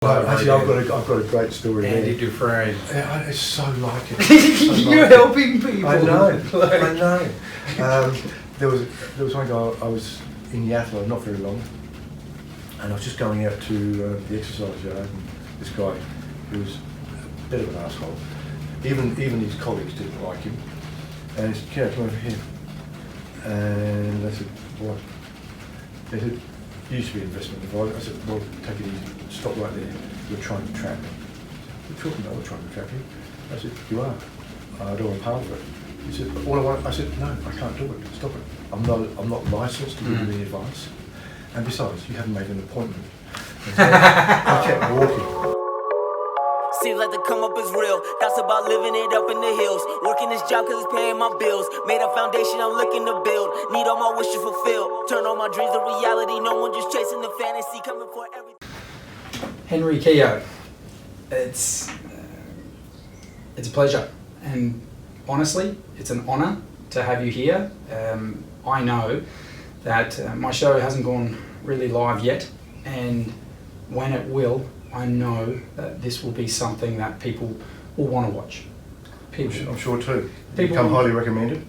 Actually, I've got a great story Andy there. Dufresne. Yeah, it's so like it. You're helping people. I know. There was one guy, I was in Yathala not very long, and I was just going out to the exercise yard, and this guy, who was a bit of an asshole, even his colleagues didn't like him, and he said, "Keogh, come over here." And I said, "What?" They said, "You used to be an investment advisor." I said, "Well, take it easy, stop right there, you're trying to trap me." "What are you talking about? I'm trying to trap you." I said, "You are. I don't want part of it." He said, "But all I want," I said, "No, I can't do it, stop it. I'm not licensed to give you any advice. And besides, you haven't made an appointment." And so I kept walking. Seems like the come up is real. That's about living it up in the hills. Working this job cause it's paying my bills. Made a foundation I'm looking to build. Need all my wishes fulfilled. Turn all my dreams to reality. No one just chasing the fantasy. Coming for everything. Henry Keogh, it's a pleasure, and honestly, it's an honour to have you here. I know that my show hasn't gone really live yet, and when it will, I know that this will be something that people will want to watch. I'm sure too. People Become highly recommended.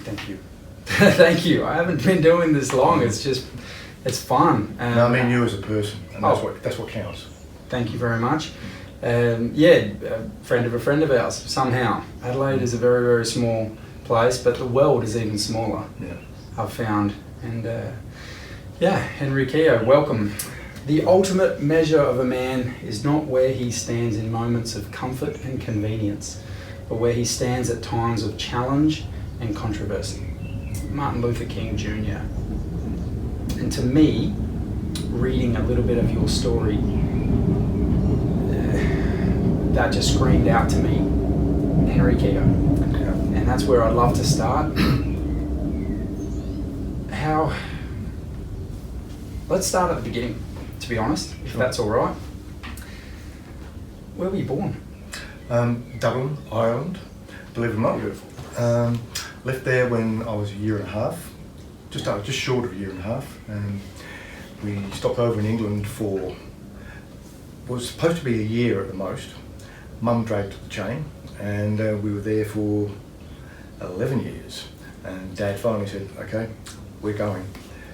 Thank you. Thank you. I haven't been doing this long. It's fun. No, I mean you as a person, and that's what counts. Thank you very much. A friend of ours, somehow. Adelaide is a very, very small place, but the world is even smaller, Yeah. I've found. And Henry Keogh, welcome. The ultimate measure of a man is not where he stands in moments of comfort and convenience, but where he stands at times of challenge and controversy. Martin Luther King Jr. And to me, reading a little bit of your story, that just screamed out to me, Henry Keogh. And that's where I'd love to start. Let's start at the beginning, to be honest, if that's all right. Where were you born? Dublin, Ireland, believe it or not. Beautiful. Left there when I was a year and a half, just short of a year and a half, and we stopped over in England for, was supposed to be a year at the most. Mum dragged the chain, and we were there for 11 years, and Dad finally said, "Okay, we're going.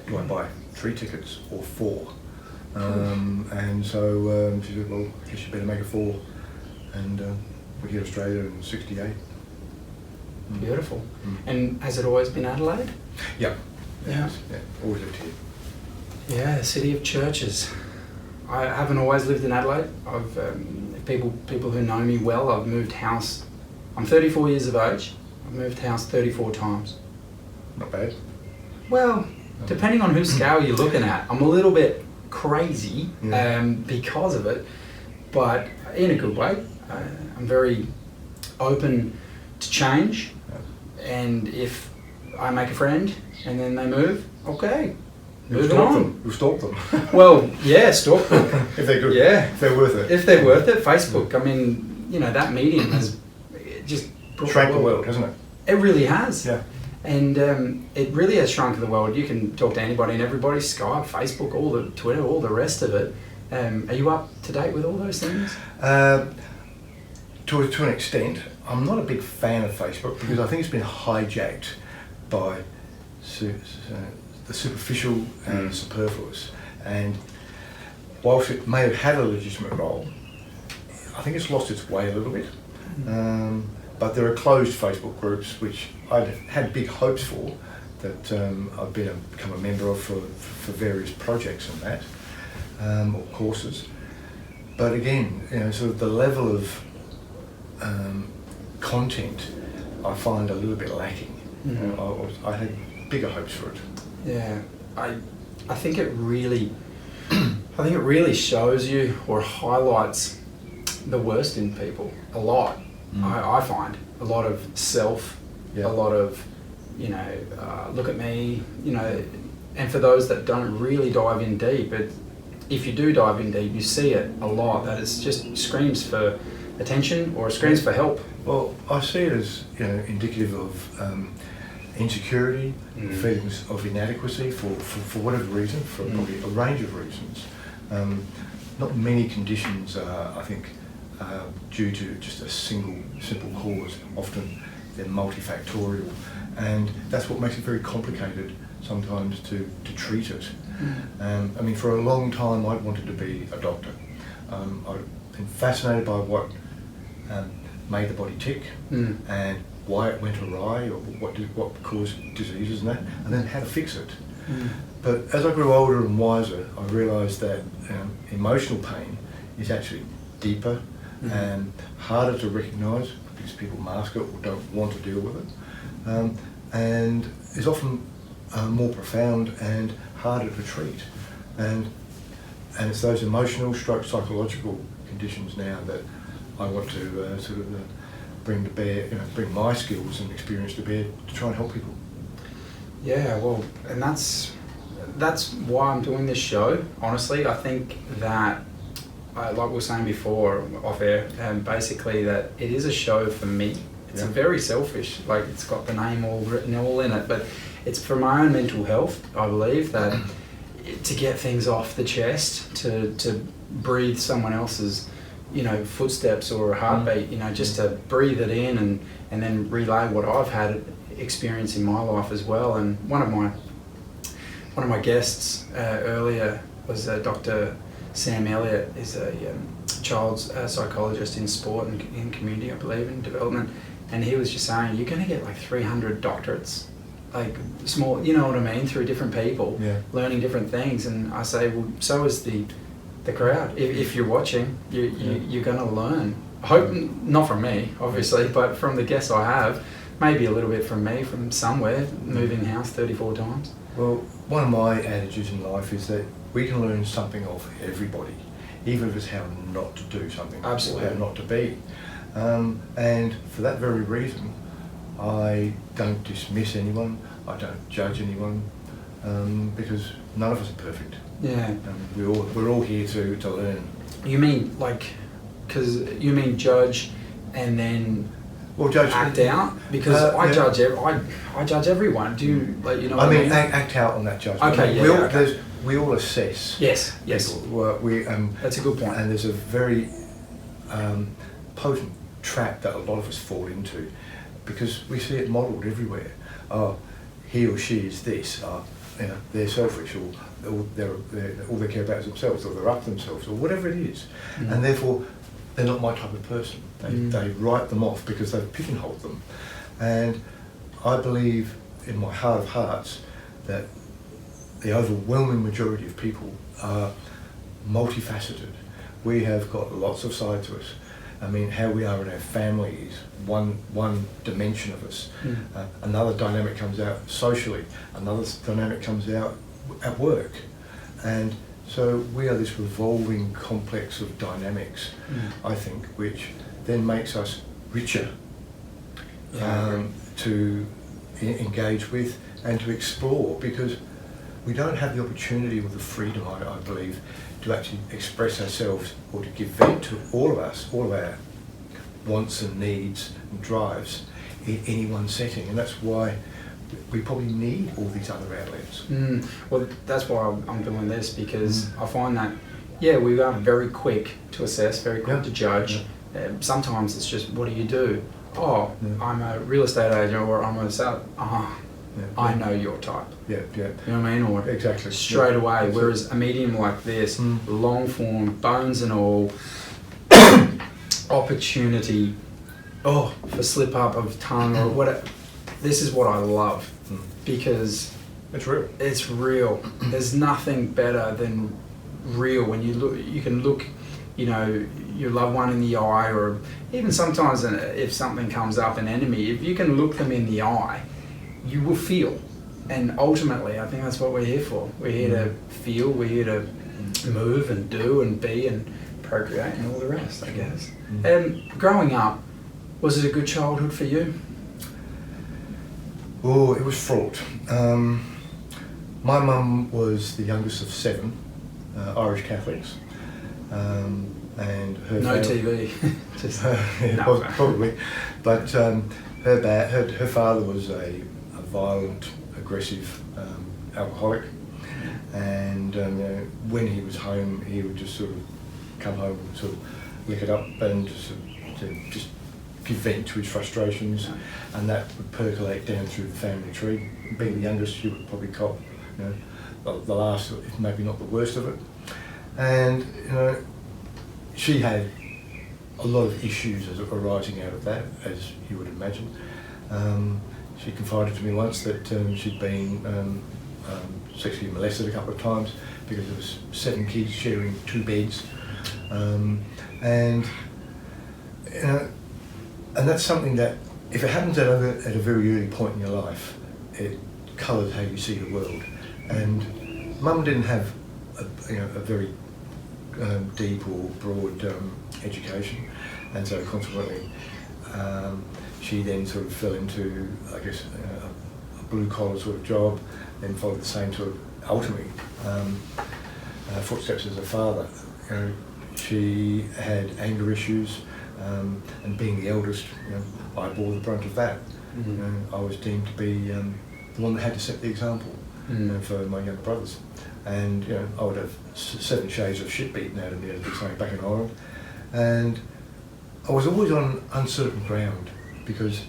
Do you want to buy 3 tickets or 4? And so she said, "Well, I guess you better make it 4." And we hit Australia in '68. Beautiful. And has it always been Adelaide? Yeah. Yeah. Yeah. Always lived here. Yeah, the city of churches. I haven't always lived in Adelaide. I've people who know me well, I've moved house. I'm 34 years of age. I've moved house 34 times. Not bad. Well, depending on whose scale you're looking at, I'm a little bit crazy because of it, but in a good way. I'm very open to change, and if I make a friend and then they move, okay, moving on. We'll stalk them. Well, yeah, stalk them. If they're good. Yeah. If they're worth it. If they're worth it, Facebook. I mean, that medium has just Shrank the world, hasn't it? It really has. Yeah. And it really has shrunk the world. You can talk to anybody and everybody, Skype, Facebook, all the Twitter, all the rest of it. Are you up to date with all those things? To an extent. I'm not a big fan of Facebook because I think it's been hijacked by the superficial and superfluous. And whilst it may have had a legitimate role, I think it's lost its way a little bit. But there are closed Facebook groups which I'd had big hopes for, that I've become a member of for various projects and that, or courses. But again, sort of the level of content I find a little bit lacking. I had bigger hopes for it. Yeah, I think it really shows you or highlights the worst in people a lot. I find a lot of self, a lot of look at me, and for those that don't really dive in deep, if you do dive in deep, you see it a lot, that it just screams for attention or screams for help. Well, I see it as indicative of insecurity, feelings of inadequacy for whatever reason, for probably a range of reasons. not many conditions are, I think, due to just a simple cause. Often they're multifactorial, and that's what makes it very complicated sometimes to treat it. I mean, for a long time I wanted to be a doctor. I've been fascinated by what made the body tick and why it went awry, or what caused diseases and that, and then how to fix it. But as I grew older and wiser, I realised that emotional pain is actually deeper and harder to recognise because people mask it or don't want to deal with it, and is often more profound and harder to treat. And it's those emotional, psychological conditions now that I want to sort of bring to bear, bring my skills and experience to bear to try and help people. Yeah, well, and that's why I'm doing this show. Honestly, I think that, like we were saying before off air, basically that it is a show for me. It's very selfish, like it's got the name all written all in it, but it's for my own mental health. I believe that to get things off the chest, to breathe someone else's footsteps or a heartbeat, just to breathe it in and then relay what I've had experience in my life as well. And one of my guests earlier was Dr. Sam Elliott. Is a child's psychologist in sport and in community, I believe, in development. And he was just saying, you're going to get like 300 doctorates, like small, you know what I mean, through different people, learning different things. And I say, well, so is the crowd. If you're watching, you're going to learn. I hope not from me, obviously, but from the guests I have, maybe a little bit from me, from somewhere, moving house 34 times. Well, one of my adages in life is that we can learn something of everybody, even if it's how not to do something, absolutely, or how not to be. And for that very reason, I don't dismiss anyone, I don't judge anyone, because none of us are perfect. Yeah. We're all here to learn. You mean because you mean judge and then judge act out? Because I judge everyone. Do you I mean, act out on that judgment. Okay, we all assess. Yes. People. That's a good point. And there's a very potent trap that a lot of us fall into, because we see it modelled everywhere. He or she is this. They're selfish, or all they care about is themselves, or they're up themselves, or whatever it is, and therefore they're not my type of person. They write them off because they've pigeonholed them. And I believe in my heart of hearts that the overwhelming majority of people are multifaceted. We have got lots of sides to us. I mean, how we are in our family is one dimension of us. Another dynamic comes out socially. Another dynamic comes out at work. And so we are this revolving complex of dynamics, I think, which then makes us richer to engage with and to explore, because we don't have the opportunity or the freedom, I believe, to actually express ourselves or to give vent to all of our wants and needs and drives in any one setting. And that's why we probably need all these other outlets. Well, that's why I'm doing this, because I find that, we are very quick to assess, very quick to judge. Sometimes it's just, what do you do? I'm a real estate agent, or I'm a sales. I know your type. Yeah. You know what I mean? Or exactly. Straight away. Whereas a medium like this, long form, bones and all, opportunity, for slip up of tongue or whatever. This is what I love, because it's real. It's real. There's nothing better than real. When you look, you can look, your loved one in the eye, or even sometimes if something comes up, an enemy, if you can look them in the eye, you will feel. And ultimately, I think that's what we're here for. We're here to feel, we're here to move and do and be and procreate and all the rest, I guess. Growing up, was it a good childhood for you? Oh, it was fraught. My mum was the youngest of 7 Irish Catholics, and her no TV. Just no. Probably, but her father was a violent, aggressive alcoholic, and when he was home, he would just sort of come home and sort of lick it up and just give vent to his frustrations, and that would percolate down through the family tree. Being the youngest, she would probably cop, you know, the last, if maybe not the worst of it. And you know, she had a lot of issues arising out of that, as you would imagine. She confided to me once that she'd been sexually molested a couple of times because there was 7 kids sharing 2 beds, and you know, and that's something that, if it happens at a very early point in your life, it colours how you see the world. And Mum didn't have a very deep or broad education, and so consequently she then sort of fell into, I guess, a blue collar sort of job, then followed the same sort of ultimately footsteps as her father. You know, she had anger issues, and being the eldest, you know, I bore the brunt of that. You know, I was deemed to be the one that had to set the example for my younger brothers. And you know, I would have 7 shades of shit beaten out of me, as they say, back in Ireland. And I was always on uncertain ground, because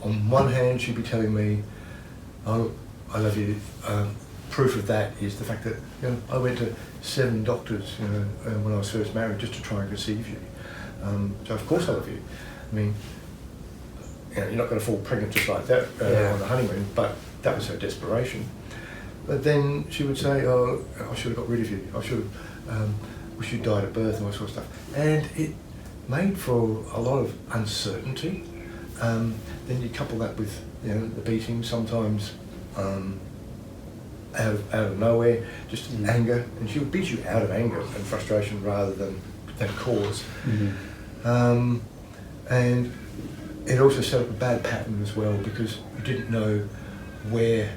on one hand she'd be telling me, "Oh, I love you." Proof of that is the fact that, you know, I went to 7 doctors, you know, when I was first married, just to try and conceive you. So of course I love you. I mean, you know, you're not going to fall pregnant just like that on the honeymoon, but that was her desperation. But then she would say, "Oh, I should have got rid of you. I should have, wish you died at birth," and all that sort of stuff. And it made for a lot of uncertainty. Then you couple that with, you know, the beating, sometimes out of nowhere, just anger, and she would beat you out of anger and frustration rather than cause. And it also set up a bad pattern as well, because you didn't know where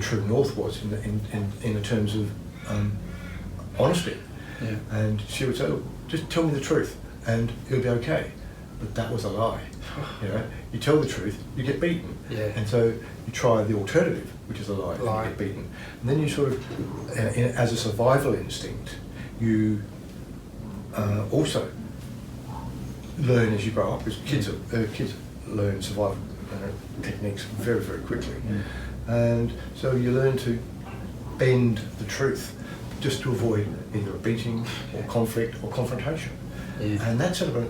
true north was in the terms of honesty. Yeah. And she would say, "Look, just tell me the truth and it'll be okay." But that was a lie. You know, you tell the truth, you get beaten. Yeah. And so you try the alternative, which is a lie, and you get beaten. And then you sort of, as a survival instinct, you also learn as you grow up, because kids learn survival techniques very, very quickly. And so you learn to bend the truth just to avoid either a beating or conflict or confrontation. And that's sort of a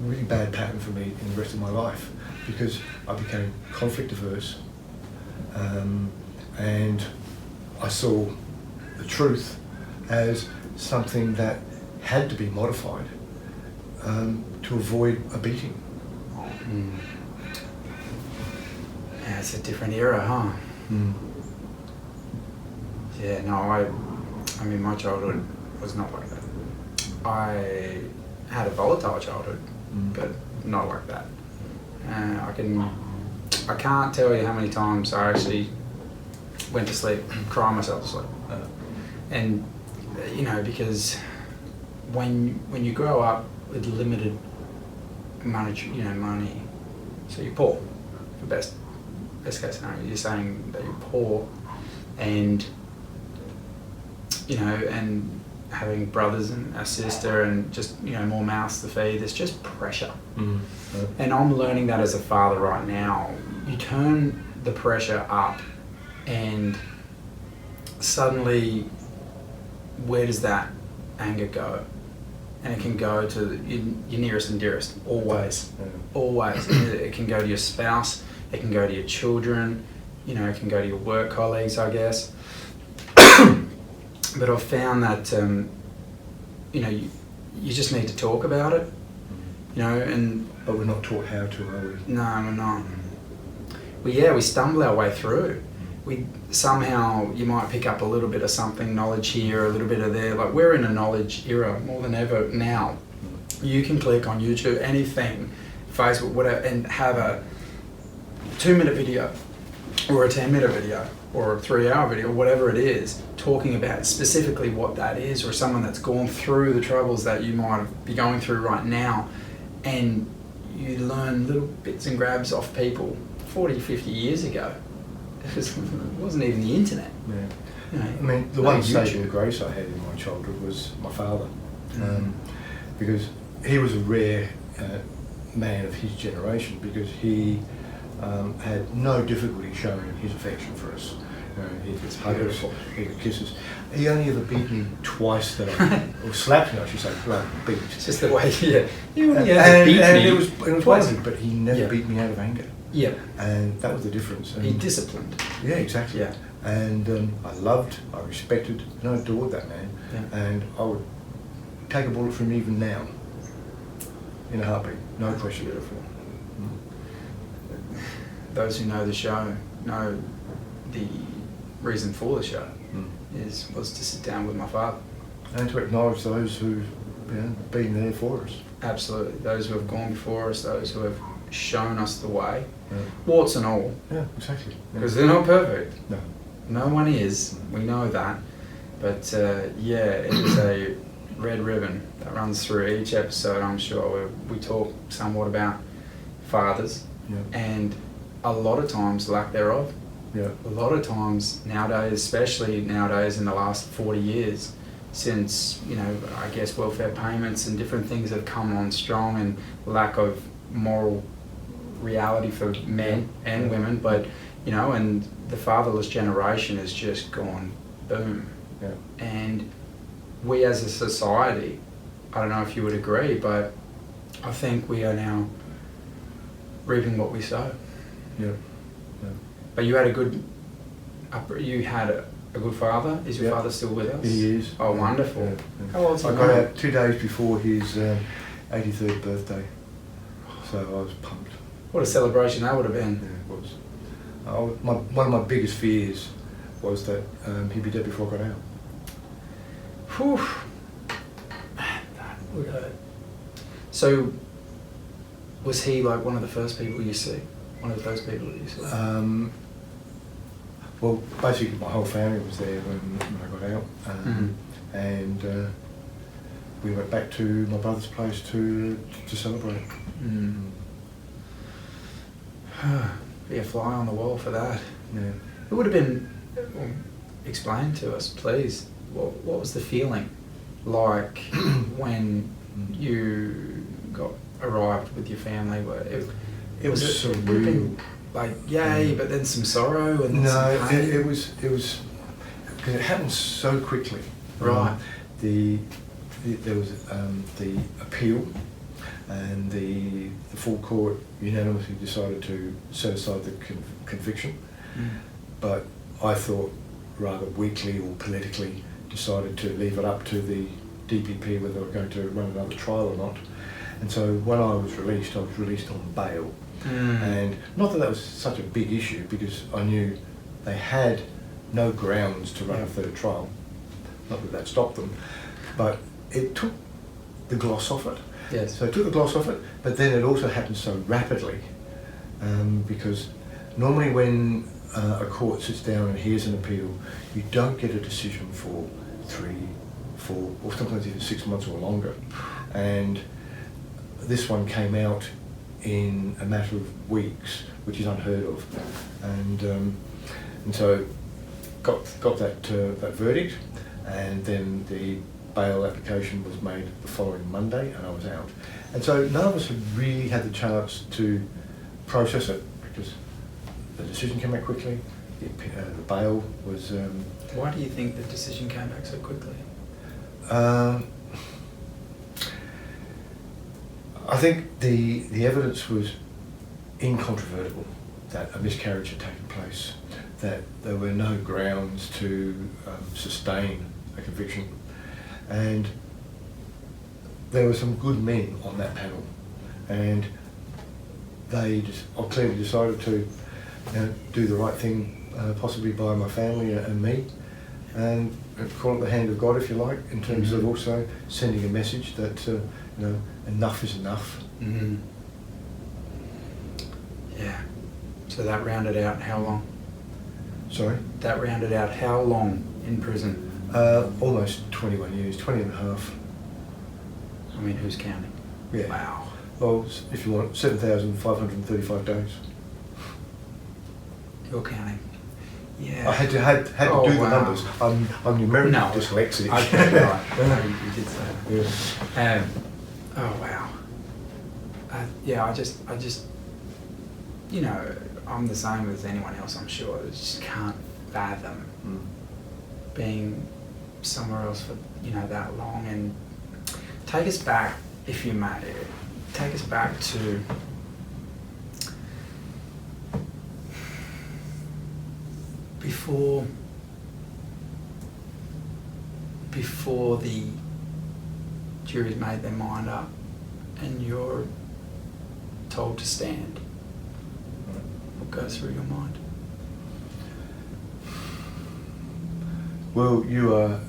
really bad pattern for me in the rest of my life, because I became conflict averse, and I saw the truth as something that had to be modified to avoid a beating. Yeah, it's a different era, huh? Yeah, no, I mean, my childhood was not like that. I had a volatile childhood, but not like that. I can't tell you how many times I actually went to sleep, cry myself to sleep. And, you know, because when you grow up with limited money, so you're poor, for best case scenario, you're saying that you're poor, and, you know, and having brothers and a sister and just, you know, more mouths to feed, there's just pressure. And I'm learning that as a father right now. You turn the pressure up and suddenly, where does that anger go? And it can go to your nearest and dearest, always. Always. It can go to your spouse, it can go to your children, you know, it can go to your work colleagues, I guess. But I've found that, you know, you just need to talk about it, you know, But we're not taught how to, are we? No, we're not. We stumble our way through. Somehow, you might pick up a little bit of something, knowledge here, a little bit of there. Like, we're in a knowledge era more than ever now. You can click on YouTube, anything, Facebook, whatever, and have a 2-minute video, or a 10-minute video, or a 3-hour video, whatever it is, talking about specifically what that is, or someone that's gone through the troubles that you might be going through right now, and you learn little bits and grabs off people 40, 50 years ago. It wasn't even the internet. you know, I mean, the one saving grace I had in my childhood was my father, because he was a rare man of his generation, because he had no difficulty showing his affection for us. You know, he could hug us, he could kiss us. He only ever beat me twice that or slapped me, I should say, rather than beat. It's just the way, yeah. You only and ever beat and me it was twice. wonderful, but he never beat me out of anger. Yeah. And that was the difference. And he disciplined. Yeah, exactly. Yeah. And I loved, I respected, and I adored that man. Yeah. And I would take a bullet for him even now, in a heartbeat, no question. Beautiful. Those who know the show know the reason for the show was to sit down with my father. And to acknowledge those who've been there for us. Absolutely. Those who have gone before us, those who have shown us the way, Yeah. warts and all. Yeah, exactly. Because they're not perfect. No. No one is. We know that. But it is a red ribbon that runs through each episode, I'm sure, where we talk somewhat about fathers and a lot of times lack thereof. Yeah. A lot of times nowadays, especially nowadays in the last 40 years, since, I guess welfare payments and different things have come on strong, and lack of moral reality for men and women, but, and the fatherless generation has just gone boom. Yeah. And we as a society, I don't know if you would agree, but I think we are now reaping what we sow. Yeah. Yeah. But you had a good father. Is your father still with us? He is. Oh, wonderful. Yeah, yeah. How old's he I now? got out 2 days before his 83rd birthday, so I was pumped. What a celebration that would have been. Yeah, it was. One of my biggest fears was that he'd be dead before I got out. Whew. That would hurt. So, was he like one of the first people you see? One of the first people that you saw? Well, basically my whole family was there when I got out, and we went back to my brother's place to celebrate. Be a fly on the wall for that. Yeah. It would have been. Explain to us, please. What was the feeling like when you arrived with your family? It was surreal. Would have been like yay, but then some sorrow and some pain. it was because it happened so quickly. Right. There was the appeal, and the full court unanimously decided to set aside the conviction. But I thought rather weakly or politically decided to leave it up to the DPP whether they were going to run another trial or not. And so when I was released on bail. And not that was such a big issue, because I knew they had no grounds to run a third trial. Not that that stopped them, but it took the gloss off it. Yes. So it took the gloss off it, but then it also happened so rapidly, because normally when a court sits down and hears an appeal, you don't get a decision for 3, 4, or sometimes even 6 months or longer. And this one came out in a matter of weeks, which is unheard of. And so got that verdict, and then the bail application was made the following Monday, and I was out. And so none of us had really had the chance to process it, because the decision came out quickly. The bail was. Why do you think the decision came back so quickly? I think the evidence was incontrovertible that a miscarriage had taken place, that there were no grounds to sustain a conviction, and there were some good men on that panel, and they clearly decided to do the right thing, possibly by my family and me, and call it the hand of God, if you like, in terms of also sending a message that enough is enough. Yeah. So that rounded out how long? Sorry? That rounded out how long in prison? Almost 21 years, 20 and a half. I mean, who's counting? Yeah. Wow. Well, if you want, 7,535 days. You're counting. Yeah. I had to Oh, do wow. the numbers. I'm numerically No. dyslexic. Okay, right. No, you did say that. Yeah. Oh wow. Yeah, I just, you know, I'm the same as anyone else, I'm sure. I just can't fathom being somewhere else for, you know, that long. And take us back, if you may, take us back to before the jury's made their mind up and you're told to stand. What goes through your mind? Well, you are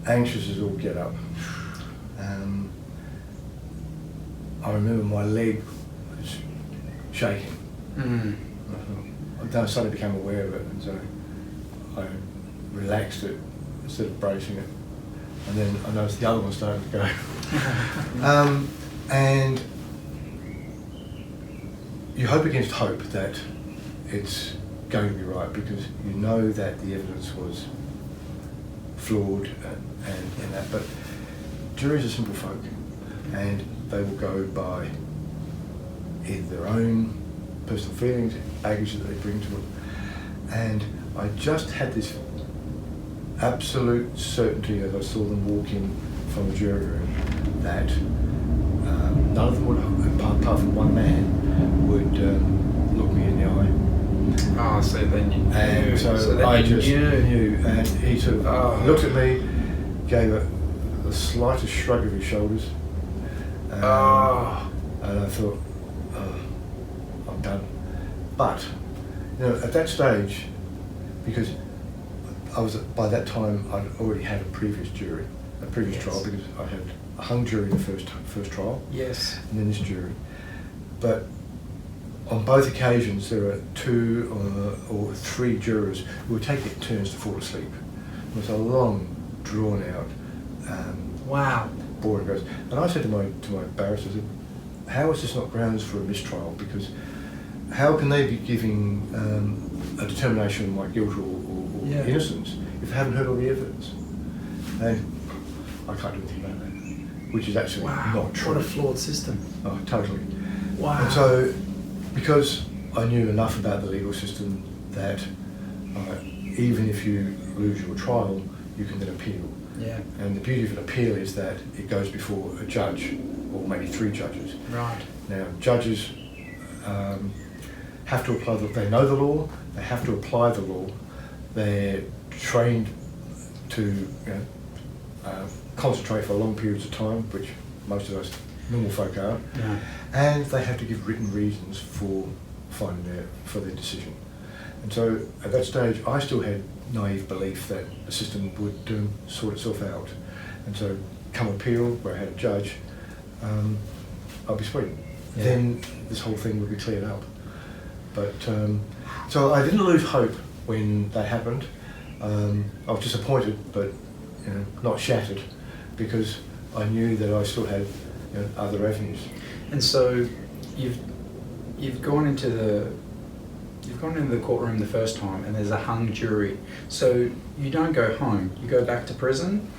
anxious as all get up. I remember my leg was shaking. I suddenly became aware of it, and so I relaxed it instead of bracing it. And then I noticed the other one started to go. And you hope against hope that it's going to be right, because you know that the evidence was flawed and that. But juries are simple folk, and they will go by either their own personal feelings, baggage that they bring to it. And I just had this absolute certainty as I saw them walk in from the jury room that none of them would, apart from one man, would look me in the eye. Oh, so then you knew. And so then I you just knew, and he sort of looked at me, gave the slightest shrug of his shoulders, and I thought, I'm done. But you know, at that stage, because I was by that time I'd already had a previous trial, because I had a hung jury in the first trial, Yes. and then this jury. But on both occasions, there were 2 or 3 jurors who would take it turns to fall asleep. It was a long, drawn out, Wow. boring process. And I said to my barrister, I said, how is this not grounds for a mistrial? Because how can they be giving a determination of my guilt or innocence if they haven't heard all the evidence? And I can't do anything about that, which is actually not true. What a flawed system. Oh, totally. Wow. And so, because I knew enough about the legal system that even if you lose your trial, you can then appeal. Yeah. And the beauty of an appeal is that it goes before a judge, or maybe 3 judges. Right. Now, judges have to apply they know the law, they have to apply the law, they're trained to concentrate for long periods of time, which most of us normal folk are, and they have to give written reasons for their decision. And so at that stage, I still had naive belief that the system would sort itself out. And so come appeal, where I had a judge, I'll be sweet. Yeah. Then this whole thing would be cleared up. But so I didn't lose hope when that happened. I was disappointed, but not shattered, because I knew that I still had other avenues. And so you've gone into the courtroom the first time, and there's a hung jury. So you don't go home; you go back to prison.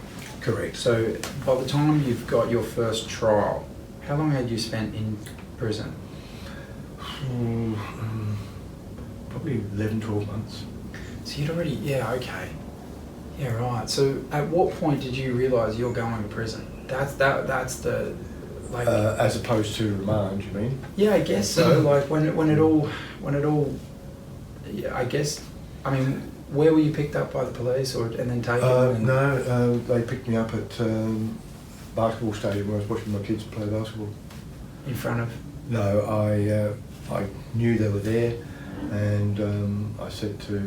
Correct. So by the time you've got your first trial, how long had you spent in prison? Probably 11, 12 months. So you'd already, right. So at what point did you realise you're going to prison? That's the, like. As opposed to remand, you mean? Yeah, I guess so. Like when it all, I guess. I mean, where were you picked up by the police, and then taken? No, they picked me up at basketball stadium where I was watching my kids play basketball. In front of? No, I knew they were there, and I said to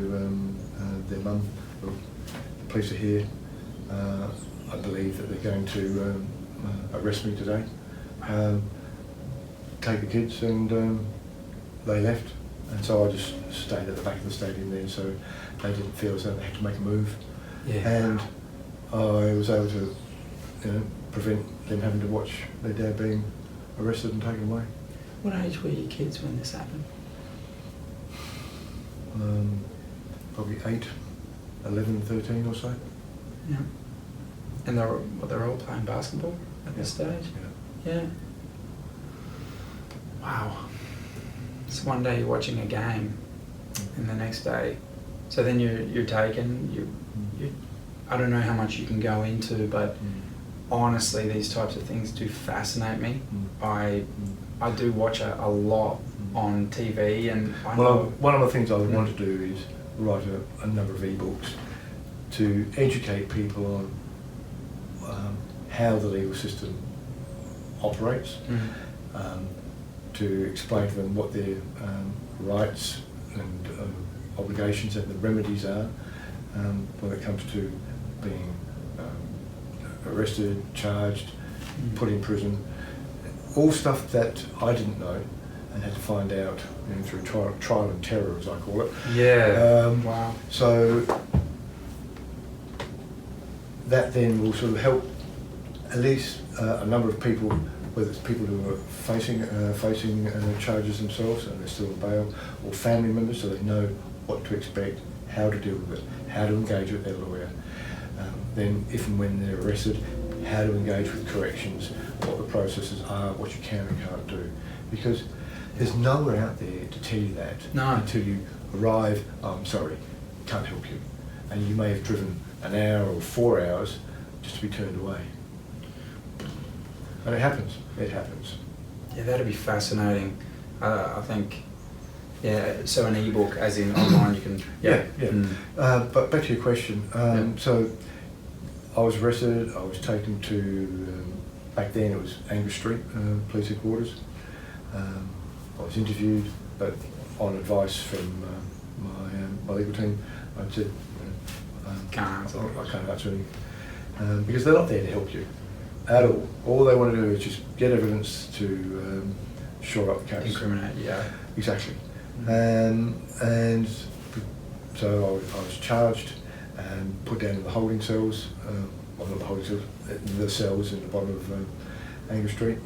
their mum, "Look, the police are here. I believe that they're going to arrest me today. Take the kids," and they left. And so I just stayed at the back of the stadium there, so they didn't feel as though they had to make a move. Yeah. And I was able to, prevent them having to watch their dad being arrested and taken away. What age were your kids when this happened? probably 8, 11, 13 or so. Yeah. And they're all playing basketball at this stage? Yeah. Wow. So one day you're watching a game, and the next day, so then you're taken. You I don't know how much you can go into, but honestly, these types of things do fascinate me. I do watch a lot on TV, and one of the things I would want to do is write a number of ebooks to educate people on how the legal system operates, to explain to them what their rights and obligations and the remedies are when it comes to being arrested, charged, put in prison. All stuff that I didn't know and had to find out through trial and terror, as I call it. Yeah. Wow. So that then will sort of help at least a number of people, whether it's people who are facing charges themselves and they're still on bail, or family members, so they know what to expect, how to deal with it, how to engage with their lawyer. Then if and when they're arrested, how to engage with corrections, what the processes are, what you can and can't do. Because there's nowhere out there to tell you that until you arrive. I'm sorry, can't help you. And you may have driven an hour or 4 hours just to be turned away. And it happens. Yeah, that'd be fascinating. I think, so an ebook, as in online, you can... Yeah. But back to your question. So I was arrested, I was taken to, back then it was Angus Street, police headquarters. I was interviewed, but on advice from my legal team, I said, can't answer. I can't answer anything. Because they're not there to help you at all. All they want to do is just get evidence to shore up the case. Incriminate, yeah. Exactly. And so I was charged and put down in the holding cells, well not the holding cells, the cells in the bottom of Angus Street,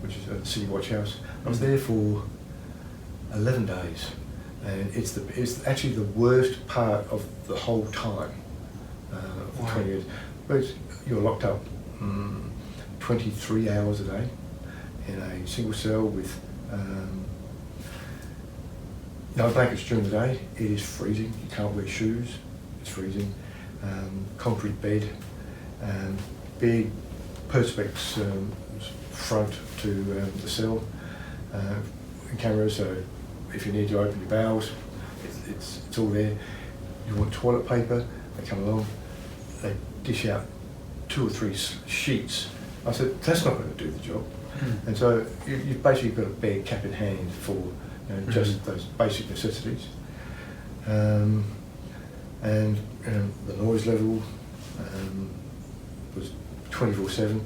which is a City Watch House. I was there for 11 days, and it's actually the worst part of the whole time, for 20 years. But you're locked up 23 hours a day in a single cell with no blankets during the day. It is freezing. You can't wear shoes. It's freezing. Concrete bed, big perspex front to the cell, cameras. So if you need to open your bowels, it's all there. You want toilet paper? They come along. They dish out 2 or 3 sheets. I said, that's not going to do the job. And so you've basically got a bare cap in hand for just those basic necessities. And the noise level was 24/7.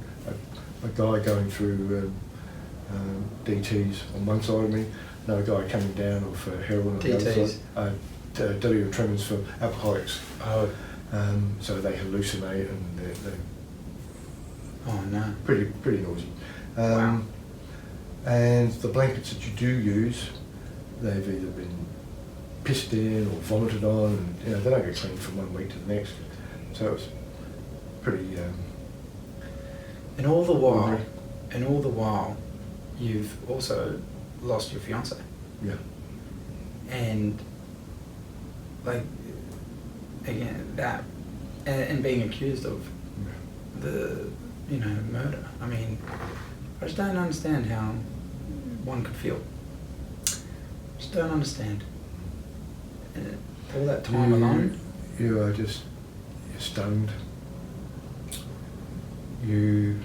A guy going through DTs on one side of me, another guy coming down off heroin on the other side. Delirium tremens for alcoholics. Oh. So they hallucinate and they're oh no. Pretty noisy. Wow. And the blankets that you do use, they've either been pissed in or vomited on, and they don't get cleaned from one week to the next. So it was pretty. And all the while, you've also lost your fiance. Yeah. And like again that, and being accused of the murder. I mean, I just don't understand how one could feel. Just don't understand. And all that time alone. You are you're stunned. You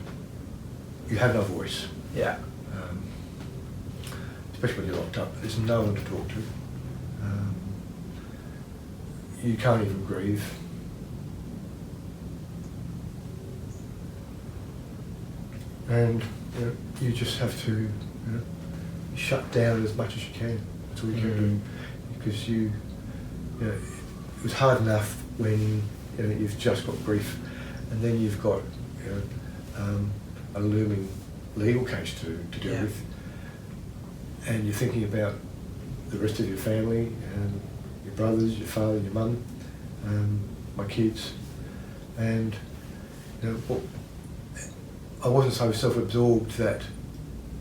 have no voice. Yeah. Especially when you're locked up. There's no one to talk to. You can't even grieve. And you just have to shut down as much as you can. That's all you can do. Because it was hard enough when you've just got grief, and then you've got a looming legal case to deal with, and you're thinking about the rest of your family and your brothers, your father, your mum, my kids, and I wasn't so self-absorbed that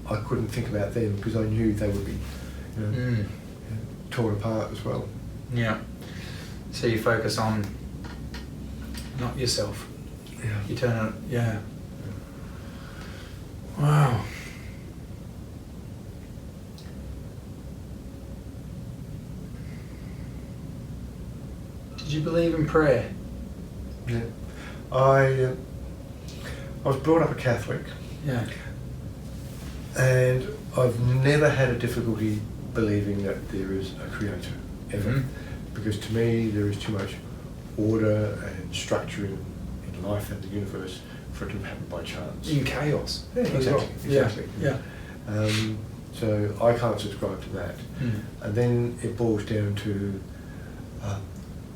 I couldn't think about them, because I knew they would be torn apart as well. Yeah. So you focus on not yourself. Yeah. You turn it. Yeah. Wow. Did you believe in prayer? Yeah. I was brought up a Catholic. Yeah. And I've never had a difficulty believing that there is a creator, ever. Mm-hmm. Because to me, there is too much order and structure in life and the universe for it to happen by chance. In chaos. Yeah, exactly. Exactly. Yeah. So I can't subscribe to that. Mm. And then it boils down to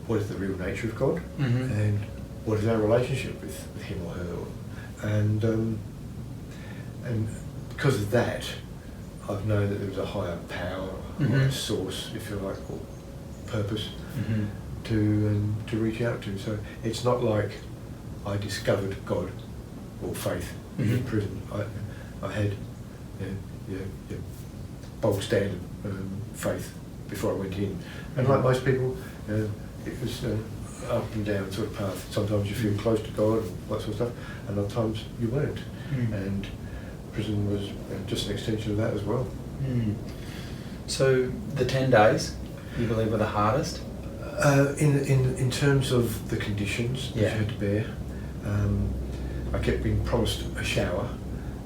what is the real nature of God, and what is our relationship with him or her. And because of that, I've known that there was a higher power, or a source, if you like, or purpose to reach out to. So it's not like I discovered God or faith in prison. I had your bog standard faith before I went in, and like most people, it was up and down sort of path. Sometimes you feel close to God and that sort of stuff, and other times you weren't. And prison was just an extension of that as well. So the 10 days, you believe, were the hardest? In terms of the conditions that you had to bear, I kept being promised a shower.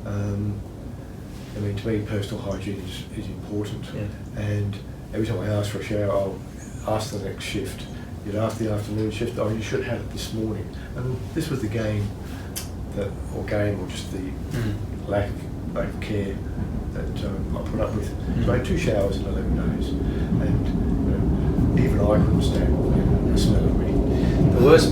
I mean, to me, personal hygiene is important. Yeah. And every time I ask for a shower, I'll ask the next shift. You'd ask the afternoon shift, oh, you should have it this morning. And this was the game, or just the lack of care that I put up with. So I had 2 showers in 11 days, and even I couldn't stand the smell of me. The worst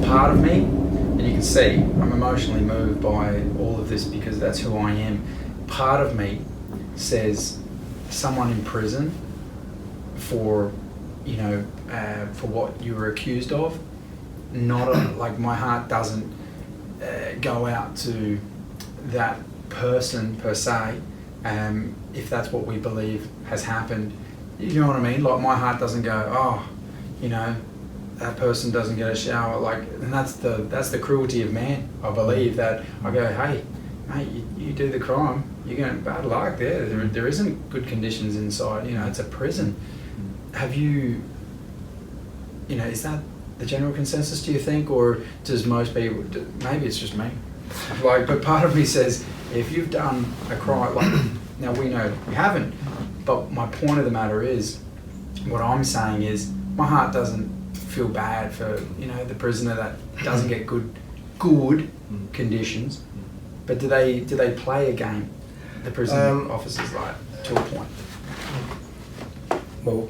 part of me, and you can see I'm emotionally moved by all of this because that's who I am. Part of me says someone in prison for for what you were accused of, like my heart doesn't go out to that person per se, if that's what we believe has happened. You know what I mean? Like my heart doesn't go, oh, that person doesn't get a shower. Like, and that's the cruelty of man. I believe that I go, hey, mate, you do the crime, you're going bad luck there. There isn't good conditions inside. It's a prison. Have you? Is that the general consensus, do you think, or does most people? Maybe it's just me. But part of me says, if you've done a crime, now we know you haven't, but my point of the matter is, what I'm saying is, my heart doesn't feel bad for the prisoner that doesn't get good conditions, but do they play a game, the prison officers, to a point? Well,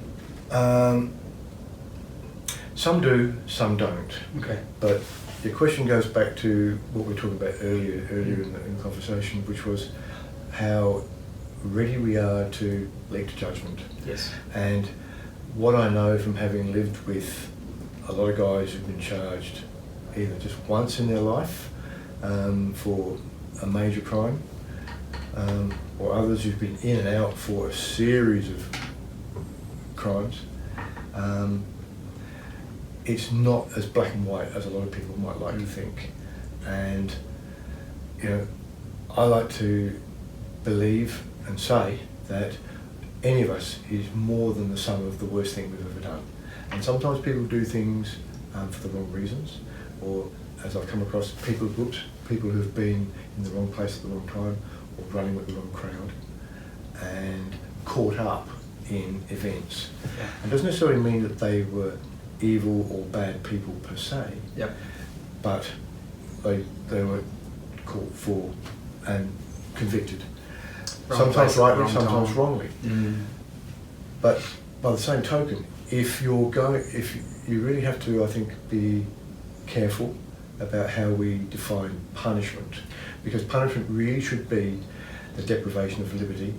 some do, some don't. Okay. But your question goes back to what we were talking about earlier in the conversation, which was how ready we are to lead to judgment. Yes. And what I know from having lived with a lot of guys who've been charged either just once in their life for a major crime, or others who've been in and out for a series of crimes, it's not as black and white as a lot of people might like to think. And I like to believe and say that any of us is more than the sum of the worst thing we've ever done. And sometimes people do things for the wrong reasons, or as I've come across, people who've been in the wrong place at the wrong time, or running with the wrong crowd, and caught up in events. Yeah. It doesn't necessarily mean that they were evil or bad people per se, but they were caught for and convicted. Sometimes rightly, sometimes wrongly. But by the same token, if you really have to, I think, be careful about how we define punishment, because punishment really should be the deprivation of liberty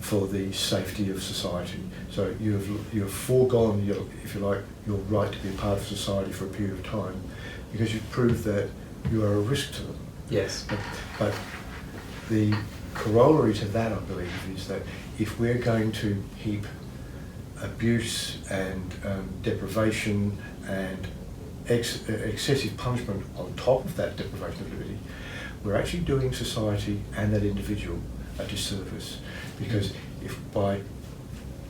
for the safety of society. So you've foregone your, if you like, your right to be a part of society for a period of time because you've proved that you are a risk to them. Yes. But the corollary to that, I believe, is that if we're going to heap abuse and deprivation and excessive punishment on top of that deprivation of liberty, we're actually doing society and that individual a disservice. Because if by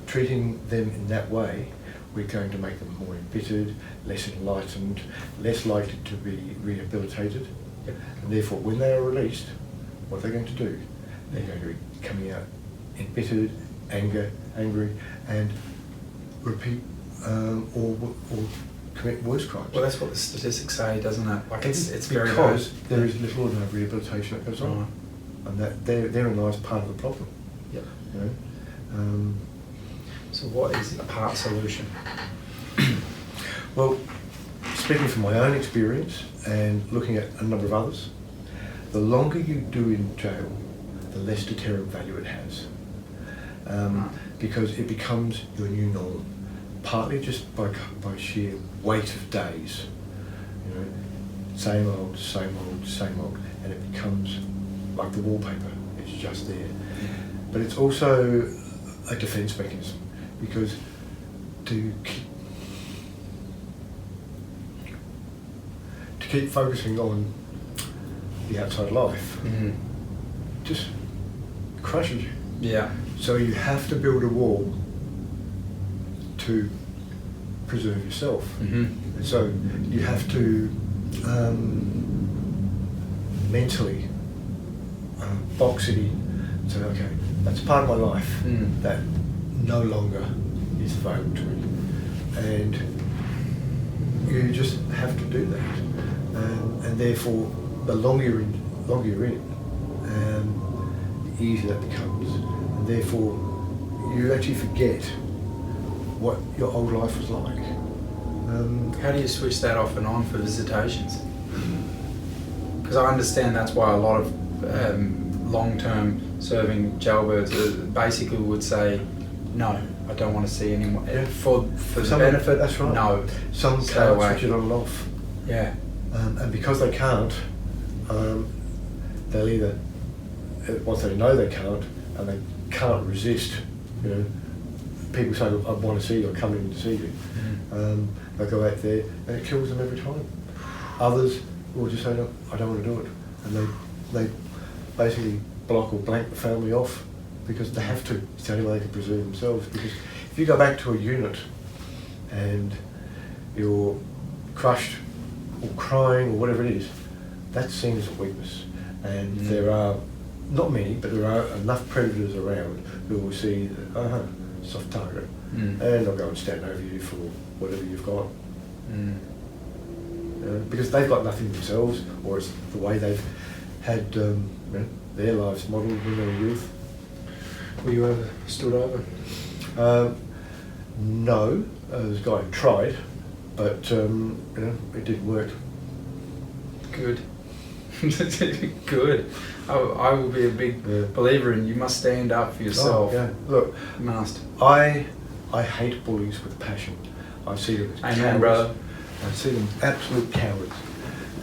treating them in that way, we're going to make them more embittered, less enlightened, less likely to be rehabilitated, and therefore when they are released, what are they going to do? They're going to be coming out embittered, angry, and repeat or commit worse crimes. Well, that's what the statistics say, doesn't it? Like it's very because there is little or no rehabilitation that goes on, right. and that therein lies part of the problem. Yep. You know? So what is a part solution? Well, speaking from my own experience and looking at a number of others, the longer you do in jail, the less deterrent value it has. Because it becomes your new norm, partly just by sheer weight of days. You know, same old, and it becomes like the wallpaper, it's just there. But it's also a defence mechanism, because to keep focusing on the outside life just crushes you. Yeah. So you have to build a wall to preserve yourself. And so you have to mentally box it in and say, okay, that's part of my life that no longer is available to me. And you just have to do that. And therefore, the longer you're in it, the easier that becomes. And therefore, you actually forget what your old life was like. How do you switch that off and on for visitations? Because I understand that's why a lot of long-term serving jailbirds basically would say, no, I don't want to see anyone. Yeah. For the some, benefit, that's right. no. Some Stay can't away. switch it on and off. Yeah. And because they can't, they'll either, once they know they can't, and they can't resist, you know, people say, I want to see you, I come in to see you. They'll go out there and it kills them every time. Others will just say, no, I don't want to do it. And they basically block or blank the family off because they have to. It's the only way they can preserve themselves. Because if you go back to a unit and you're crushed or crying or whatever it is, that's seen as a weakness. And there are, not many, but there are enough predators around who will see, soft target, and they'll go and stand over you for whatever you've got. Because they've got nothing themselves, or it's the way they've had their lives modelled when they were youth. Were you ever stood over? No, there's a guy who tried, but it didn't work. Good. Good. I will be a big believer in you must stand up for yourself. Oh, yeah. Look, You must. I hate bullies with passion. I see them as Amen, cowards. brother. I see them as absolute cowards.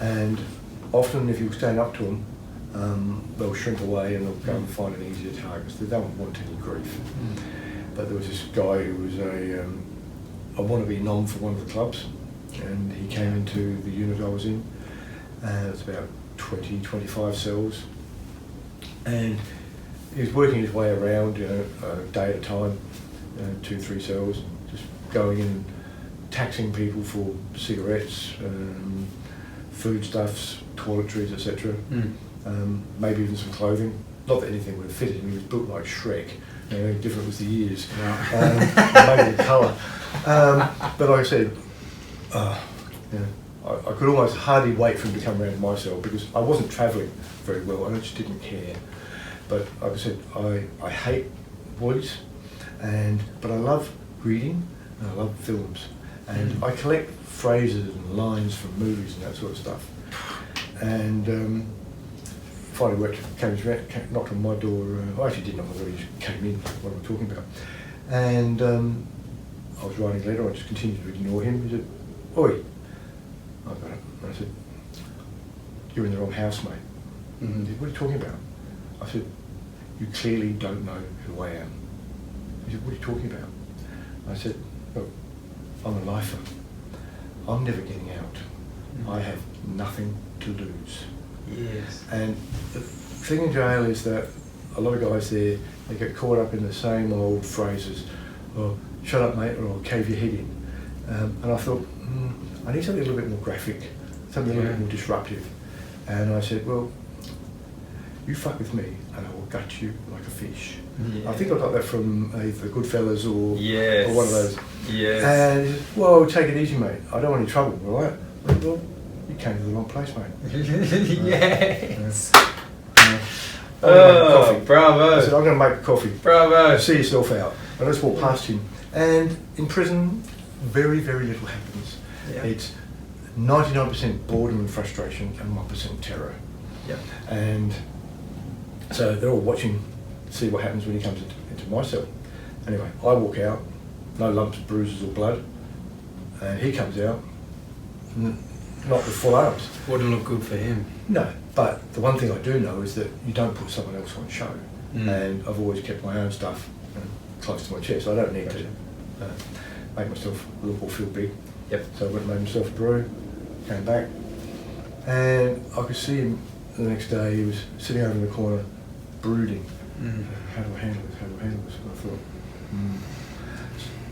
And often if you stand up to them, they'll shrink away and they'll go and find an easier target because they don't want any grief. But there was this guy who was a wannabe nom for one of the clubs, and he came into the unit I was in, and it's about 20, 25 cells, and he was working his way around, a day at a time, 2-3 cells, just going in and taxing people for cigarettes, foodstuffs, toiletries, etc. Maybe even some clothing. Not that anything would have fitted him, he was built like Shrek. Different was the years, maybe the colour. But like I said, I could almost hardly wait for him to come around to my cell because I wasn't travelling very well and I just didn't care. But like I said, I hate bullies, but I love reading and I love films. And I collect phrases and lines from movies and that sort of stuff. And finally knocked on my door. I actually didn't knock on the door, he just came in, what am I talking about? And I was writing a letter, I just continued to ignore him. He said, "Oi." I got it. And I said, "You're in the wrong house, mate." Mm-hmm. He said, "What are you talking about?" I said, "You clearly don't know who I am." He said, "What are you talking about?" I said, "Look, I'm a lifer. I'm never getting out. Mm-hmm. I have nothing to lose." Yes. And the thing in jail is that a lot of guys there, they get caught up in the same old phrases, "Oh, shut up, mate," or "I'll cave your head in." And I thought, I need something a little bit more graphic, something a little bit more disruptive. And I said, "Well, you fuck with me and I will gut you like a fish." Yeah. I think I got that from either the Goodfellas or one of those. Yes. And he said, "Well, take it easy, mate. I don't want any trouble, all right?" I said, "Well, you came to the wrong place, mate." Yes. Coffee. Bravo. I said, "I'm going to make a coffee. Bravo. See yourself out." And I just walked past him. And in prison, very, very little happens. Yeah. It's 99% boredom and frustration and 1% terror. Yeah. And so they're all watching to see what happens when he comes into my cell. Anyway, I walk out, no lumps, bruises or blood. And he comes out, not with full arms. Wouldn't look good for him. No, but the one thing I do know is that you don't put someone else on show. And I've always kept my own stuff close to my chest. I don't need to make myself look or feel big. Yep. So I went and made myself a brew, came back, and I could see him the next day. He was sitting over in the corner, brooding. How do I handle this? How do I handle this? And I thought,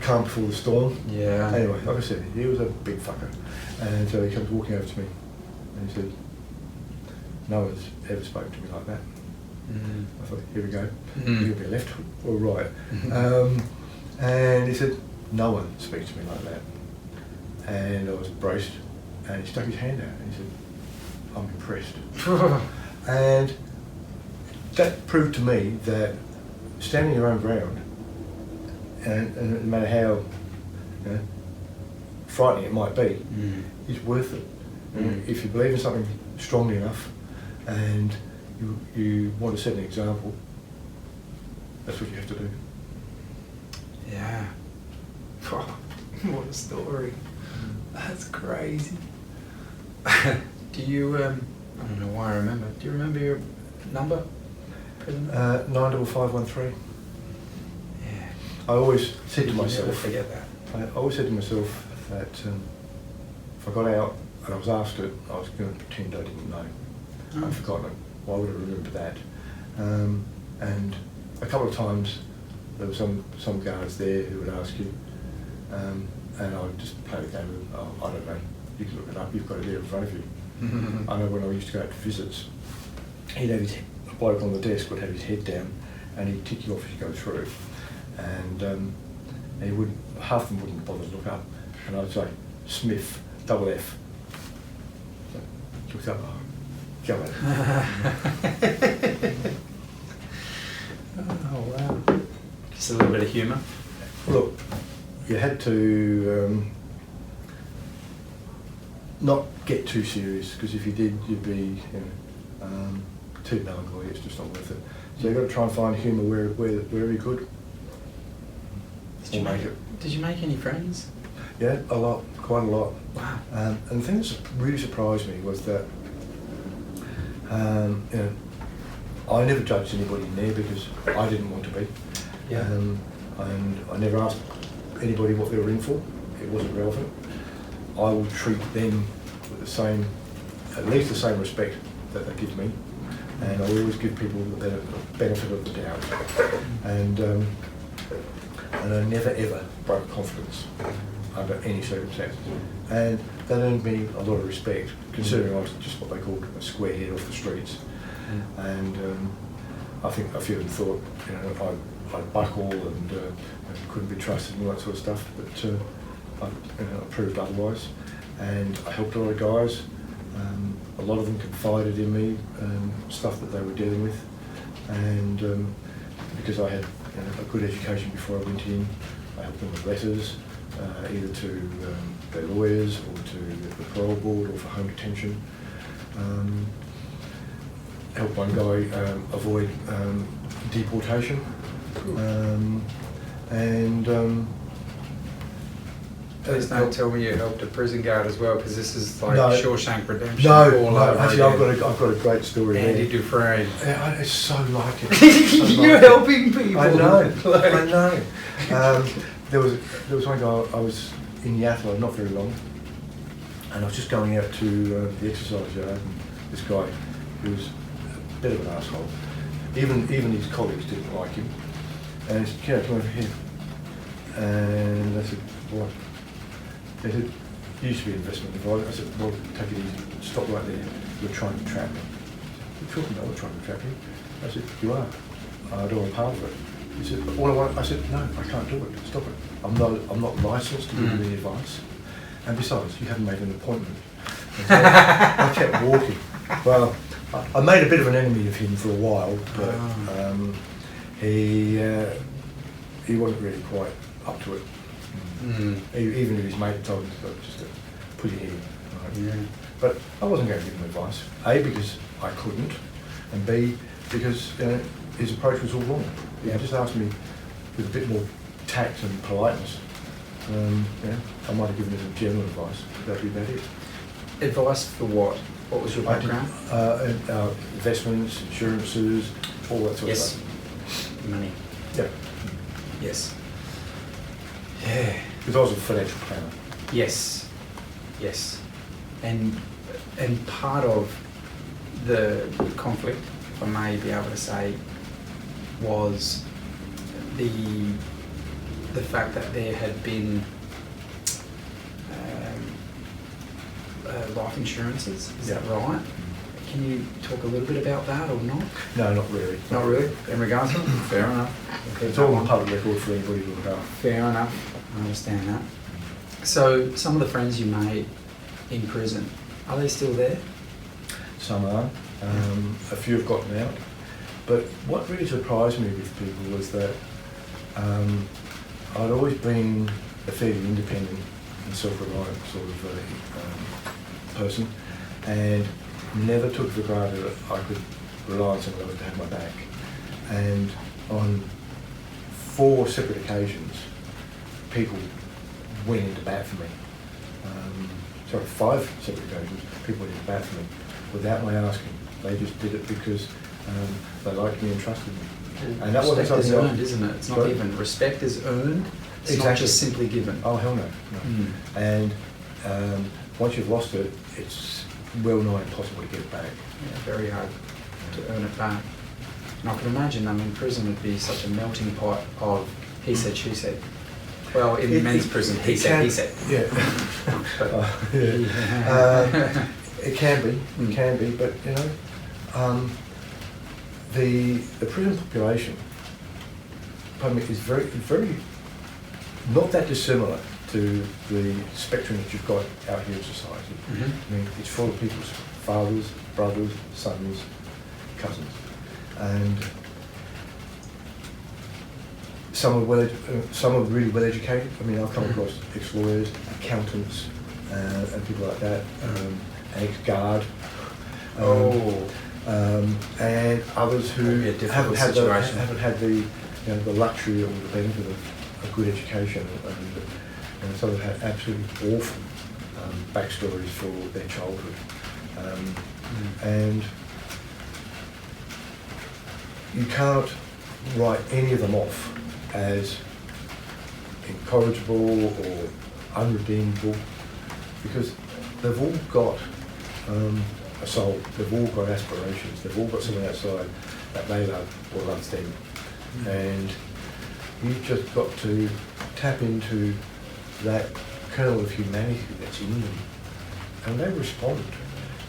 calm before the storm. Yeah. Anyway, like I said, he was a big fucker. And so he comes walking over to me, and he said, "No one's ever spoken to me like that." I thought, here we go. You'll be left or right. And he said, "No one speaks to me like that." And I was braced, and he stuck his hand out, and he said, "I'm impressed." And that proved to me that standing your own ground, and no matter how frightening it might be, is worth it. If you believe in something strongly enough, and you want to set an example, that's what you have to do. Yeah. What a story. That's crazy. Do you, I don't know why I remember. Do you remember your number? Prison? 95513. Yeah. I always said to Never myself, forget that. I always said to myself that if I got out and I was asked it, I was going to pretend I didn't know. I'd forgotten it. Why would I remember that? And a couple of times there were some guards there who would ask you, and I would just play the game of, "Oh, I don't know, you can look it up, you've got it there in front of you." I know when I used to go out to visits, he'd have a bloke on the desk would have his head down and he'd tick you off as you go through. And he wouldn't, half of them wouldn't bother to look up. And I'd say, "Smith, double F." So he looks up, "Oh, go at it." Oh, wow. Just a little bit of humour. Look, you had to not get too serious, because if you did, you'd be too melancholy. It's just not worth it. So you've got to try and find humour wherever you could. Did you make any friends? Yeah, a lot, quite a lot. Wow. And the thing that really surprised me was that I never judged anybody in there because I didn't want to be. Yeah. And I never asked anybody what they were in for. It wasn't relevant. I will treat them with the same, at least the same respect that they give me. And I always give people the benefit of the doubt. And I never ever broke confidence under any circumstances. And that earned me a lot of respect, considering I was just what they called a squarehead off the streets. And I think a few of them thought, I'd buckle and couldn't be trusted and all that sort of stuff, but I proved otherwise. And I helped a lot of guys. A lot of them confided in me stuff that they were dealing with, and because I had a good education before I went in, I helped them with letters, either to their lawyers or to the parole board or for home detention. helped one guy avoid deportation, Please don't tell me you helped a prison guard as well, because this is like No. Shawshank Redemption no, all no, over actually again. I've got a great story Andy there. Dufresne. Yeah, it's so like it. So You're like it. helping people. I know, Like- I know. There was one guy, I was in Yathala not very long, and I was just going out to the exercise yard, and this guy, who was a bit of an asshole, even his colleagues didn't like him, and he said, "Keogh, come over here." And I said, "What?" They said, "You used to be an investment advisor." I said, "Well, take it easy, stop right there, you're trying to trap me." "What are you talking about? I'm trying to trap you." I said, "You are. I don't want part of it." He said, "But all I want," I said, "No, I can't do it, stop it. I'm not licensed to give you any advice. And besides, you haven't made an appointment." And so I kept walking. Well, I made a bit of an enemy of him for a while, but he wasn't really quite up to it. Even if his mate told him just to put your head in. Right? Yeah. But I wasn't going to give him advice. A, because I couldn't, and B, because his approach was all wrong. He just asked me with a bit more tact and politeness. I might have given him some general advice. That'd be about it. Advice for what? What was your I did background? investments, insurances, all that sort of Yes. stuff. Money. Yeah. Yes. Yeah. Because I was a financial planner. Yes. Yes. And part of the conflict, if I may be able to say, was the fact that there had been life insurances. Is that right? Can you talk a little bit about that or not? No, not really. Not really. In regards to it? Fair enough. Okay, It's all on public record for anybody to look up. Fair enough. I understand that. So some of the friends you made in prison, are they still there? Some are. A few have gotten out. But what really surprised me with people was that I'd always been a fairly independent and self-reliant sort of person, and never took for granted that I could rely on someone else to have my back. And on 4 separate occasions, people went into bat for me. 5 separate occasions, people went into bat for me without my asking. They just did it because they liked me and trusted me. And that wasn't Respect is something earned, isn't it? It's not Sorry? even. Respect is earned. It's not Exactly. just simply given. Oh, hell no. And once you've lost it, it's well nigh impossible to get it back. Yeah, very hard to earn it back. And I can imagine them in prison would be such a melting pot of he said, she said. Well, in men's prison, he said, he said. Yeah. But- yeah. It can be, but you know, the prison population, is very not that dissimilar to the spectrum that you've got out here in society. I mean, it's full of people's fathers, brothers, sons, cousins, and some are really well educated. I mean, I've come across ex-lawyers, accountants, and people like that, ex-guard, and others who That'd be a difficult haven't had the the luxury or the benefit of a good education, and some have had absolutely awful backstories for their childhood, and you can't write any of them off as incorrigible or unredeemable, because they've all got a soul, they've all got aspirations, they've all got something outside that they love or loves them. And you've just got to tap into that kernel of humanity that's in them, and they respond.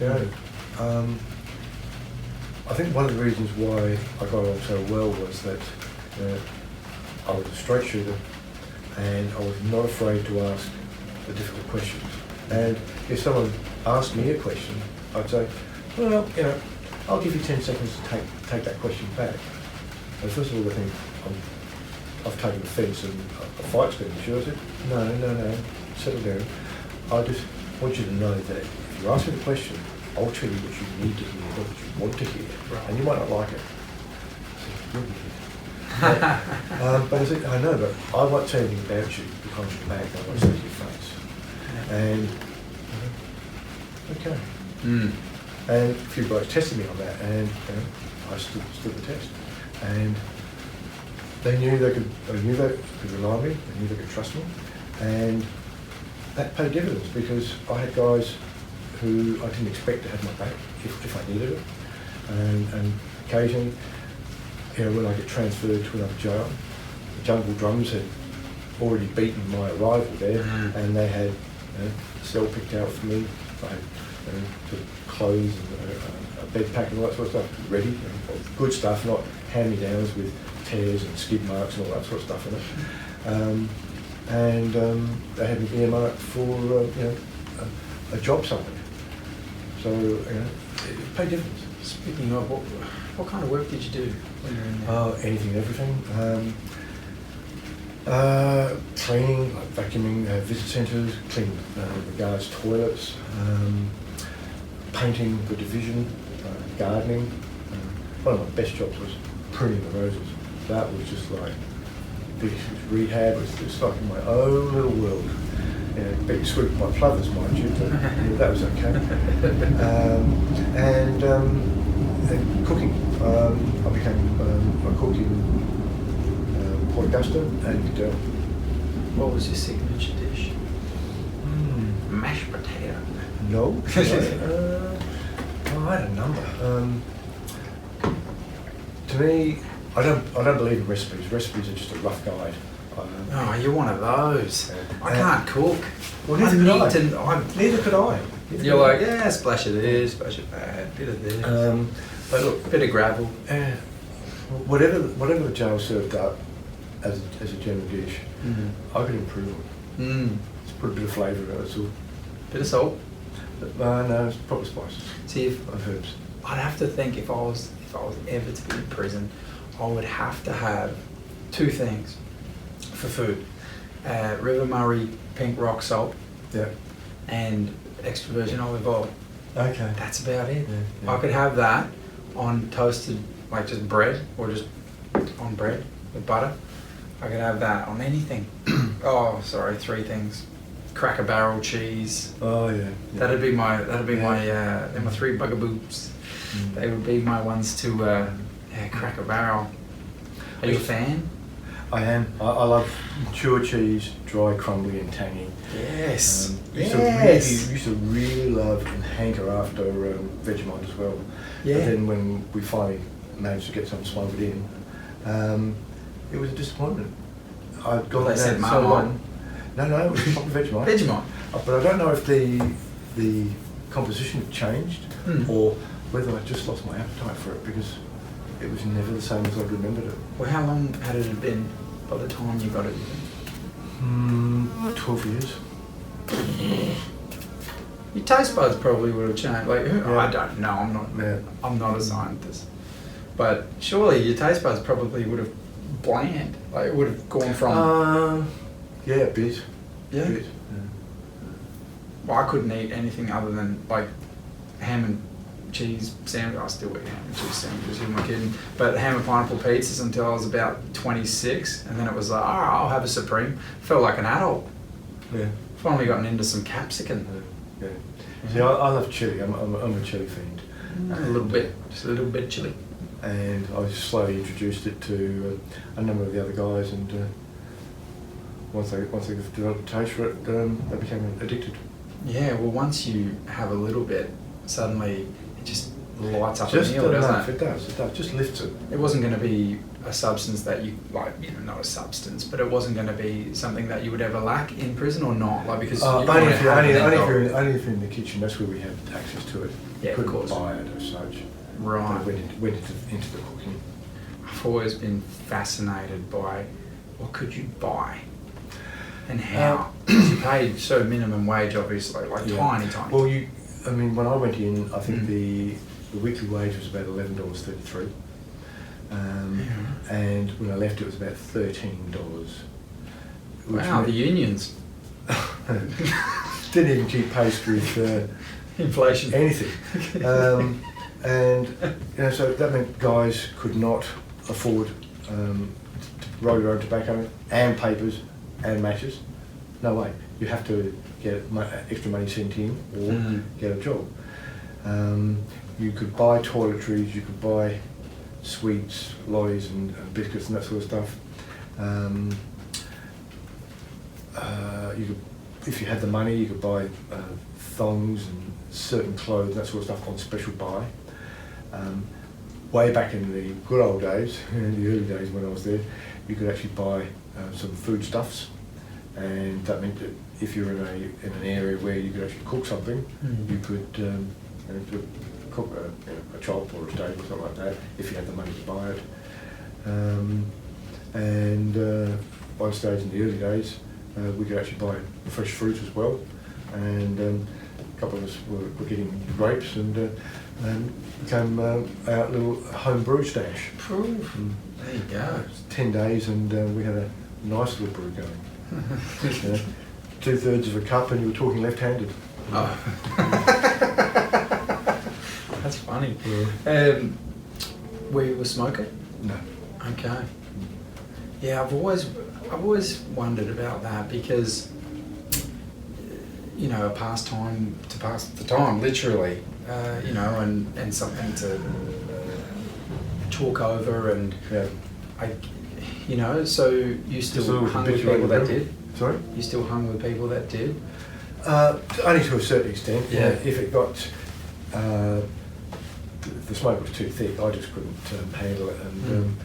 You know, I think one of the reasons why I got on so well was that I was a straight shooter, and I was not afraid to ask the difficult questions. And if someone asked me a question, I'd say, well, I'll give you 10 seconds to take that question back. And first of all, I think I've taken offence and a fight's going to ensue. I said, no, settle down. I just want you to know that if you ask me the question, I'll tell you what you need to hear, not what you want to hear, Right. and you might not like it. But I said, I know, but I won't say anything about you behind your back. I won't say to your face. And okay. And a few guys tested me on that, and I stood the test. And they knew they could rely on me. They knew they could trust me, and that paid dividends because I had guys who I didn't expect to have my back if I needed it, and occasionally, when I get transferred to another jail, the Jungle Drums had already beaten my arrival there, and they had a cell picked out for me. I had clothes and a bed pack and all that sort of stuff ready, good stuff, not hand-me-downs with tears and skid marks and all that sort of stuff in it. And they had me earmarked for a job somewhere. So it paid dividends. Speaking of, what kind of work did you do when you were in there? Anything and everything. Cleaning, like vacuuming visit centres, cleaning the guards' toilets, painting the division, gardening. One of my best jobs was pruning the roses. That was just like big rehab. It was just like in my own little world. Big sweep my plovers, mind you, but that was okay. And cooking. I became a cook in Port Augusta and Keogh. What was your signature dish? Mashed potato. No. I had a number. To me, I don't believe in recipes. Recipes are just a rough guide. Oh, you're one of those. I can't cook. Well, neither could I. Neither could I. You're like, yeah, splash of this, splash of that, bit of this. But look, bit of gravel. Whatever the jail served up as a general dish, I could improve it. Just put a bit of flavour in it. That's all. Bit of salt. No, it's proper spices. See, of herbs. I'd have to think if I was ever to be in prison, I would have to have two things for food: River Murray pink rock salt, and extra virgin olive oil. Okay. That's about it. Yeah. I could have that on toasted, like just bread, or just on bread with butter. I could have that on anything. Three things: Cracker Barrel cheese. Oh yeah. That'd be my they're my three bugaboos. They would be my ones to Cracker Barrel. Are you a fan? I am. I love mature cheese, dry, crumbly, and tangy. Yes. Used to really love and hanker after Vegemite as well. Yeah. But then when we finally managed to get some smuggled in, it was a disappointment. I'd gone They said so long. No, it was proper Vegemite. Vegemite. But I don't know if the composition had changed or whether I just lost my appetite for it because it was never the same as I remembered it. Well, how long had it been by the time you got it? 12 years. Your taste buds probably would have changed. Like, I don't know. I'm not a scientist, but surely your taste buds probably would have bland. Like, it would have gone from. A bit. Yeah. A bit. Well, I couldn't eat anything other than like ham and cheese sandwich. I still eat ham and cheese sandwiches, who am I kidding? But ham and pineapple pizzas until I was about 26, and then it was like, I'll have a Supreme. Felt like an adult. Yeah. Finally gotten into some capsicum. Yeah. See, I love chili. I'm a chili fiend. A little bit, just a little bit chili. And I just slowly introduced it to a number of the other guys, and once they developed a taste for it, they became addicted. Yeah, well, once you have a little bit, suddenly it just lights up a meal, doesn't it? It does. It just lifts it. It wasn't going to be a substance that you, like, not a substance, but it wasn't going to be something that you would ever lack in prison or not, like, because only if you're in the kitchen, that's where we have access to it. Yeah, couldn't of course. buy it as such. Right. Went into the cooking. I've always been fascinated by what could you buy and how. Because you paid so minimum wage, obviously, like tiny. Well, when I went in, I think the weekly wage was about $11.33. And when I left, it was about $13. Wow, the unions. Didn't even keep pace with Inflation. anything. And so that meant guys could not afford to roll your own tobacco and papers and matches. No way. You have to get extra money sent in or get a job. You could buy toiletries, you could buy sweets, lollies and biscuits and that sort of stuff. You could, if you had the money, you could buy thongs and certain clothes, that sort of stuff on special buy. Way back in the good old days, in the early days when I was there, you could actually buy some foodstuffs, and that meant that if you're in an area where you could actually cook something, you could cook a chop or a steak or something like that if you had the money to buy it. One stage in the early days, we could actually buy fresh fruit as well, and a couple of us were getting grapes and became our little home brew stash. There you go. 10 days and we had a nice little brew going. 2/3 of a cup and you were talking left-handed. Oh. That's funny. Yeah. Were you a smoker? No. Okay. Yeah, I've always wondered about that because, a pastime to pass the time, literally, and something to talk over and, so you still hung with people that did? Sorry? You still hung with people that did? Only to a certain extent. Yeah. If it got, the smoke was too thick, I just couldn't handle it, and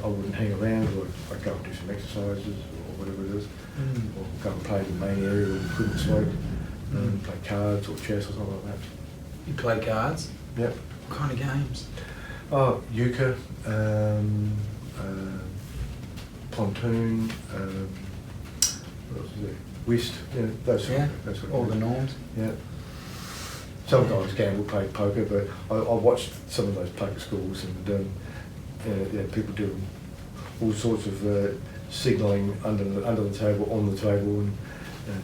I wouldn't hang around, or I'd go and do some exercises or whatever it is, or go and play in the main area where you couldn't smoke, play cards or chess or something like that. You play cards? Yep. What kind of games? Oh, euchre, pontoon, what else is there? Whist, those sort of all games. the norms. Yeah. Some guys gamble, play poker, but I watched some of those poker schools, and people doing all sorts of signalling under the table, on the table, and.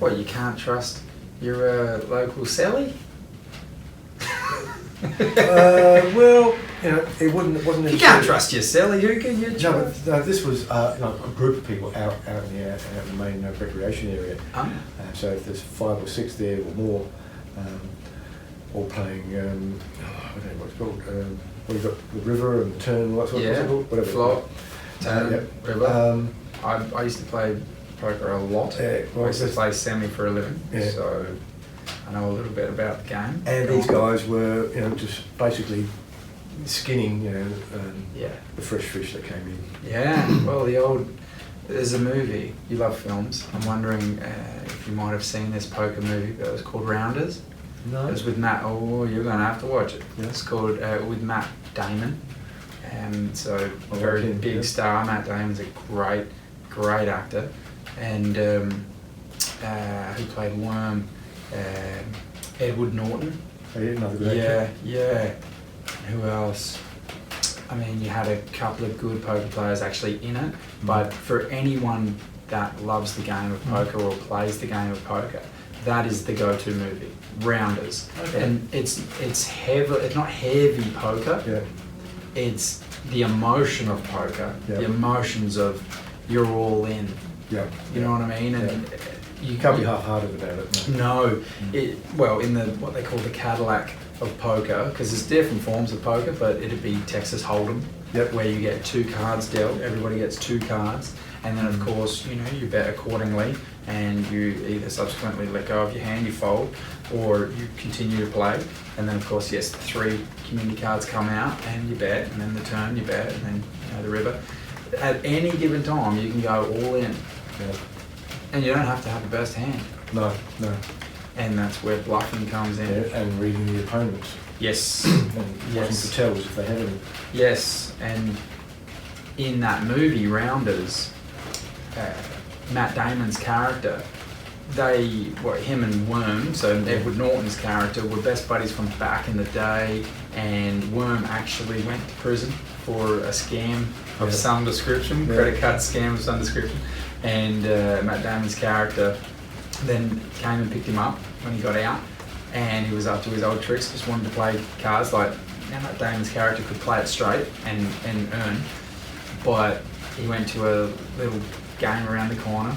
What, you can't trust your local celly? Well, it wasn't. You can't trust your celly. Who can you trust? No, this was a group of people out in the main recreation area. So if there's 5 or 6 there or more, all playing. I don't know what it's called. You've got the river and the turn, and that sort of stuff. Whatever. Flop, turn, river. I used to play poker a lot. I used to play semi for a living, so I know a little bit about the game. And these guys were, just basically skinning, the fresh fish that came in. Yeah, well, there's a movie, you love films, I'm wondering if you might have seen this poker movie, but it was called Rounders. No. It was with Matt, you're going to have to watch it. Yeah. It's called, with Matt Damon. So a very big star. Matt Damon's a great actor. And who played Worm? Edward Norton. Another good actor. Yeah. Who else? I mean, you had a couple of good poker players actually in it, but for anyone that loves the game of poker or plays the game of poker, that is the go-to movie, Rounders. Okay. And it's heavy. It's not heavy poker. Yeah. It's the emotion of poker. Yeah. The emotions of you're all in. Yeah. You know what I mean? And you can't be half-hearted about it. No. In the what they call the Cadillac of poker, because there's different forms of poker, but it'd be Texas Hold'em, where you get 2 cards dealt. Everybody gets 2 cards, and then of course you bet accordingly, and you either subsequently let go of your hand, you fold, or you continue to play. And then of course, yes, 3 community cards come out, and you bet, and then the turn you bet, and then the river. At any given time, you can go all in. Yeah. And you don't have to have the best hand. No. And that's where bluffing comes in. Yeah, and reading the opponents. Yes. And watching for tells if they have any. Yes, and in that movie, Rounders, Matt Damon's character, him and Worm, so Edward Norton's character, were best buddies from back in the day, and Worm actually went to prison for a scam of some description, credit card scam of some description, and Matt Damon's character then came and picked him up when he got out, and he was up to his old tricks, just wanted to play cards. Like, now Matt Damon's character could play it straight and earn, but he went to a little game around the corner,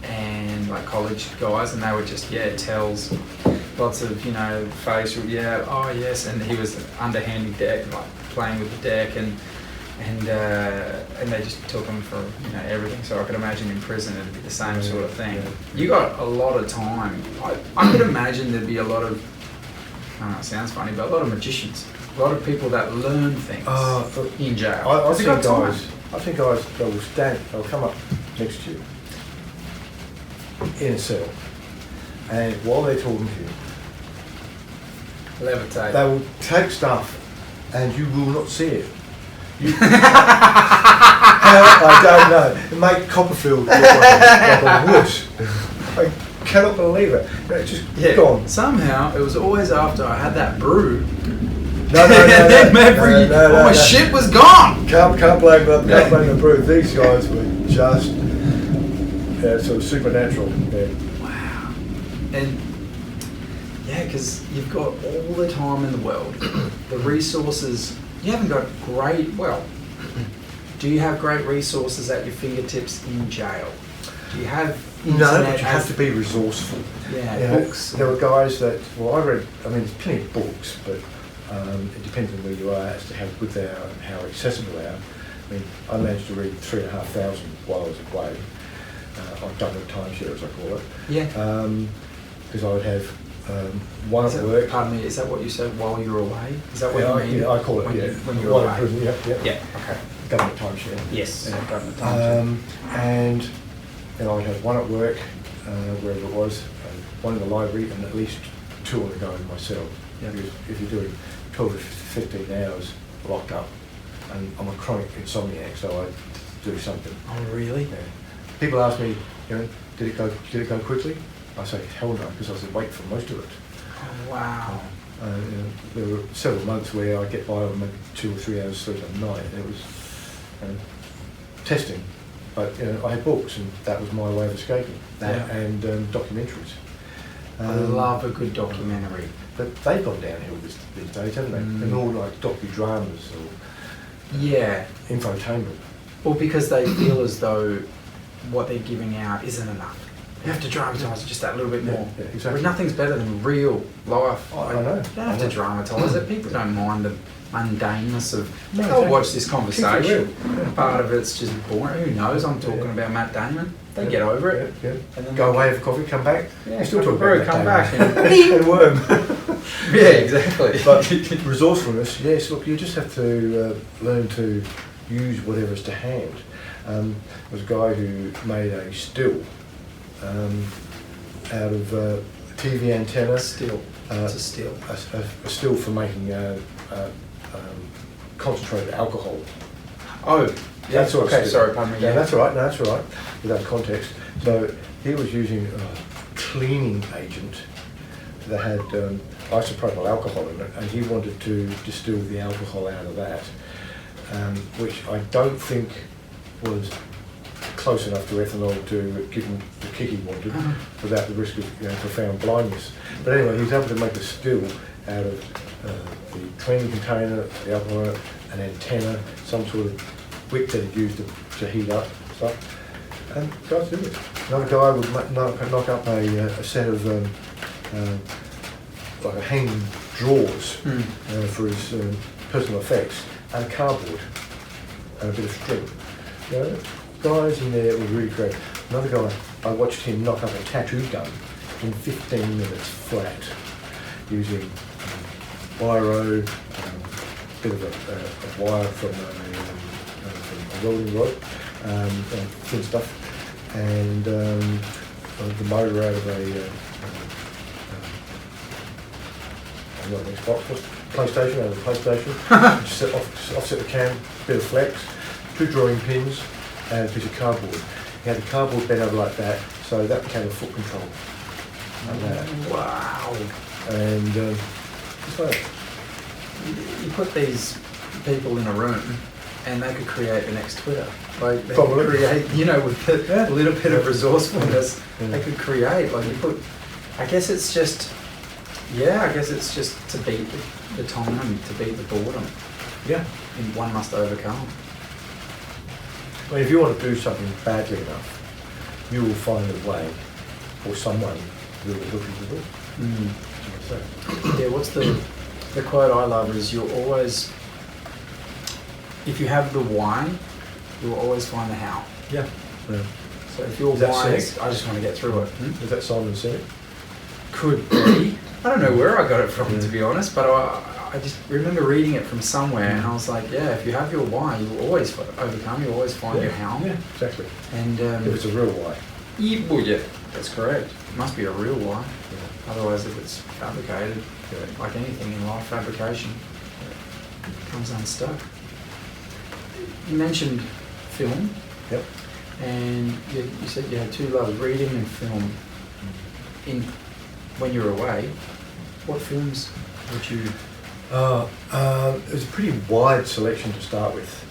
and like college guys, and they were just tells, lots of facial oh yes, and he was underhanding deck, like playing with the deck, and they just took him for everything. So I could imagine in prison it'd be the same sort of thing. You got a lot of time. I could imagine there'd be a lot of, I don't know, it sounds funny, but a lot of magicians, a lot of people that learn things in jail. I think guys they'll come up next to you in a cell, and while they're talking to you, levitate. They will take stuff, and you will not see it. I don't know. It made Copperfield look like a wuss. I cannot believe it. It's just gone. Somehow it was always after I had that brew. No, all my shit was gone. Can't blame the brew. These guys were just sort of supernatural. Yeah. Wow. And because you've got all the time in the world, the resources. You haven't got do you have great resources at your fingertips in jail? Do you have No, but you have to be resourceful. Books. There were guys that, I read, there's plenty of books, but it depends on where you are as to how good they are and how accessible they are. I managed to read 3,500 while I was away, on government timeshare, as I call it. Yeah. Because I would have one at work. Pardon me, is that what you said while you were away? Is that what you mean? Yeah, I call it, when you were away. Prison, yeah. Okay. Government timeshare. Yes, government timeshare. And I would have one at work, wherever it was, one in the library, and at least 2 on the go in my cell. Yeah. Because if you're doing 12 to 15 hours locked up, and I'm a chronic insomniac, so I do something. Oh, really? Yeah. People ask me, did it go quickly? I say, hell no, because I was awake for most of it. Oh, wow. There were several months where I get by on maybe 2 or 3 hours sleep a night, and it was testing. But I had books, and that was my way of escaping. That and documentaries. I love a good documentary. But they've gone downhill these days, haven't they? They're more like docudramas or infotainment. Well, because they feel as though what they're giving out isn't enough. You have to dramatise it just that little bit more. Yeah, exactly. But nothing's better than real life. I know. You don't have to dramatise it. People don't mind the mundaneness of, No, I'll watch this conversation. Yeah. Part of it's just boring. Who knows? I'm talking about Matt Damon. They get over it. Yeah. And then Go away for coffee, come back. Yeah, You still talk about Matt come Damon. back and and worm. yeah, exactly. But resourcefulness, yes, look, you just have to learn to use whatever's to hand. There was a guy who made a still out of a TV antenna. Still. It's a still. A still for making concentrated alcohol. Oh, yeah. That sort of okay, still. sorry, pardon me. Yeah, that's all right. No, that's all right. Without context. So he was using a cleaning agent that had isopropyl alcohol in it, and he wanted to distill the alcohol out of that, which I don't think was close enough to ethanol to give him the kick he wanted without the risk of profound blindness. But anyway, he was able to make a still out of the cleaning container, the alcohol in it, an antenna, some sort of wick that he used to heat up stuff. And guys did it. Another guy would knock up a set of like a hanging drawers for his personal effects, and cardboard and a bit of string. Guys in there were really great. Another guy, I watched him knock up a tattoo gun in 15 minutes flat, using wire, a bit of a wire from a welding rod, thin stuff, and the motor out of a Xbox, PlayStation, out of the PlayStation. Just offset the cam, bit of flex, 2 drawing pins, and a piece of cardboard. He had the cardboard bent over like that, so that became a foot control. Like that. Wow. And just like You put these people in a room and they could create the next Twitter. Like they Probably. could create, with a little bit of resourcefulness, Yeah. they could create. Like you put, I guess it's just Yeah, I guess it's just to beat the time, to beat the boredom. Yeah. And one must overcome. Well, if you want to do something badly enough, you will find a way, or someone who will look into the door. Mm. That's what I say. Yeah, what's the quote I love is you'll always, if you have the why, you'll always find the how. Yeah. Yeah. So if your Is that why is, sick? I just want to get through it. Is that Simon Sinek? Could be. I don't know where I got it from, to be honest, but I just remember reading it from somewhere, and I was like, yeah, if you have your why, you will always overcome, you'll always find your how. Yeah, exactly. And If it's a real why. yeah, that's correct. It must be a real why. Yeah. Otherwise, if it's fabricated, like anything in life, fabrication comes unstuck. You mentioned film. Yep. And you said you had two loves, reading and film. When you're away, what films would you... It was a pretty wide selection to start with.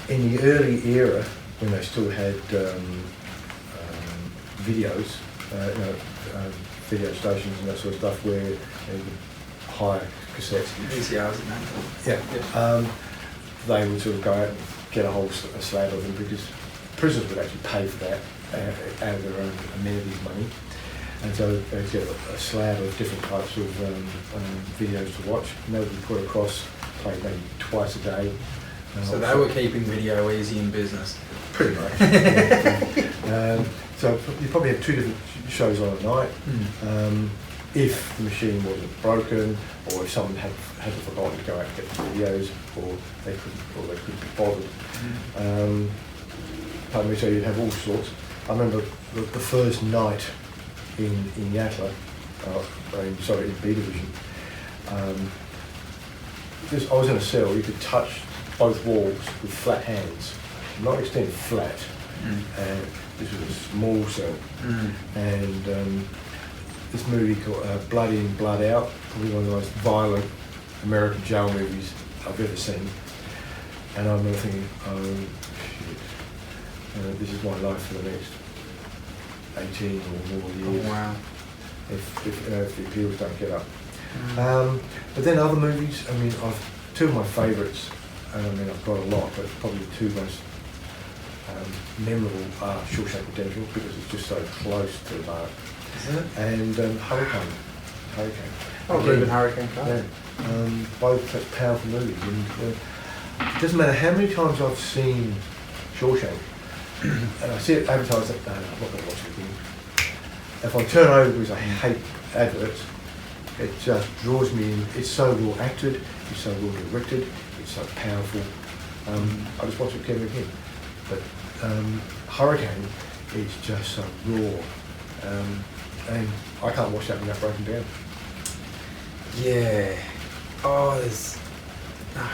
In the early era, when they still had videos, video stations and that sort of stuff, where they would hire cassettes. VCRs and that. Yeah. They would sort of go out and get a whole slab of them, because prisoners would actually pay for that out of their own amenities money. And so they'd get a slab of different types of videos to watch, and they would be put across, played maybe twice a day. So they were keeping video easy in business. Pretty much. So you probably have two different shows on a night. If the machine wasn't broken, or if someone had forgotten to go out and get the videos, or they couldn't be bothered. Pardon me, so you'd have all sorts. I remember the first night in Yatla, in B Division. I was in a cell. You could touch both walls with flat hands, not extended flat. And this was a small cell. And this movie called Blood In, Blood Out, probably one of the most violent American jail movies I've ever seen. And I remember thinking, oh shit, this is my life for the next 18 or more years. Oh, wow. If the appeals don't get up. But then other movies, I mean, two of my favourites, I've got a lot, but probably the two most memorable are Shawshank Redemption, because it's just so close to the mark. Is it? And Hurricane. Oh, Ruben Hurricane Car. Yeah. Both such powerful movies. And it doesn't matter how many times I've seen Shawshank, and I see it advertised, no, I'm not going to watch it again. If I turn over, because I hate adverts, it just draws me in. It's so well acted, it's so well directed, it's so powerful. I just watch it again and again. But Hurricane is just so raw. And I can't watch that without breaking down. Yeah. Oh, I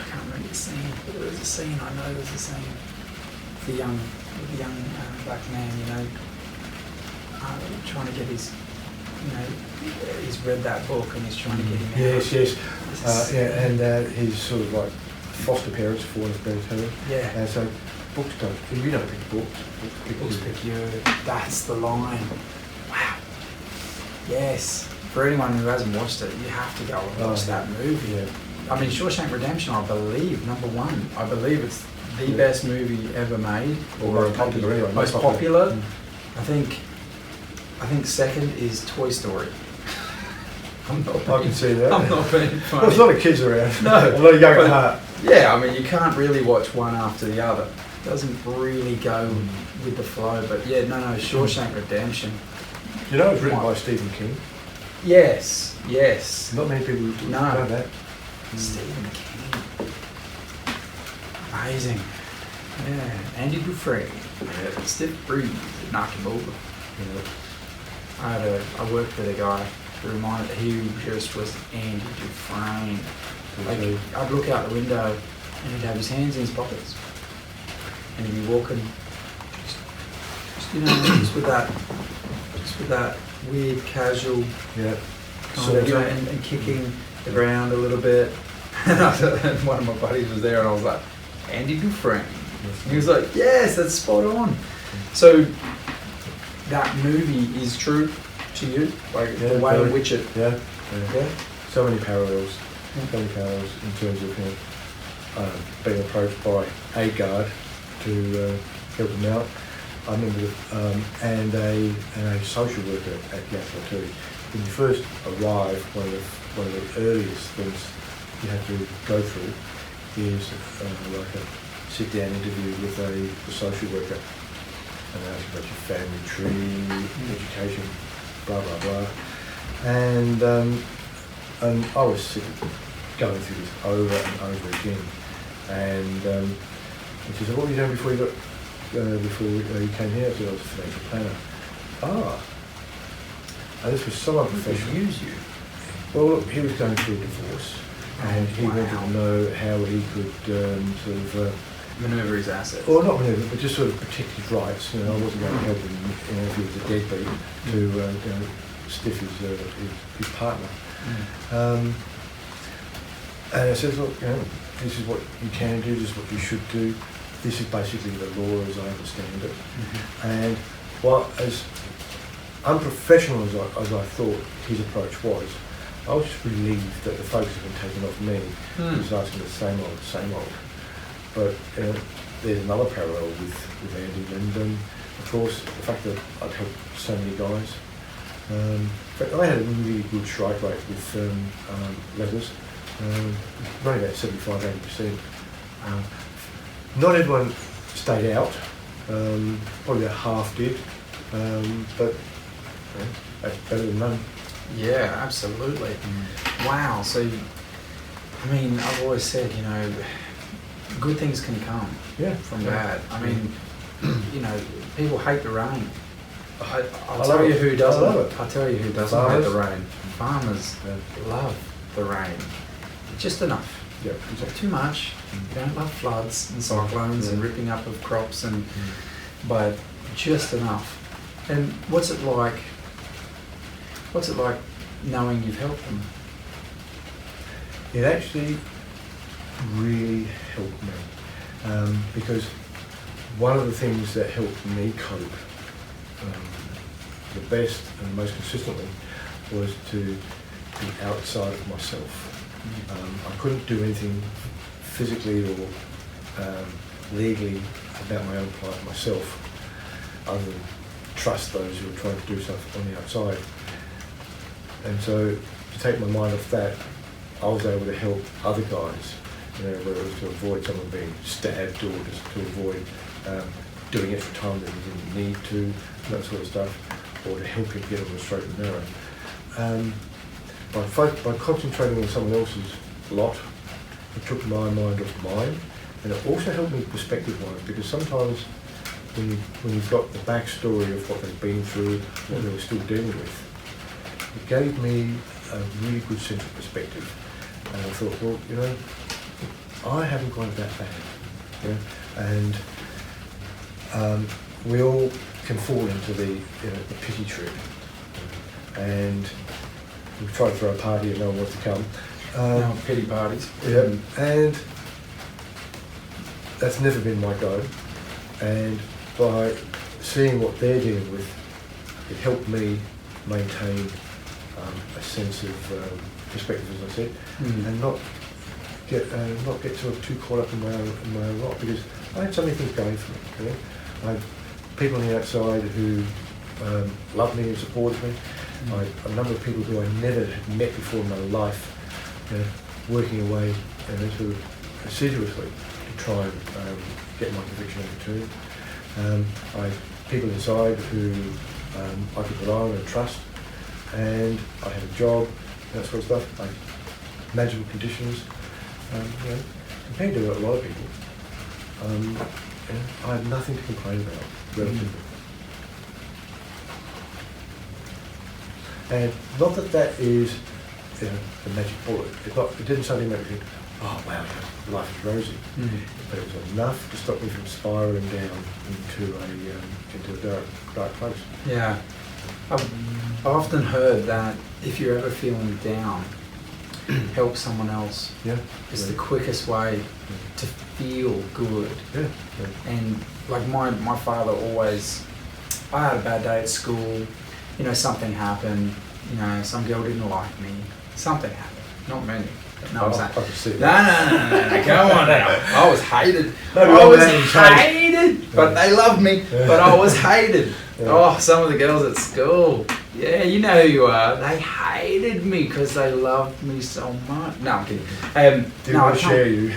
can't remember the scene, but there was a scene, I know there's a scene. The young black man, trying to get his, he's read that book and he's trying to get him out. Yes. And his sort of like foster parents, for want of a better term. Yeah. And so books don't, you don't pick books. Books pick you. That's the line. Wow. Yes. For anyone who hasn't watched it, you have to go and watch that movie. Yeah. I mean, Shawshank Redemption, I believe, #1. I believe it's the best movie ever made. Or most popular anyway. Most popular. I think second is Toy Story. I can see that. I'm not being funny. Well, there's a lot of kids around. No. A lot of young at heart. Yeah, I mean, you can't really watch one after the other. It doesn't really go with the flow, but yeah, no, Shawshank Redemption. You know, it was written by Stephen King. Yes. Not many people know that. Stephen King. Amazing. Yeah, Andy Dufresne. Yeah. Stiff breeze, knock him over. Yeah. I worked with a guy who just was Andy Dufresne. Like, I'd look out the window and he'd have his hands in his pockets. And he'd be walking just with that weird casual kind of, and kicking the ground a little bit. And one of my buddies was there and I was like, Andy Dufresne. And he was like, yes, that's spot on. So that movie is true. to you? Like Yeah, the way very. in which it... Yeah. Yeah? So many parallels. Yeah. So many parallels in terms of being approached by a guard to help them out. I remember, and a social worker at Yatala too. When you first arrive, one of the earliest things you have to go through is like a sit-down interview with a social worker, and they ask about your family tree, education, blah blah blah, and I was sick of going through this over and over again, and she said, "What were you doing before you got you came here?" I said, "I was a financial planner." And this was so unprofessional. Use you. Well, look, he was going through a divorce, and he wanted to know how he could sort of manoeuvre his assets. or not manoeuvre, but just sort of protect his rights. You know, I wasn't going to help him, you know, if he was a deadbeat, to you know, stiff his partner. And I said, look, you know, this is what you can do, this is what you should do. This is basically the law as I understand it. And while as unprofessional as I thought his approach was, I was just relieved that the focus had been taken off me. He was asking the same old. But there's another parallel with Andy, and of course the fact that I'd helped so many guys. In fact, I had a really good strike rate with levels, running about 75-80%. Not everyone stayed out, probably about half did, but that's better than none. Yeah, absolutely. Wow. So, I mean, I've always said, you know, good things can come from bad. I mean, you know, people hate the rain. I'll tell you who doesn't. I'll tell you who doesn't hate the rain. Farmers love the rain. Just enough. Yeah, Not too much. You don't love floods and cyclones and ripping up of crops, and but just enough. And what's it like knowing you've helped them? It actually really helped me, because one of the things that helped me cope the best and most consistently was to be outside of myself. I couldn't do anything physically or legally about my own plight myself, other than trust those who are trying to do stuff on the outside. And so to take my mind off that, I was able to help other guys, you know, whether it was to avoid someone being stabbed or just to avoid doing extra time that he didn't need to, that sort of stuff, or to help him get on the straight and narrow. By concentrating on someone else's lot, it took my mind off mine, and it also helped me perspective-wise, because sometimes when you've got the backstory of what they've been through, what they were still dealing with, it gave me a really good sense of perspective. And I thought, well, you know, I haven't got it that bad. You know? And we all can fall into the pity trip. And we've tried to throw a party and no one wants to come. No, pity parties. Yeah, and that's never been my go. And by seeing what they're dealing with, it helped me maintain a sense of perspective, as I said, and not get sort of too caught up in my own lot, because I had so many things going for me. You know? I had people on the outside who loved me and supported me. I had a number of people who I never had met before in my life, you know, working away sort of assiduously to try and get my conviction overturned. I had people inside who I could rely on and trust, and I had a job, that sort of stuff. I had magical conditions. You know, compared to a lot of people, you know, I have nothing to complain about, relatively. And not that is, you know, the magic bullet. It didn't suddenly make me think, oh wow, life is rosy. But it was enough to stop me from spiralling down into a dark place. Yeah. I've often heard that if you're ever feeling down, help someone else. Yeah. It's the quickest way to feel good. Yeah. And like my father always, I had a bad day at school, something happened, some girl didn't like me, something happened, not many. No, I'm saying, I can see no, that. come on now. I was hated. No, I was hated. hated, but they loved me, but I was hated. Oh, some of the girls at school, yeah, you know who you are. They hated me because they loved me so much. No, I'm kidding. Didn't want to share you.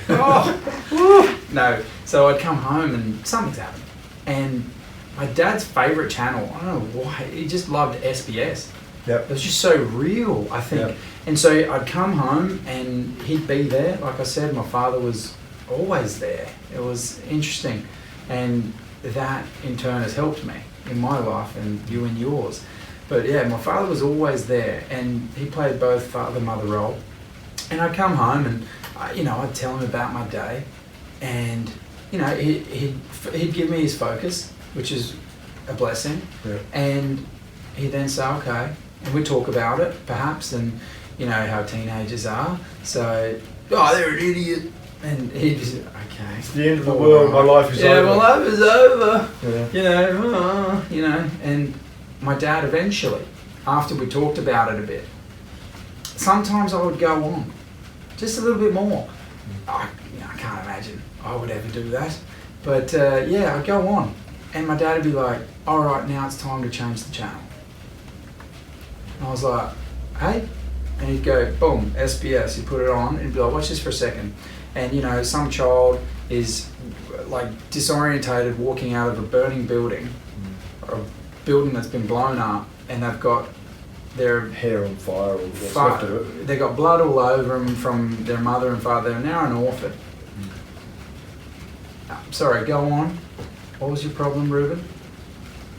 No, so I'd come home and something's happened. And my dad's favourite channel, I don't know why, he just loved SBS. Yep. It was just so real, I think. Yep. And so I'd come home and he'd be there. Like I said, my father was always there. It was interesting. And that in turn has helped me in my life and you in yours. But yeah, my father was always there and he played both father-mother role. And I'd come home and, I'd tell him about my day and, he'd give me his focus, which is a blessing. Yeah. And he'd then say, okay, and we'd talk about it perhaps, and you know how teenagers are. So, they're an idiot. And he'd just, okay. It's the end of the world, my life is over. Yeah, my life is over. Yeah. And my dad eventually, after we talked about it a bit, sometimes I would go on, just a little bit more. I can't imagine I would ever do that. But I'd go on. And my dad would be like, all right, now it's time to change the channel. And I was like, hey? And he'd go, boom, SBS, he'd put it on, and he'd be like, watch this for a second. And some child is like disorientated walking out of a burning building, or a building that's been blown up, and they've got their hair on fire or what's left of it. They got blood all over them from their mother and father. They're now an orphan. Sorry, go on. What was your problem, Ruben?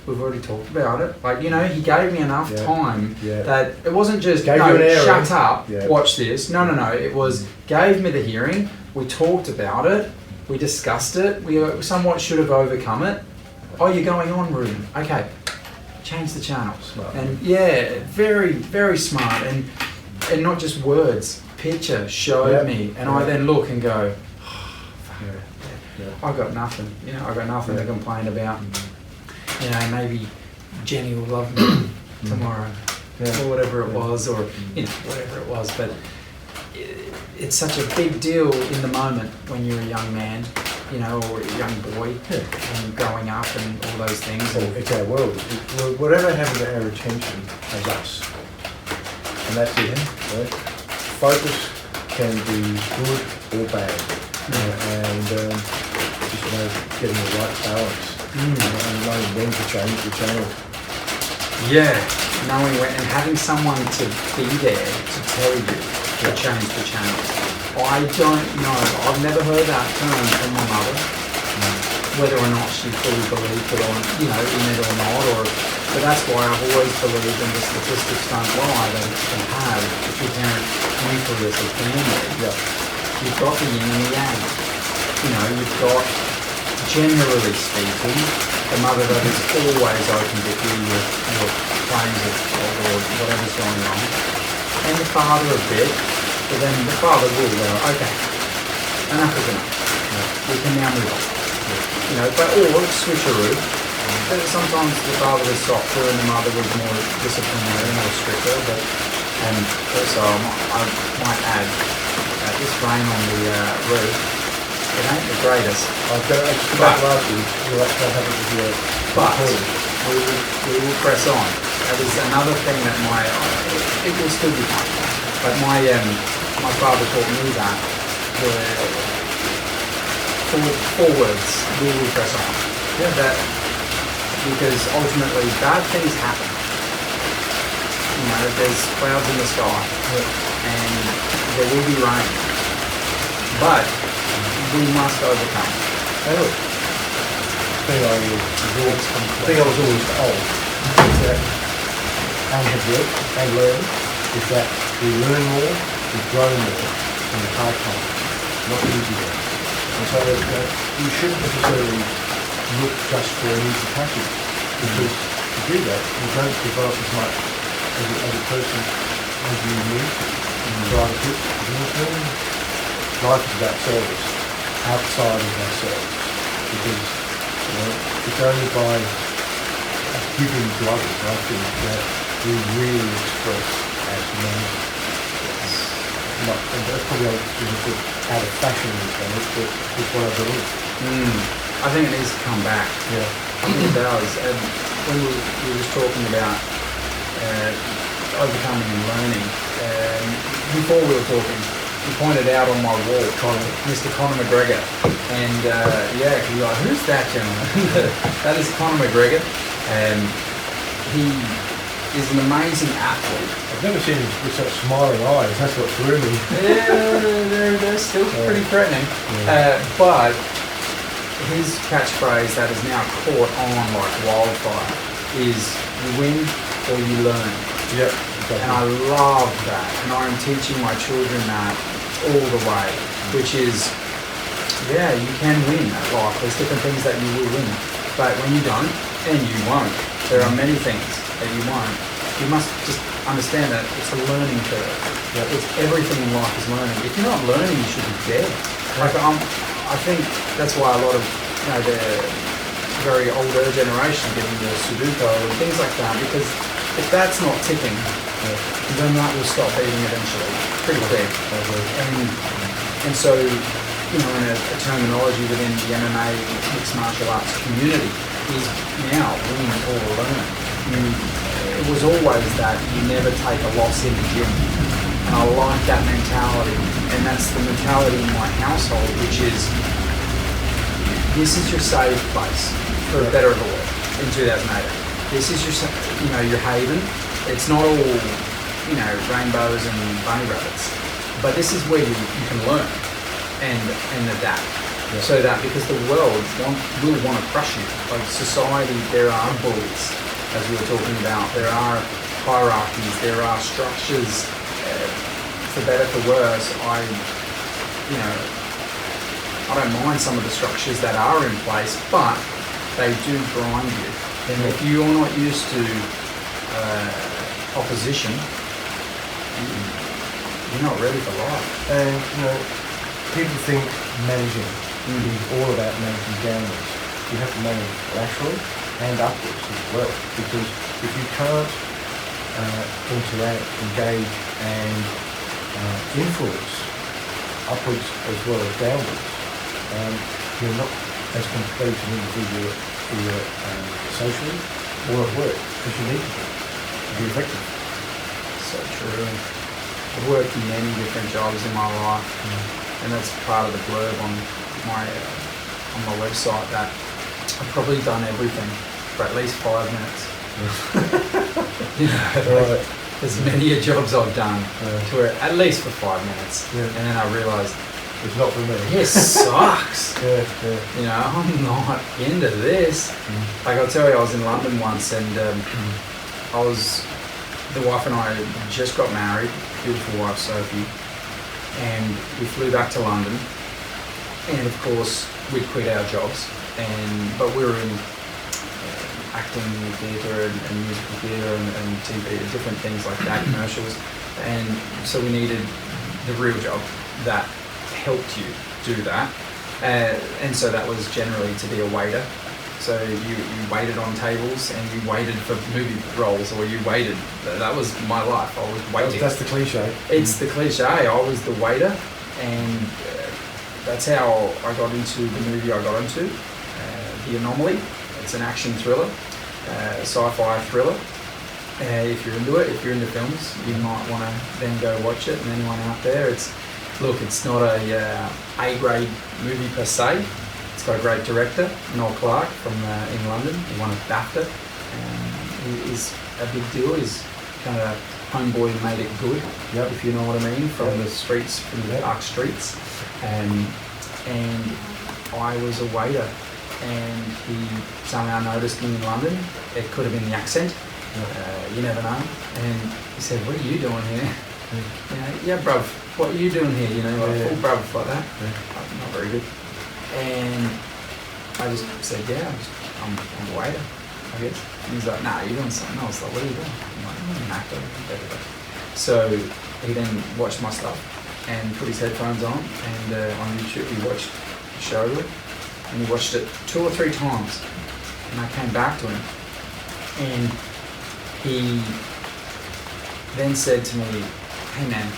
We've already talked about it. He gave me enough time that it wasn't just, shut up, watch this. No. It was, gave me the hearing, we talked about it, we discussed it, we somewhat should have overcome it. Oh, you're going on, Ruben. Okay, change the channel. Smart. And very, very smart. And not just words, picture showed me. And I then look and go, I've got nothing. I've got nothing to complain about. Maybe Jenny will love me tomorrow, or whatever it was, or whatever it was. But it's such a big deal in the moment when you're a young man, or a young boy, and growing up and all those things. It's our world. Whatever happens to our attention as us, and that's it. Right? Focus can be good or bad, and just getting the right balance. And knowing when to change the channel. Yeah, knowing when, and having someone to be there to tell you to change the channel. I don't know, I've never heard that term from my mother, whether or not she fully believed it on, in it or not, but that's why I've always believed, and the statistics don't lie, that you can have a two-parent nucleus of family. You've got the yin and the yang. You've got, generally speaking, the mother that is always open to hear your claims or whatever's going on, and the father a bit, but then the father will go, okay, enough is enough. We can now move on. Or switcheroo. Sometimes the father was softer and the mother was more disciplinary, more stricter, but also I might add that this rain on the roof, it ain't the greatest. I've got to come back last week. But we will press on. That is another thing that it will still be fun. But my father taught me that forwards, we will press on. Because ultimately bad things happen. There's clouds in the sky, and there will be rain. But we must overcome. The thing I was always told is that, and have worked and learned, is that we learn more, we grow more in the hard times, not the easy ones. And so you shouldn't necessarily look just for an easy passage, because to do that, you don't develop as much as a person as you need to. So I think life is about service, outside of ourselves, because it's only by giving to others, I think that we really express as men. And that's probably out of fashion these days, but it's what I believe. I think it needs to come back. Yeah. I think it does. And when we were just talking about overcoming and learning, before we were talking, you pointed out on my wall, Mr. Conor McGregor, and yeah, you're like, who's that gentleman? That is Conor McGregor, and he is an amazing athlete. I've never seen him with such smiling eyes. That's what threw me. Yeah, they're still pretty threatening, but his catchphrase that is now caught on like wildfire is you win or you learn. Yep. Exactly. And I love that, and I'm teaching my children that all the way, which is, yeah, you can win at life. There's different things that you will win, but when you don't, and you won't, there are many things that you won't. You must just understand that it's a learning curve. Yep. It's everything in life is learning. If you're not learning, you should be dead. Like I think that's why a lot of the very older generation get into Sudoku and things like that, because if that's not ticking, then that will stop eating eventually, pretty quick. And so, in a terminology within the MMA mixed martial arts community is now win or learn. It was always that you never take a loss in the gym. And I like that mentality, and that's the mentality in my household, which is this is your safe place, for a better of a word, in 2008. This is your haven. It's not all, rainbows and bunny rabbits, but this is where you can learn and adapt. Yeah. So that because the world will want to crush you. Like society, there are bullies, as we were talking about. There are hierarchies. There are structures. For better, for worse, I don't mind some of the structures that are in place, but they do grind you. And if you're not used to opposition, you're not ready for life. And people think managing is all about managing downwards. You have to manage laterally and upwards as well, because if you can't interact, engage, and influence upwards as well as downwards, you're not as complete an individual either socially or at work as you need to be effective. So true. I've worked in many different jobs in my life, and that's part of the blurb on my website, that I've probably done everything for at least 5 minutes. There's many jobs I've done to at least for 5 minutes, and then I realised it's not for me. It sucks. I'm not into this. Like I'll tell you, I was in London once, and the wife and I just got married, beautiful wife Sophie, and we flew back to London, and of course we'd quit our jobs, but we were in acting, theatre and musical theatre and TV, different things like that, commercials, and so we needed the real job that helped you do that, and so that was generally to be a waiter. So you waited on tables and you waited for movie roles, or you waited. That was my life. I was waiting. That's the cliche. It's the cliche. I was the waiter, and that's how I got into the movie I got into, The Anomaly. It's an action thriller, sci-fi thriller. If you're into it, if you're into films, you might want to then go watch it. And anyone out there, it's not a A-grade movie per se. It's got a great director, Noel Clarke in London. He won a BAFTA. He is a big deal. He's kind of homeboy who made it good, if you know what I mean, from the streets, from the dark streets. And I was a waiter, and he somehow noticed me in London. It could have been the accent. You never know. And he said, "What are you doing here?" Yeah, bruv, what are you doing here? Full bruv like that. Not very good. And I just said, I'm a waiter, I guess. And he's like, "Nah, you're doing something else." Like, "What are you doing?" I'm like, "I'm an actor." So he then watched my stuff and put his headphones on, and on YouTube he watched the show, and he watched it 2 or 3 times. And I came back to him, And he then said to me, hey man,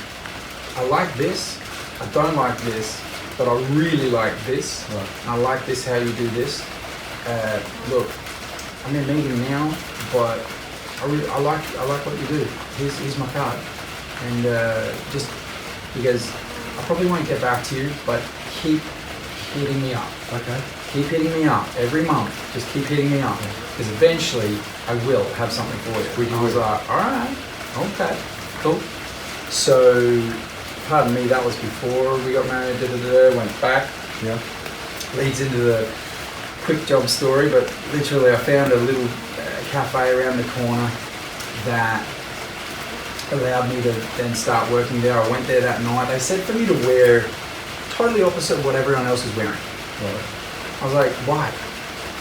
I like this, I don't like this, but I really like this. Right. I like this, how you do this. Look, I'm in a meeting now, but I like what you do. Here's my card. And he goes, I probably won't get back to you, but keep hitting me up. Okay. Keep hitting me up every month. Just keep hitting me up. Because eventually I will have something for you. And I was like, alright, okay, cool. So, pardon me, that was before we got married, went back. Yeah. Leads into the quick job story, but literally I found a little cafe around the corner that allowed me to then start working there. I went there that night. They said for me to wear totally opposite of what everyone else is wearing. Right. I was like, why?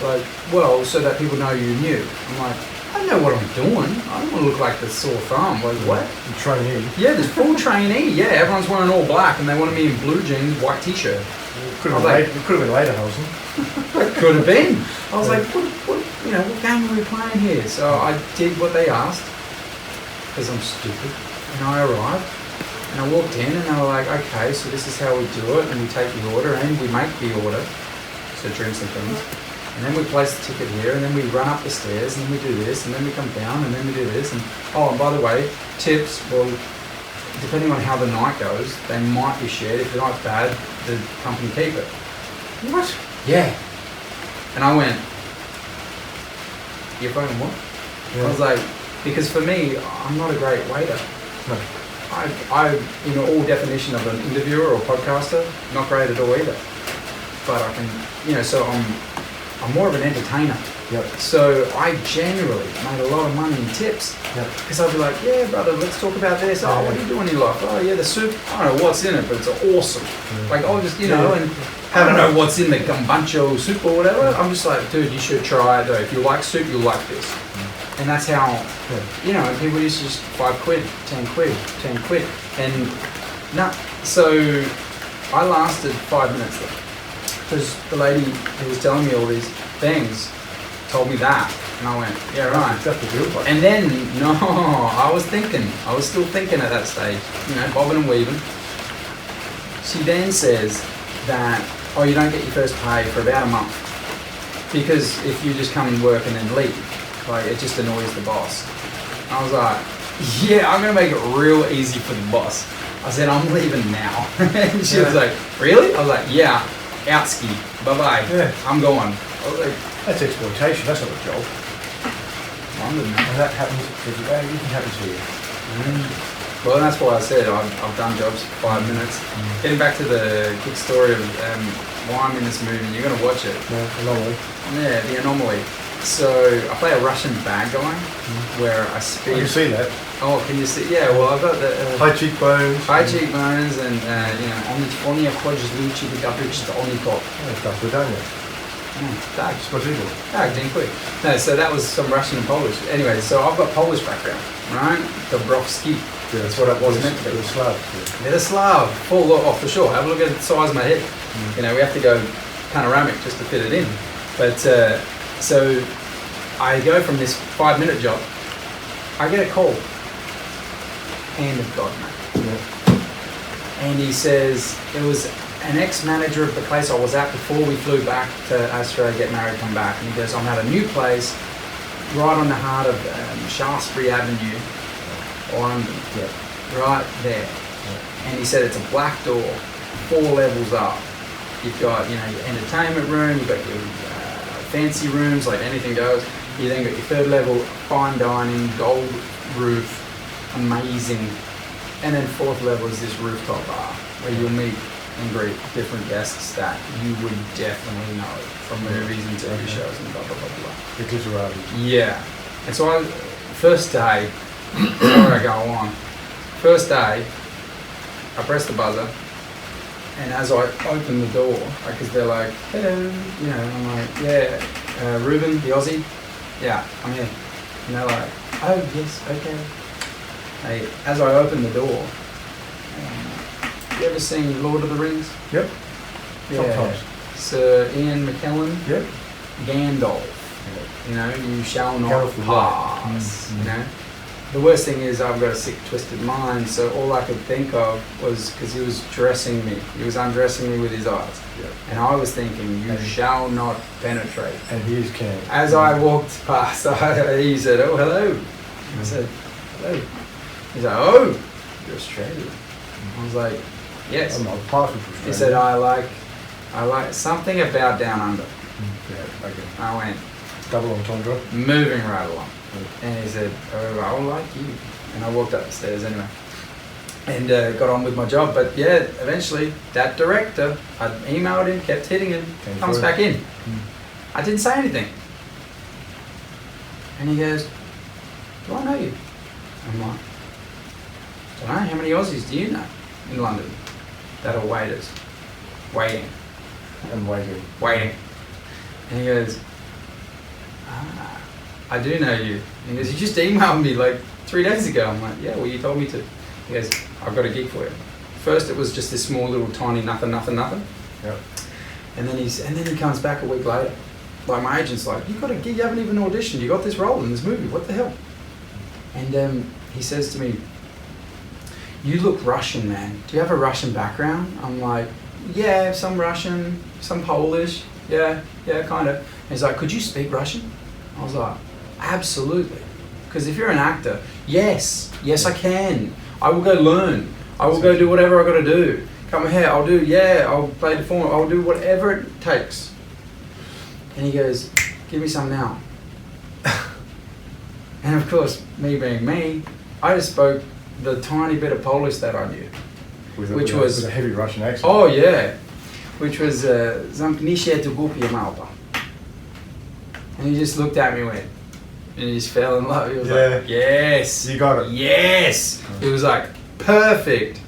Like, well, so that people know you're new. I'm like, I know what I'm doing. I don't want to look like the sore thumb. Like, what? The trainee. Yeah, there's full trainee. Yeah, everyone's wearing all black and they wanted me in blue jeans, white t-shirt. Could have been Lederhosen. Could have been. I was like, what game are we playing here? So I did what they asked, because I'm stupid. And I arrived, and I walked in, and they were like, okay, so this is how we do it, and we take the order, and we make the order, so drinks and things. And then we place the ticket here, and then we run up the stairs, and then we do this, and then we come down, and then we do this. And and by the way, tips, well, depending on how the night goes, they might be shared. If the night's bad, the company keep it. What? Yeah. And I went, you're fucking what? Yeah. I was like, because for me, I'm not a great waiter. No. I, in all definition of an interviewer or podcaster, not great at all either. But I can, so I'm more of an entertainer. Yep. So I generally made a lot of money in tips. Yep. Because I'd be like, yeah, brother, let's talk about this. Oh, what are you doing in life? Oh, yeah, the soup. I don't know what's in it, but it's awesome. Yeah. Like, I'll just, and I don't know what's in the gumbancho soup or whatever. I'm just like, dude, you should try it. If you like soup, you'll like this. And that's how, people used to just £5, 10 quid, 10 quid. And so I lasted 5 minutes there. Because the lady who was telling me all these things told me that. And I went, yeah, right. That's the deal, buddy. And then, I was still thinking at that stage, bobbing and weaving. She then says that, you don't get your first pay for about a month. Because if you just come and work and then leave, it just annoys the boss. I was like, yeah, I'm going to make it real easy for the boss. I said, I'm leaving now. And she was like, really? I was like, yeah, out ski, bye-bye, I'm going. I was like, that's exploitation, that's not a job. London. And that happens, it can happen to you. Well, that's why I said I've done jobs for 5 minutes. Getting back to the quick story of why I'm in this movie, you're going to watch it. Yeah, Anomaly. Yeah, The Anomaly. So I play a Russian bad guy where I speak. I can see that. Oh, can you see? Yeah, well, I've got the high cheekbones. High cheekbones, and on your hodges luci the gabric to oniko. That's Vidania. Tak. Spasibo. Tak, dziękuję. No, so that was some Russian and Polish. Anyway, so I've got Polish background, right? Dabrowski. Yeah, that's what it was meant to be. The Slav. Yeah, the Slav. Full look off for sure. Have a look at the size of my head. We have to go panoramic just to fit it in. But so I go from this 5 minute job. I get a call. Hand of God, mate. Yeah. And he says it was an ex-manager of the place I was at before we flew back to Australia, get married, come back. And he goes, I'm at a new place right on the heart of Shaftesbury Avenue, London, right there. Yeah. And he said it's a black door, 4 levels up. You've got, your entertainment room, you've got your fancy rooms, like anything goes. You then got your 3rd level, fine dining, gold roof, amazing. And then 4th level is this rooftop bar where you'll meet and greet different guests that you would definitely know from movies and TV shows and blah, blah, blah, blah. The glitterati. Yeah. And so first day, before I go on, first day, I press the buzzer, and as I open the door, because they're like, hello, I'm like, yeah, Ruben, the Aussie, yeah, I'm here. And they're like, oh, yes, okay. Hey, as I open the door, you ever seen Lord of the Rings? Yep. Yeah. Sometimes. Sir Ian McKellen? Yep. Gandalf. You know, you shall not Careful, right. pass. You know, the worst thing is I've got a sick, twisted mind. So all I could think of was because he was dressing me. He was undressing me with his eyes, and I was thinking, "You shall not penetrate." And here's Cam. As I walked past, he said, "Oh, hello." I said, "Hello." He's like, "Oh, you're Australian." I was like, "Yes." I'm not partial to He said, I like something about Down Under." Yeah, okay. I went, Double entendre. moving right along. And he said, "Oh, I like you." And I walked up the stairs anyway. And got on with my job. But yeah, eventually that director, I emailed him, kept hitting him, comes back in. I didn't say anything. And he goes, "Do I know you?" I'm like, "Don't know. How many Aussies do you know in London that are waiters? Waiting. And Waiting." And he goes, "I do know you." And he goes, "You just emailed me like 3 days ago." I'm like, "Yeah, well, you told me to." He goes, "I've got a gig for you." First, it was just this small little tiny nothing. Yeah. And then he comes back a week later. Like, my agent's like, "You got a gig, you haven't even auditioned, you got this role in this movie, what the hell?" And he says to me, "You look Russian, man. Do you have a Russian background?" I'm like, "Yeah, some Russian, some Polish, yeah, kind of." He's like, "Could you speak Russian?" I was like, "Absolutely. Because if you're an actor, yes, I can. I will go learn. I will go do whatever I got to do. Come here, I'll play the form, I'll do whatever it takes." And he goes, "Give me some now." And of course, me being me, I just spoke the tiny bit of Polish that I knew. Which was a heavy Russian accent. Oh yeah, which was "Zamknij się tu głupia małpa." And he just looked at me and went, and he just fell in love. He was like, "Yes, You got it." Yes. It was like perfect.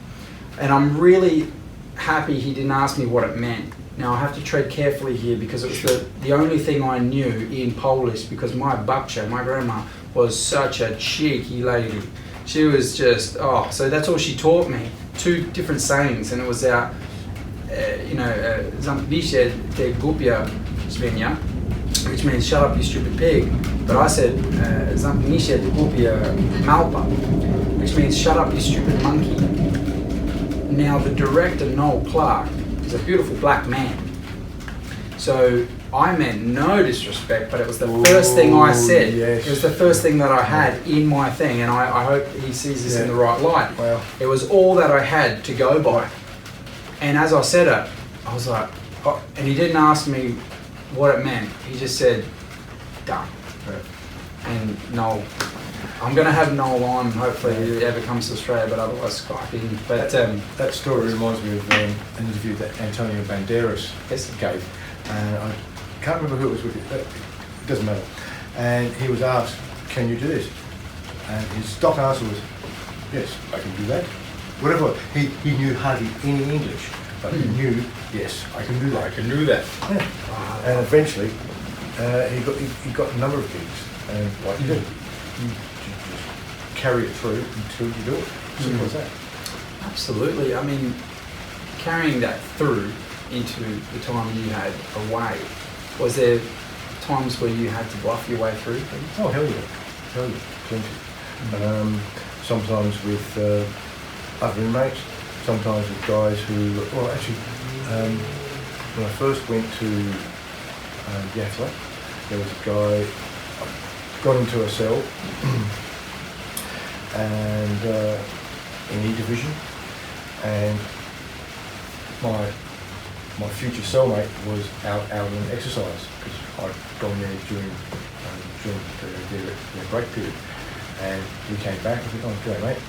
And I'm really happy he didn't ask me what it meant. Now I have to tread carefully here because it was the only thing I knew in Polish, because my babcia, my grandma, was such a cheeky lady. She was just, so that's all she taught me. 2 different sayings, and it was "Zamknij się te głupia świnia," which means "shut up, you stupid pig." But I said, "Zamknij się te głupia małpa," which means "shut up, you stupid monkey." Now the director, Noel Clark, is a beautiful black man. So I meant no disrespect, but it was the first thing I said. Yes. It was the first thing that I had in my thing, and I hope he sees this in the right light. Wow. It was all that I had to go by. And as I said it, I was like, and he didn't ask me what it meant. He just said, "Done." Yeah. And Noel, I'm going to have Noel on, hopefully he ever comes to Australia, but otherwise Skyping. But that story reminds me of an interview that Antonio Banderas gave. And I can't remember who it was with, but it doesn't matter. And he was asked, "Can you do this?" And his stock answer was, "Yes, I can do that." Whatever, he knew hardly any English, but he knew, "Yes, I can do that." I can do that. Yeah. And eventually, he got a number of gigs, and like you do, you just carry it through until you do it. Simple as that. Absolutely. I mean, carrying that through into the time you had away, was there times where you had to bluff your way through things? Oh, hell yeah, plenty. Sometimes with other inmates, sometimes with guys who, when I first went to Yatala, there was a guy, I got into a cell, and in E Division, and my future cellmate was out on exercise, because I'd gone there during their break period, and we came back and said, "Oh, okay, mate."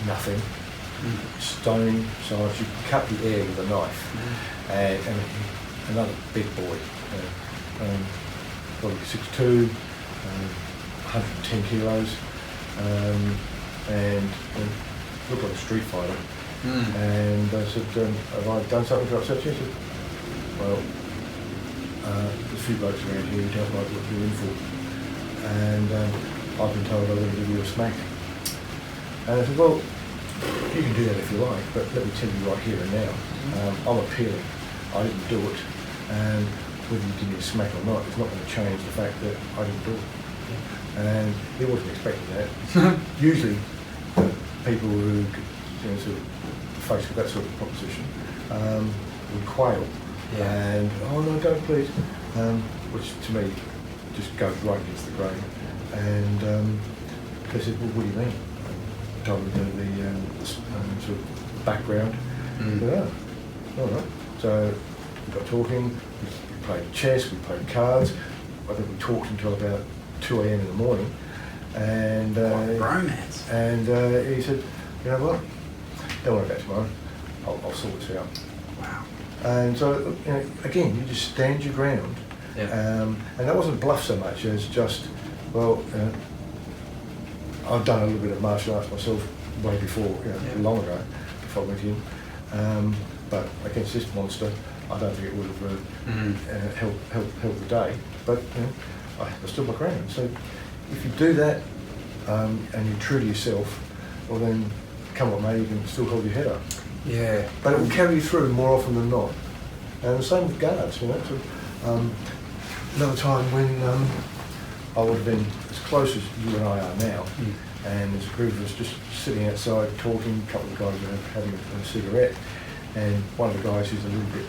Nothing. Stone size. You could cut the air with a knife. And another big boy, probably 6'2", 110 kilos, and looked like a street fighter. And I said, "Have I done something to upset you?" He said, "Well, there's a few blokes around here who don't like what you're in for, and I've been told I'm going to give you a smack." And I said, "Well, you can do that if you like, but let me tell you right here and now, I'm appealing. I didn't do it, and whether you give me a smack or not, it's not going to change the fact that I didn't do it. And he wasn't expecting that. Usually, people who sort of faced with that sort of proposition would quail. And, oh no, don't please. Which to me just goes right against the grain. And they said, well, what do you mean? I told them the sort of background. Said, oh, all right. So we got talking, we played chess, we played cards. I think we talked until about 2 a.m. in the morning. And romance. And he said, you know what? Don't worry about tomorrow. I'll sort this out. Wow. And so, you know, again, you just stand your ground. And that wasn't bluff so much as just, well, I've done a little bit of martial arts myself way before, long ago, before I went in. But against this monster, I don't think it would have helped the day. But I stood my ground. So if you do that and you're true to yourself, well then, come what may, you can still hold your head up. Yeah. But it will carry you through more often than not. And the same with guards, you know. So, another time when I would have been as close as you and I are now, and there's a group of us just sitting outside talking, a couple of guys were having a cigarette, and one of the guys who's a little bit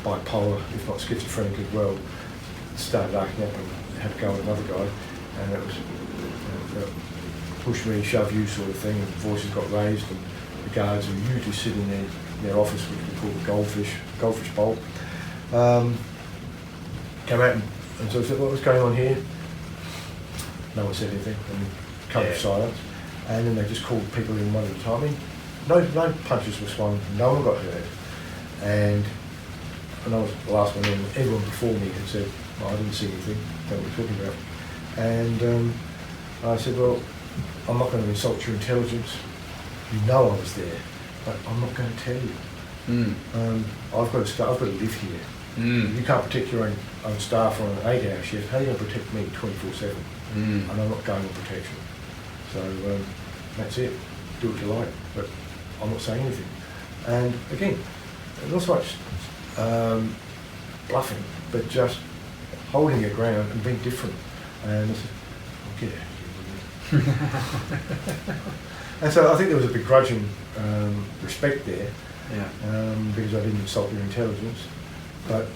bipolar, if not schizophrenic as well, started arcing up and had a go at another guy, and it was push me, shove you sort of thing, and voices got raised, and the guards who usually sit in their office, which we call the goldfish bowl, came out and sort of said, what was going on here? No one said anything, and cut of silence. And then they just called people in one at a time. No punches were swung, no one got hurt. And I was the last one in, everyone before me had said, I didn't see anything, don't know what we're talking about. And I said, well, I'm not going to insult your intelligence. You know I was there, but I'm not going to tell you. I've got to live here. You can't protect your own staff on an 8-hour shift. How are you going to protect me 24/7? And I'm not going on protection. So that's it. Do what you like, but I'm not saying anything. And again, not so much bluffing, but just holding your ground and being different. And I said, oh, get out of here. And so I think there was a begrudging respect there, because I didn't insult your intelligence, but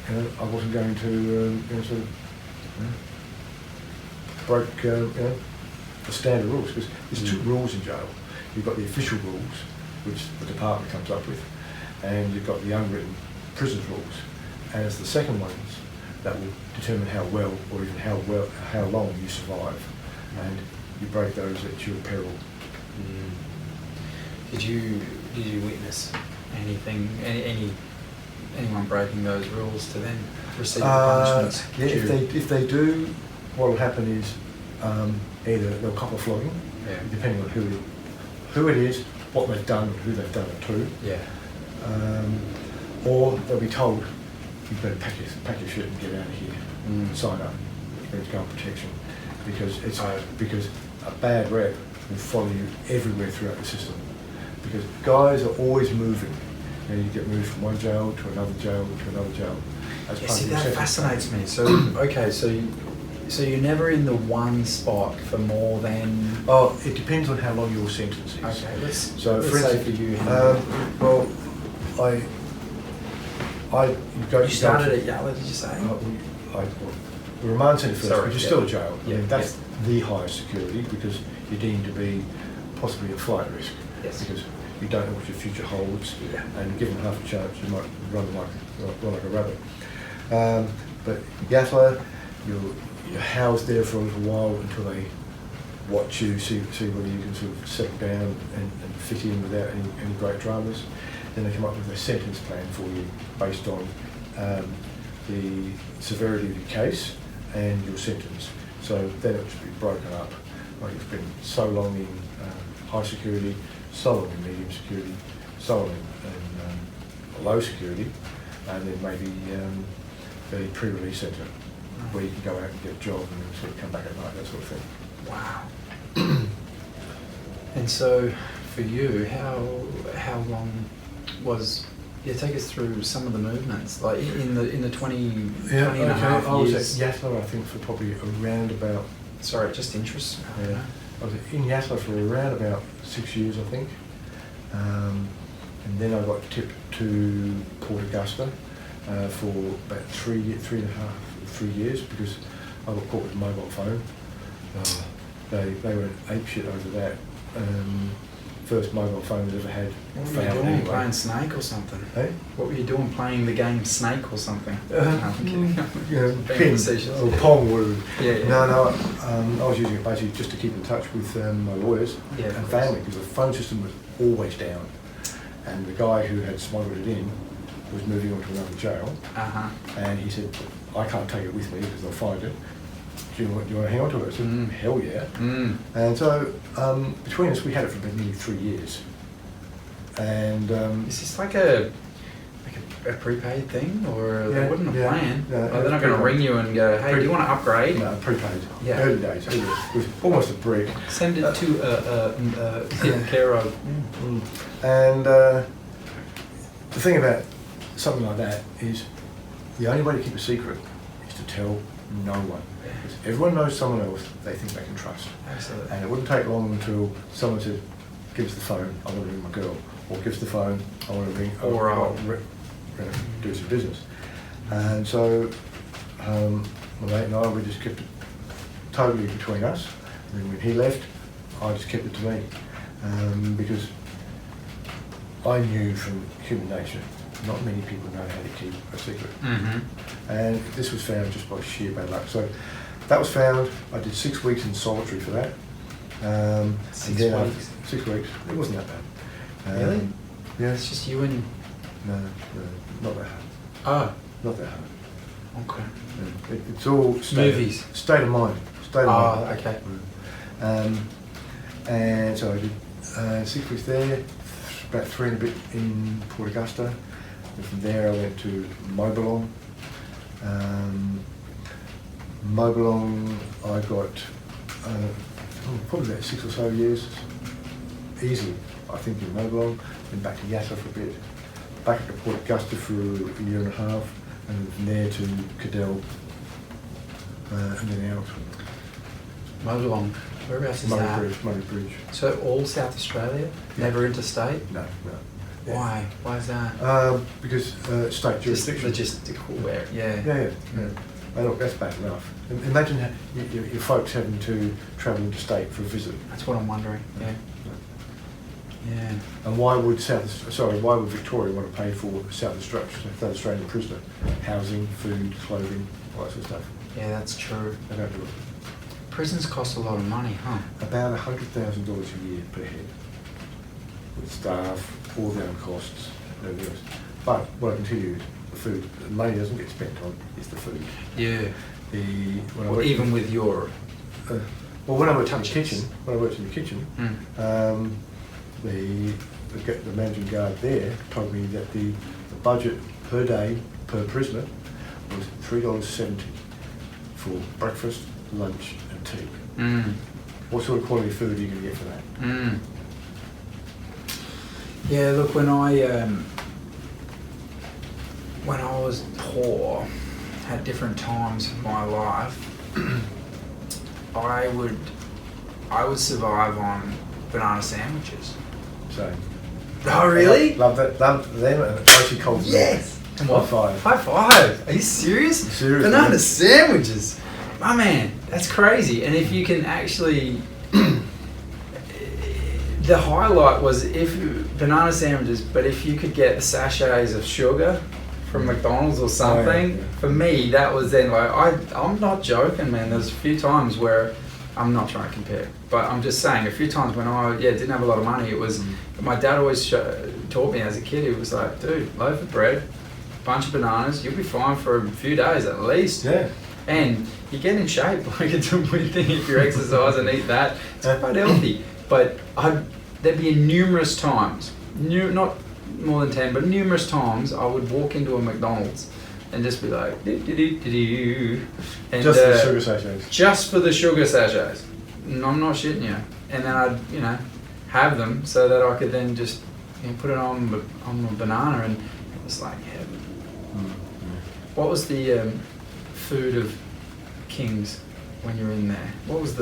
I wasn't going to sort of broke the standard rules, because there's two rules in jail. You've got the official rules, which the department comes up with, and you've got the unwritten prisoners rules, and it's the second ones that will determine how well or even how long you survive, and you break those at your peril. Did you witness anything, anyone breaking those rules to then receive punishments? Yeah, if they do, what will happen is either they'll cop a flogging, depending on who it is, what they've done, and who they've done it to. Or they'll be told, you better pack your shit and get out of here. Sign up. Which means go on protection, because a bad rep will follow you everywhere throughout the system. Because guys are always moving. You get moved from one jail to another jail to another jail. That fascinates me. So so you're never in the one spot for more than. Oh, it depends on how long your sentence is. Okay, let's for say for you. Well, You started at Yala, did you say? The remand centre first, Sorry, but you're still a jail. Yeah, I mean, that's the highest security, because you're deemed to be possibly a flight risk. Because you don't know what your future holds, and given half a chance, you might run like a rabbit. But Yatla, you're housed there for a little while until they watch you, see whether you can sort of settle down and fit in without any great dramas. Then they come up with a sentence plan for you based on the severity of your case and your sentence. So then it should be broken up. Like you've been so long in high security, so long in medium security, so long in low security, and then maybe the pre-release centre where you can go out and get a job and then sort of come back at night, that sort of thing. Wow. And so for you, how long was Yeah, take us through some of the movements, like in the 20 Yeah, 20 and a okay. half I was years. at Yatala, I think, for probably around about. Sorry, it just interests me. Yeah, I was in Yatala for around about 6 years, I think, and then I got tipped to Port Augusta for about 3 years because I got caught with a mobile phone. They went apeshit over that. First mobile phone I've ever had. What were you doing, anyway. playing Snake or something? Hey? What were you doing, playing the game Snake or something? No, I'm kidding. Yeah, Being pin facetious. or Pong, whatever. Yeah. No, I was using it basically just to keep in touch with my lawyers Yeah, of and course. family because the phone system was always down. And the guy who had smuggled it in was moving on to another jail, and he said, I can't take it with me because they'll find it. Do you want to hang on to it? I said, hell yeah. And so between us, we had it for about nearly 3 years. And Is this like a prepaid thing, or Yeah, they wouldn't have yeah. planned? No, Like, they're not going to prepaid. ring you and go, hey, do you want to upgrade? no, prepaid. Yeah. Early days. It was almost a brick. Send it to taken care of. And the thing about something like that is the only way to keep a secret is to tell no one. Because everyone knows someone else they think they can trust. Absolutely. And it wouldn't take long until someone said, give us the phone, I want to ring my girl. Or give us the phone, I want to ring, Or do some business. And so my mate and I, we just kept it totally between us. And then when he left, I just kept it to me. Because I knew from human nature, not many people know how to keep a secret. And this was found just by sheer bad luck. So that was found. I did 6 weeks in solitary for that. 6 and then weeks? 6 weeks. It wasn't that bad. Really? Yeah. It's just you and... No, not that hard. Oh, Not that hard. okay. It's all Movies. State of mind. State of mind. Okay. And so I did 6 weeks there, about 3 and a bit in Port Augusta. And from there I went to Mobilong. Mobilong I got probably about 6 or so years, easily, I think, in Mobilong. Then back to Yatala for a bit. Back to Port Augusta for a year and a half. And then from there to Keogh. And then out. Mobilong. Whereabouts is that? Murray Bridge. So all South Australia? Yeah. Never interstate? No. Yeah. Why? Why is that? Because state Just jurisdiction. logistical where, yeah. Yeah. And look, that's bad enough. Imagine your folks having to travel interstate for a visit. That's what I'm wondering, yeah. Yeah. And why would Victoria want to pay for South Australian prisoner housing, food, clothing, all that sort of stuff? Yeah, that's true. They don't do it. Prisons cost a lot of money, huh? About $100,000 a year per head, with staff, all their own costs, and everything else. But what I can tell you is the food. The money doesn't get spent on is the food. Yeah. When With your... when I worked in the touches. kitchen, the managing guard there told me that the budget per day per prisoner was $3.70 for breakfast, lunch and tea. What sort of quality food are you going to get for that? Yeah, look, when I was poor at different times in my life, I would survive on banana sandwiches. So. Oh, really? Love that. Love them and icy cold milk. Yes. High five. High five. Are you serious? Serious, Banana man. sandwiches. My man, that's crazy. And if you can actually... The highlight was banana sandwiches, but if you could get the sachets of sugar from McDonald's or something, for me, that was then like, I'm not joking, man. There's a few times where, I'm not trying to compare, but I'm just saying, a few times when I didn't have a lot of money, it was, my dad always taught me as a kid, he was like, dude, loaf of bread, bunch of bananas, you'll be fine for a few days at least. Yeah. And you get in shape, like it's a weird thing if you exercise and eat that, it's quite healthy. But there'd be numerous times, not more than 10, but numerous times I would walk into a McDonald's and just be like, and Just for the sugar sachets. just for the sugar sachets. And I'm not shitting you. And then I'd, have them so that I could then just put it on a banana. And It's like heaven. What was the food of kings when you were in there? What was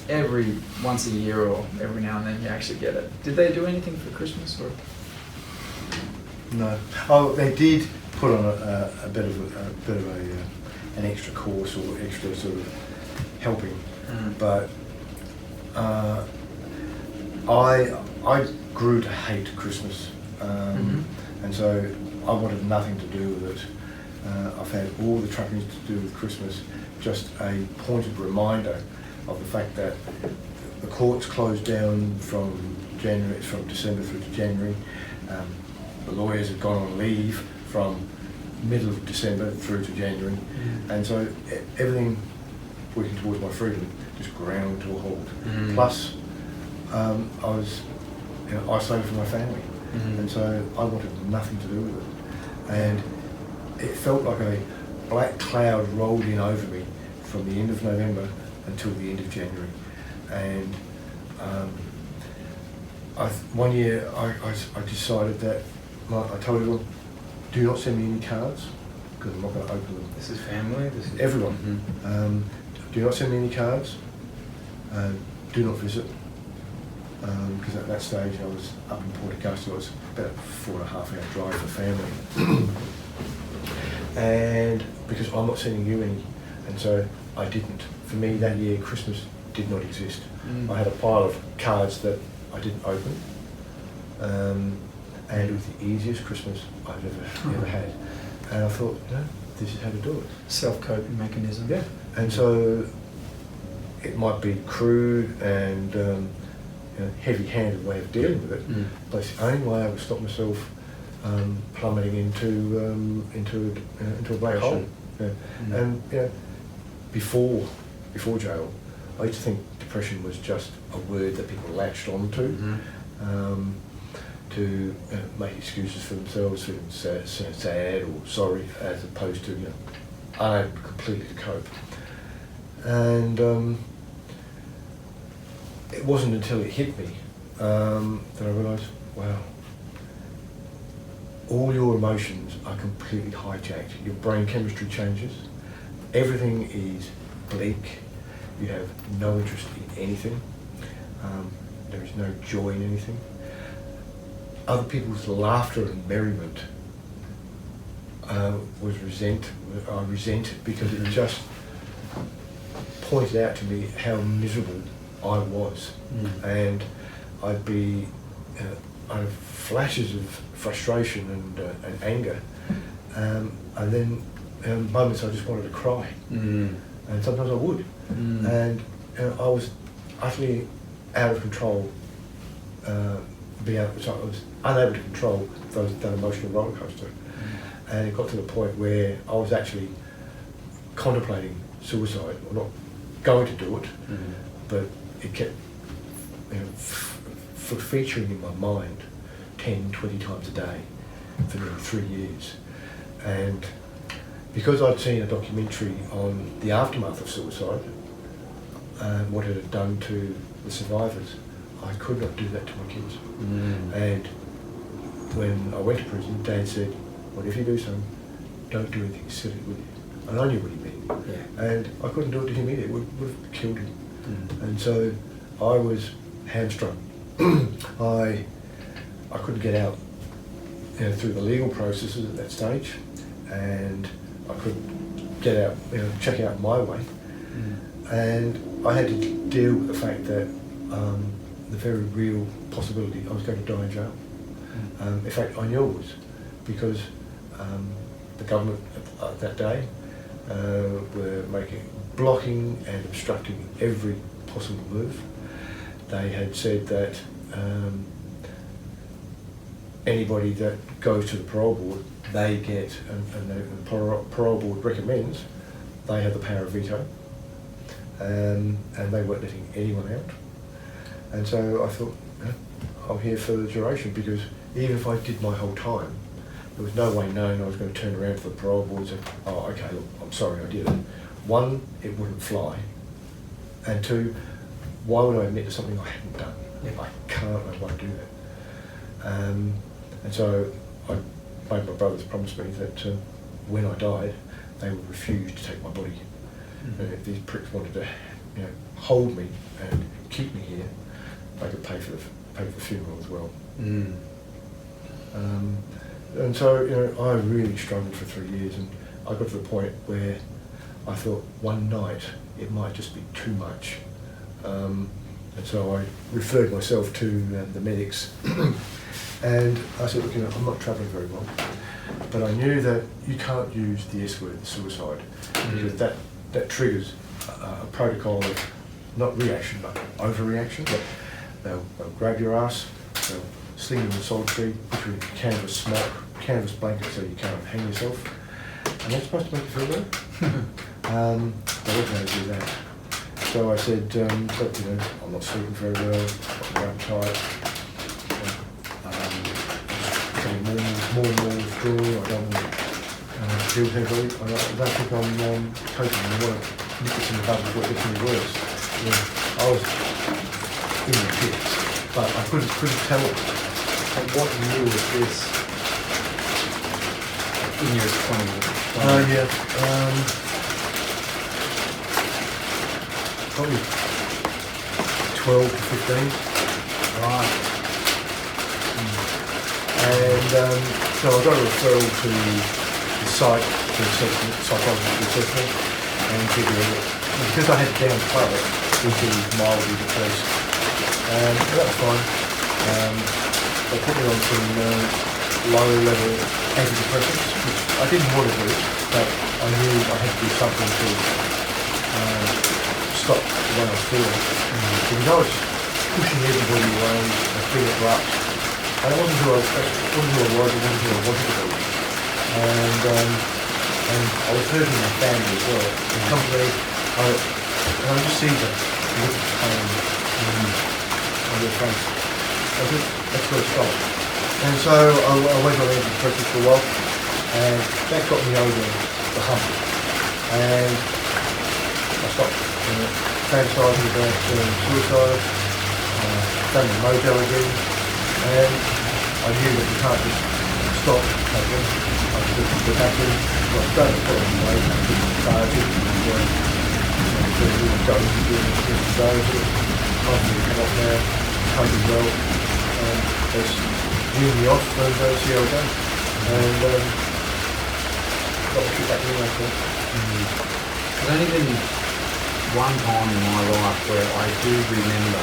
every once a year or every now and then you actually get it? Did they do anything for Christmas or? No. Oh, they did put on a bit of an extra course or extra sort of helping, but I grew to hate Christmas, and so I wanted nothing to do with it. I found all the trappings to do with Christmas just a pointed reminder of the fact that the courts closed down from December through to January. The lawyers had gone on leave from middle of December through to January, and so everything working towards my freedom just ground to a halt. Plus, I was isolated from my family, and so I wanted nothing to do with it. And it felt like a black cloud rolled in over me from the end of November until the end of January. And one year I decided that I told everyone, do not send me any cards because I'm not going to open them. This is family? This is everyone. Do not send me any cards. Do not visit. Because at that stage I was up in Port Augusta. It was about a 4.5 hour drive for family. And because I'm not sending you any, and so I didn't. For me that year Christmas did not exist. I had a pile of cards that I didn't open, and it was the easiest Christmas I've ever had. And I thought, this is how to do it. Self-coping mechanism. Yeah. And so it might be crude and heavy-handed way of dealing with it, but it's the only way I would stop myself plummeting into a black hole. Yeah. And before jail, I used to think depression was just a word that people latched onto to make excuses for themselves, feeling sad or sorry, as opposed to unable completely to cope. And it wasn't until it hit me that I realised, wow, all your emotions are completely hijacked. Your brain chemistry changes. Everything is bleak. You have no interest in anything. There is no joy in anything. Other people's laughter and merriment I resent because it just pointed out to me how miserable I was, and I'd have flashes of frustration and anger, and then moments I just wanted to cry, and sometimes I would, and I was utterly out of control. So I was unable to control that emotional roller coaster, and it got to the point where I was actually contemplating suicide, or not going to do it, but it kept featuring in my mind 10, 20 times a day for nearly 3 years. And because I'd seen a documentary on the aftermath of suicide and what it had done to the survivors, I could not do that to my kids. And when I went to prison, Dad said, whatever you do, son, don't do anything silly with you. And I knew what he meant. Yeah. And I couldn't do it to him either. It would have killed him. And so I was hamstrung. I couldn't get out through the legal processes at that stage, and I couldn't get out, check out my way. And I had to deal with the fact that the very real possibility I was going to die in jail. In fact, I knew it was, because the government at that day were blocking and obstructing every possible move. They had said that anybody that goes to the parole board, they get, and the parole board recommends, they have the power of veto, and they weren't letting anyone out. And so I thought, I'm here for the duration, because even if I did my whole time, there was no way knowing I was going to turn around to the parole board and say, oh, okay, look, I'm sorry I did it. One, it wouldn't fly. And two, why would I admit to something I hadn't done? I can't, I won't do that. And so I my brothers promised me that when I died, they would refuse to take my body. If these pricks wanted to, hold me and keep me here, they could pay for the funeral as well. And so, I really struggled for 3 years, and I got to the point where I thought one night it might just be too much. And so I referred myself to the medics, and I said, look, I'm not travelling very well, but I knew that you can't use the S word, suicide, because that triggers a protocol of not reaction, but overreaction. They'll grab your ass, they'll sling you in the solid tree, put you in canvas smock, canvas blanket so you can't hang yourself, and that's supposed to make you feel better. They weren't going to do that. So I said, but I'm not sleeping very well, got no appetite, getting more and more withdrawal. I don't want to deal with anybody. I don't think I'm coping. I want to nip this in the bud before it gets any worse. I was in the pits, but I couldn't tell. And what year was this? In your 20? Yeah. Probably 12 to 15. Right. And so I got a referral to the site for assessment, psychological assessment, and because I had down platelet, would be mildly depressed. That was fine. They put me on some low-level antidepressants, which I didn't want to do, but I knew I had to do something to stop the way I was feeling. Because I was pushing everybody away and feeling abrupt. And it wasn't who I was, it wasn't who I was, it wasn't who I wanted to be. And I was hurting my family as well. The company, I just see the look of pain on their face. I said, that's where it stopped. And so I went on antidepressants for a while, and that got me over the hump. And I stopped fantasising about suicide, done the mojo again, and I knew that you can't just stop taking. I just go back in, I was going to put it away, I couldn't charge it, going to do it, I'm going to come up now, coming well, and just wean me off and see how it goes. And got to keep back in there, I thought. There's only been one time in my life where I do remember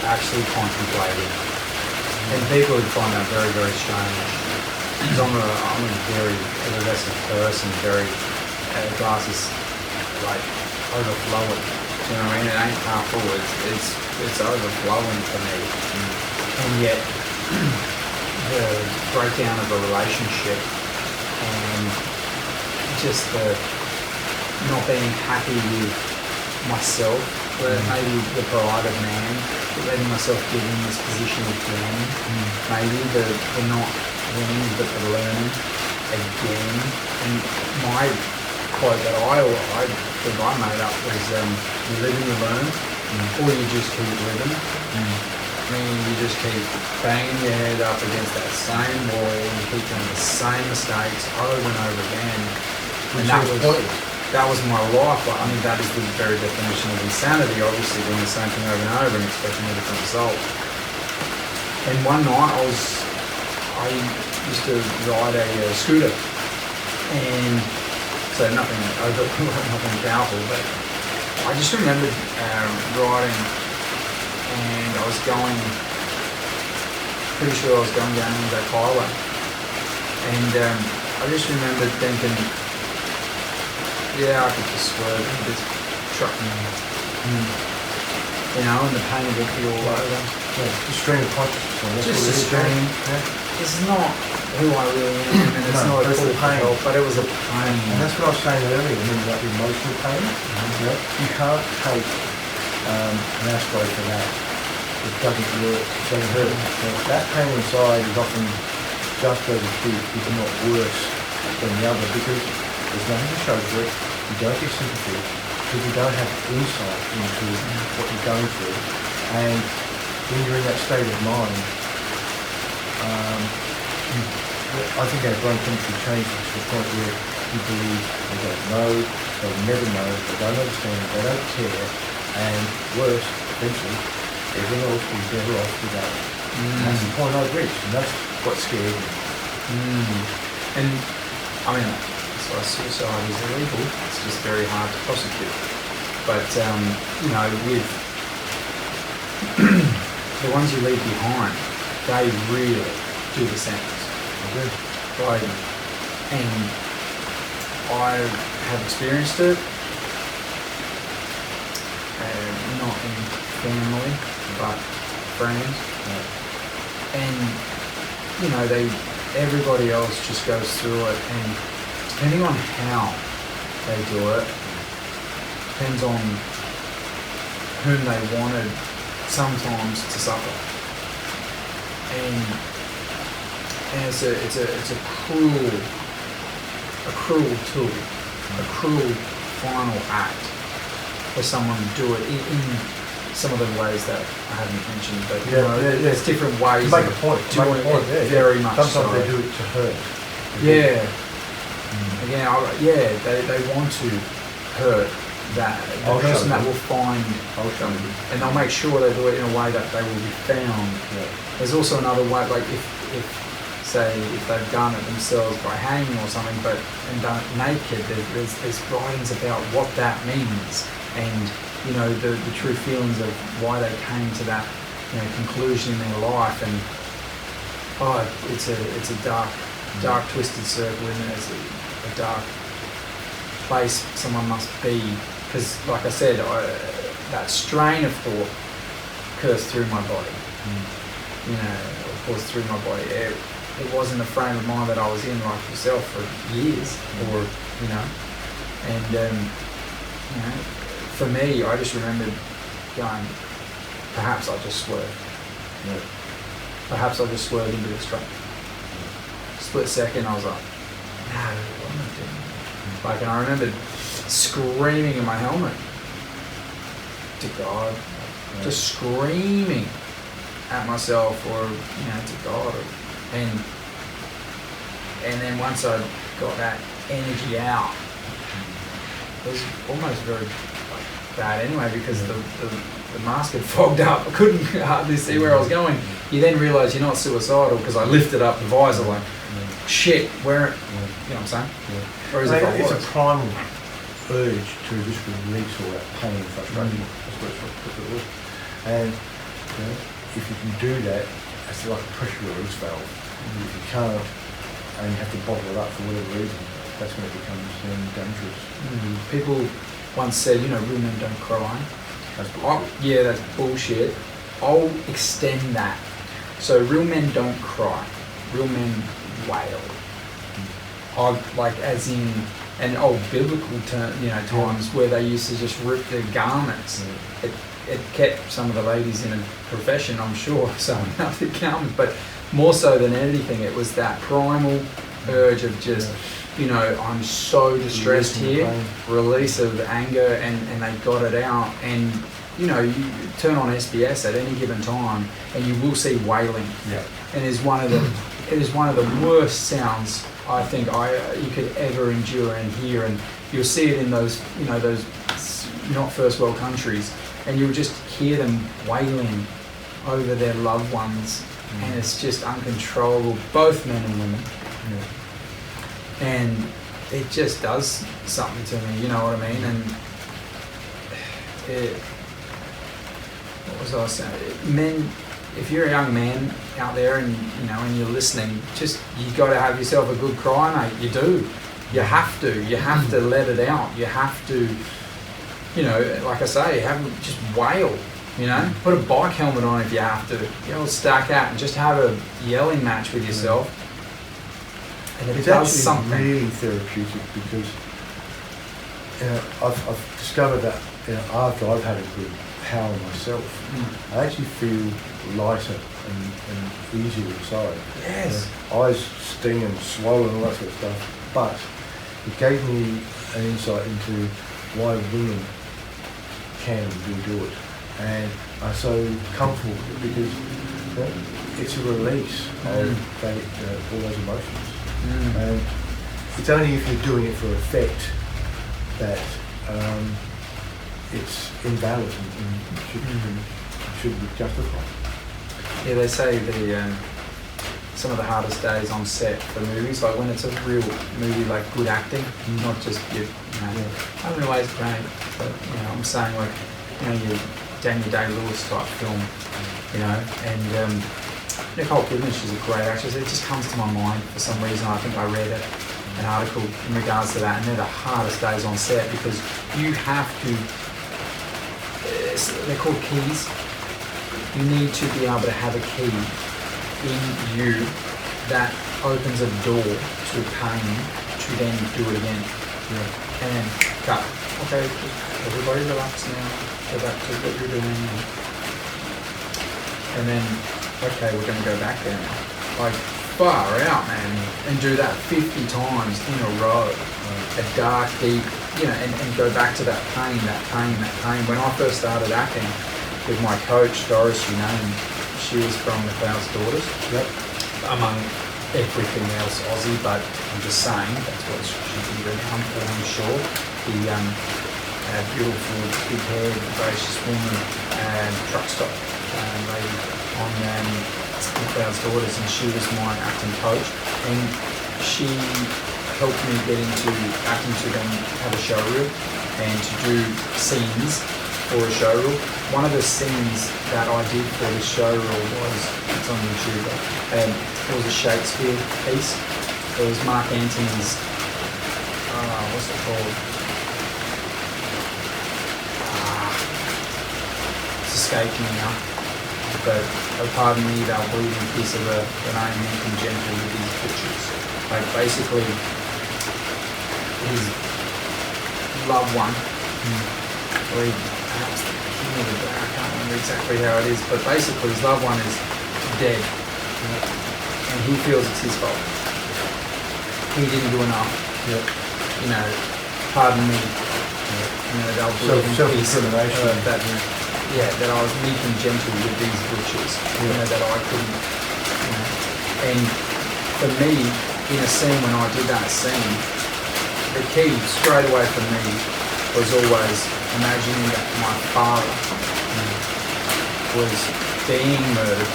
actually contemplating, and people would find that very, very strange, because I'm a very effervescent person, very, the glass is like overflowing, you know what I mean? It ain't half full, it's overflowing for me, and yet the breakdown of a relationship and just the not being happy with myself, maybe the pride of man, letting myself get in this position of learning, maybe the not winning but the learning again. And my quote that I think I made up was, you live and you learn, or you just keep living. Meaning you just keep banging your head up against that same wall and you keep doing the same mistakes over and over again. And that was my life. I mean, that is the very definition of insanity, obviously, doing the same thing over and over and expecting a different result. And one night I used to ride a scooter, and so nothing powerful, but I just remembered riding, and I was going, pretty sure I was going down that highway, and I just remembered thinking, yeah, I could just swerve and just truck me, and the pain would be all over. Yeah, just stream of consciousness. Just a stream. Yeah. It's not who I really am, and it's not a full pain, but it was a pain. And that's what I was saying earlier, about the emotional pain. You can't take an aspirin for that. It doesn't work, it doesn't hurt. That pain inside is often just as acute, if not worse, than the other, because there's nothing to show for it. You don't get sympathy, because you don't have insight into what you're going through. And when you're in that state of mind, I think our brain chemistry changes to the point where you believe they don't know, they'll never know, they don't understand, they don't care, and worse, eventually, everyone else will be better off without it. That's the point I've reached, and that's what scared me. And I mean, so suicide is illegal. It's just very hard to prosecute. But you know, with the ones you leave behind, they really do the sentence. Like, and I have experienced it, not in family, but friends. And you know, everybody else just goes through it, and depending on how they do it, depends on whom they wanted sometimes to suffer. And it's a cruel tool, a cruel final act for someone to do it in some of the ways that I haven't mentioned, but there's different ways to make a point. Doing it very much. Sometimes so. they do it to hurt. Again, they want to hurt the person that will find them, and they'll make sure they do it in a way that they will be found. There's also another way, like if they've done it themselves by hanging or something, and done it naked, there's writings about what that means, and you know, the true feelings of why they came to that, you know, conclusion in their life. And it's a dark twisted circle, and it's a dark place someone must be, because like I said, that strain of thought coursed through my body. You know, of course, through my body. It wasn't a frame of mind that I was in, like yourself, for years, or you know, and you know, for me, I just remembered going, perhaps I just swerved. Perhaps I just swerved into the straight. Split second, I was like, no, I'm not doing that. Like, and I remembered screaming in my helmet to God, just screaming at myself, or you know, to God, and then once I got that energy out, it was almost very bad anyway, because the mask had fogged up. I couldn't hardly see where I was going. You then realise you're not suicidal, because I lifted up the visor like, shit, where, you know what I'm saying? Whereas it's a primal urge to just release all that pain and frustration. That's what it was. And you know, if you can do that, it's like a pressure release valve. If you can't, and you have to bottle it up for whatever reason, that's when it becomes dangerous. People once said, you know, real men don't cry. That's bullshit. Yeah, that's bullshit. I'll extend that. So real men don't cry. Real men wail. Like, as in an old biblical times where they used to just rip their garments. It kept some of the ladies in a profession, I'm sure, sewing up their garments, but more so than anything, it was that primal urge of just, you know, I'm so distressed here, release of anger, and they got it out. And you know, you turn on SBS at any given time and you will see wailing. And it is one of the worst sounds I think you could ever endure and hear. And you'll see it in those, you know, those not first world countries, and you'll just hear them wailing over their loved ones, and it's just uncontrollable, both men and women. And it just does something to me, you know what I mean? And what was I saying? Men, if you're a young man out there and you know, and you're listening, just you got to have yourself a good cry, mate. You do. You have to. You have to let it out. You have to. You know, like I say, just wail. You know, put a bike helmet on if you have to. You know, stack out and just have a yelling match with yourself. And it does something. It's really therapeutic, because you know, I've discovered that, you know, after I've had a good power myself, I actually feel lighter and easier inside. Yes. You know, eyes sting and swollen and all that sort of stuff. But it gave me an insight into why women can do it. And I'm so comfortable with it, because you know, it's a release of all those emotions. And it's only if you're doing it for effect that it's invalid and should be justified. Yeah, they say some of the hardest days on set for movies, like when it's a real movie, like good acting, not just I don't know, it's great, but I'm saying like your Daniel Day-Lewis type film, and Nicole Kidman, she's a great actress. It just comes to my mind for some reason. I think I read an article in regards to that, and they're the hardest days on set because you have to. They're called keys. You need to be able to have a key in you that opens a door to pain to then do it again. And then cut. Okay, everybody relax now. Go back to what you're doing. And then, okay, we're going to go back there now. Like, far out, man. And do that 50 times in a row. A dark, deep, and go back to that pain. When I first started acting with my coach, Doris, she was from The Cloud's Daughters. Yep. Among everything else Aussie, but I'm just saying that's what she's been doing. I'm sure. The beautiful, big-haired, gracious woman, truck stop lady on The Cloud's Daughters, and she was my acting coach, and she helped me get into acting to then have a showreel and to do scenes for a showreel. One of the scenes that I did for the showreel was, it's on YouTube, it was a Shakespeare piece. It was Mark Antony's, what's it called? It's escaping me now. But pardon me, thou bleeding piece of earth, that I am meek and gentle with these butchers. Like basically, his loved one, or perhaps the king of the day, I can't remember exactly how it is, but basically his loved one is dead, and he feels it's his fault. He didn't do enough. Pardon me. They'll bleed in peace of earth, that I was meek and gentle with these butchers, that I couldn't, And for me, in a scene, when I did that scene, the key straight away for me was always imagining that my father was being murdered,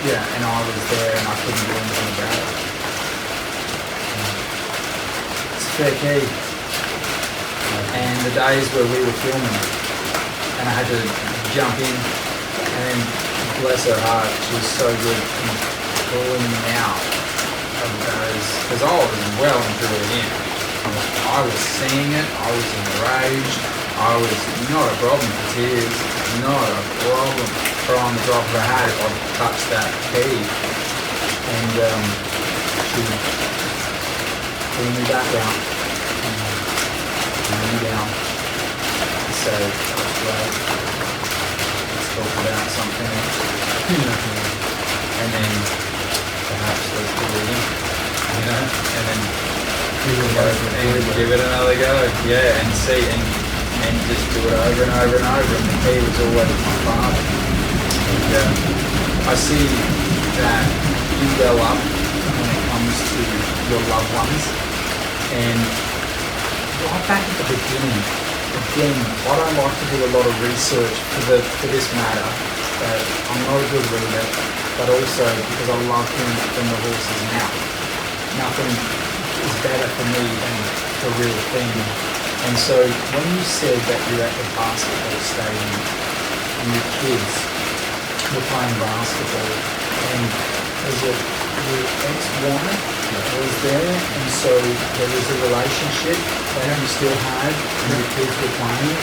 and I was there and I couldn't do anything about it. It's a fair key. And the days where we were filming, and I had to jump in, and bless her heart, she was so good in pulling me out of those, because I was well and truly in. I was seeing it, I was enraged, I was not a problem for tears, not a problem crying the drop of a hat if I touched that key. And she pulled me back out. Down. So that's great. Let's talk about something else. And then perhaps let's do it again. And then give it another go. Yeah, and see and just do it over and over and over. And the key was always my father. And I see that you well up when it comes to your loved ones. And right back at the beginning, again, I don't like to do a lot of research for this matter. I'm not a good reader, but also because I love hearing it from the horse's mouth. Nothing is better for me than the real thing. And so when you said that you're at the basketball stadium and your kids were playing basketball, and was it your ex-wife was there, and so there was a relationship that you still had and your kids were playing?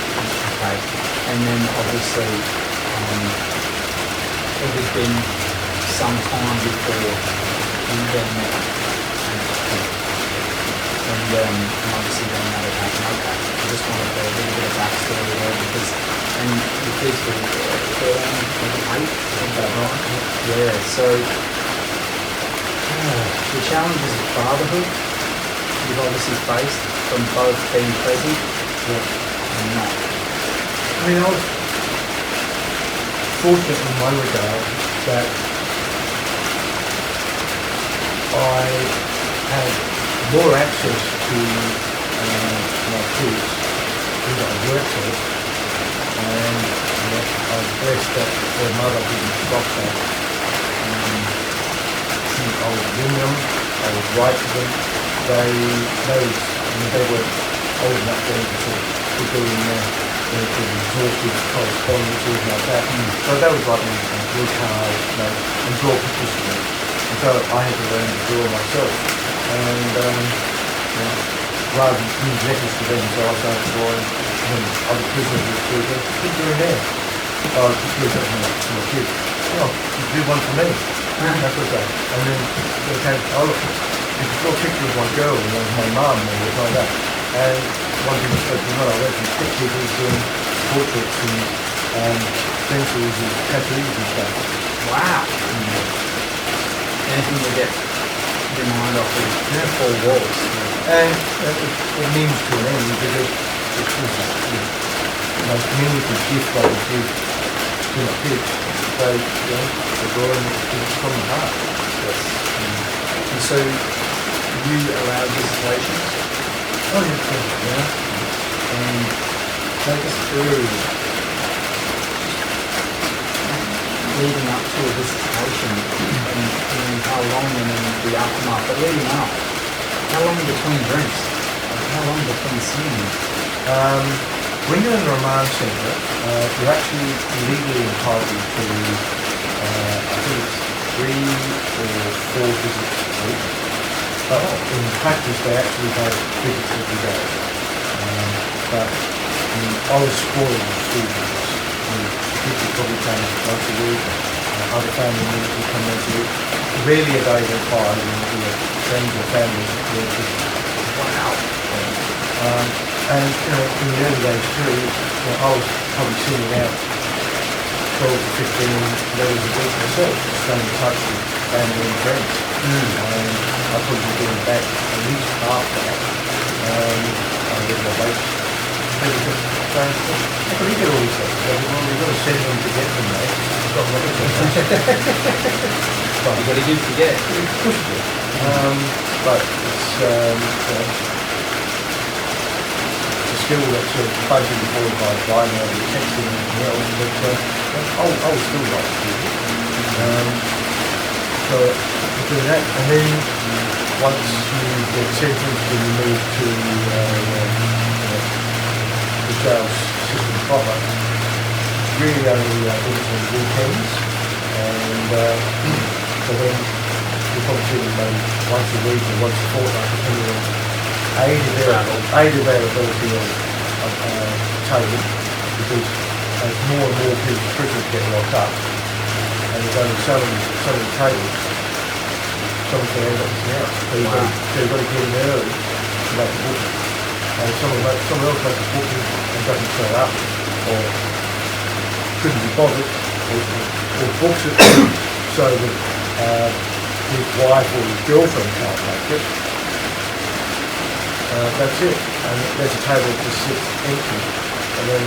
Okay. And then obviously it had been some time before you then met. And obviously then that had happened. Okay. I just wanted a little bit of backstory there because, and the kids were 8, is that right? Yeah, so the challenges of fatherhood you've obviously faced from both being present and not. I mean, fortunate in one regard that I had more access to my kids who I worked with, and I was blessed that their mother didn't stop that. I was in them, I was right to them. They were old enough then to sort of be doing exhaustive correspondence, things like that. So that was like blue cards, and draw pictures for me. And so I had to learn to draw myself. And rather than use letters to them, so I started drawing other prisoners with children. Keep doing there. Oh, just do something to my kids. Oh, you do one for me. That's what I say. And then it came, oh look, you can draw a picture of my girl and then my mum and all like that. And one thing was spoken well, I went from stick figures and portraits and pencils and tattoos and stuff. Wow. Anything to get your mind off of four walls. And it means to an end because it's a community gift I would give to my kids. They're drawing from the heart. Yes. And so you allowed visitations? Oh, yes. And take us through leading up to a visitation and how long, and then the aftermath, but leading up, how long between drinks? How long between singing? When you're in a remand centre, you're actually legally entitled to, I think it's 3 or 4 visits a week. But in practice, they actually have visits every day. But I was spoiled with school visits. Kids would probably come once a week, other family members would come once a week. Rarely a day went by when we had friends or families were visiting. Wow. And in the early days too, I was probably sending out 12 to 15 letters a week myself, staying in touch with family and friends. And I probably be doing back at least half that on a regular basis. So, how can we get all these things? So we've got to send them to get them, mate. It's not rocket science. You've got to give to get. Push it. But it's skill that's basically followed by writing or texting and everything else, but I would still like to do it. So we're doing that, and then once you get sentenced, then you move to the jail system proper. Really only visits on weekends, and so then you probably see them maybe once a week or once a fortnight, depending on aid availability of table, because as more and more prisoners get locked up, and there's only so many tables, someone's going to end up missing out. So you've got to get in early to make a booking. And someone else makes a booking and doesn't turn up, or couldn't be bothered, or books it so that his wife or his girlfriend can't make it. That's it, and there's a table that just sits empty, and then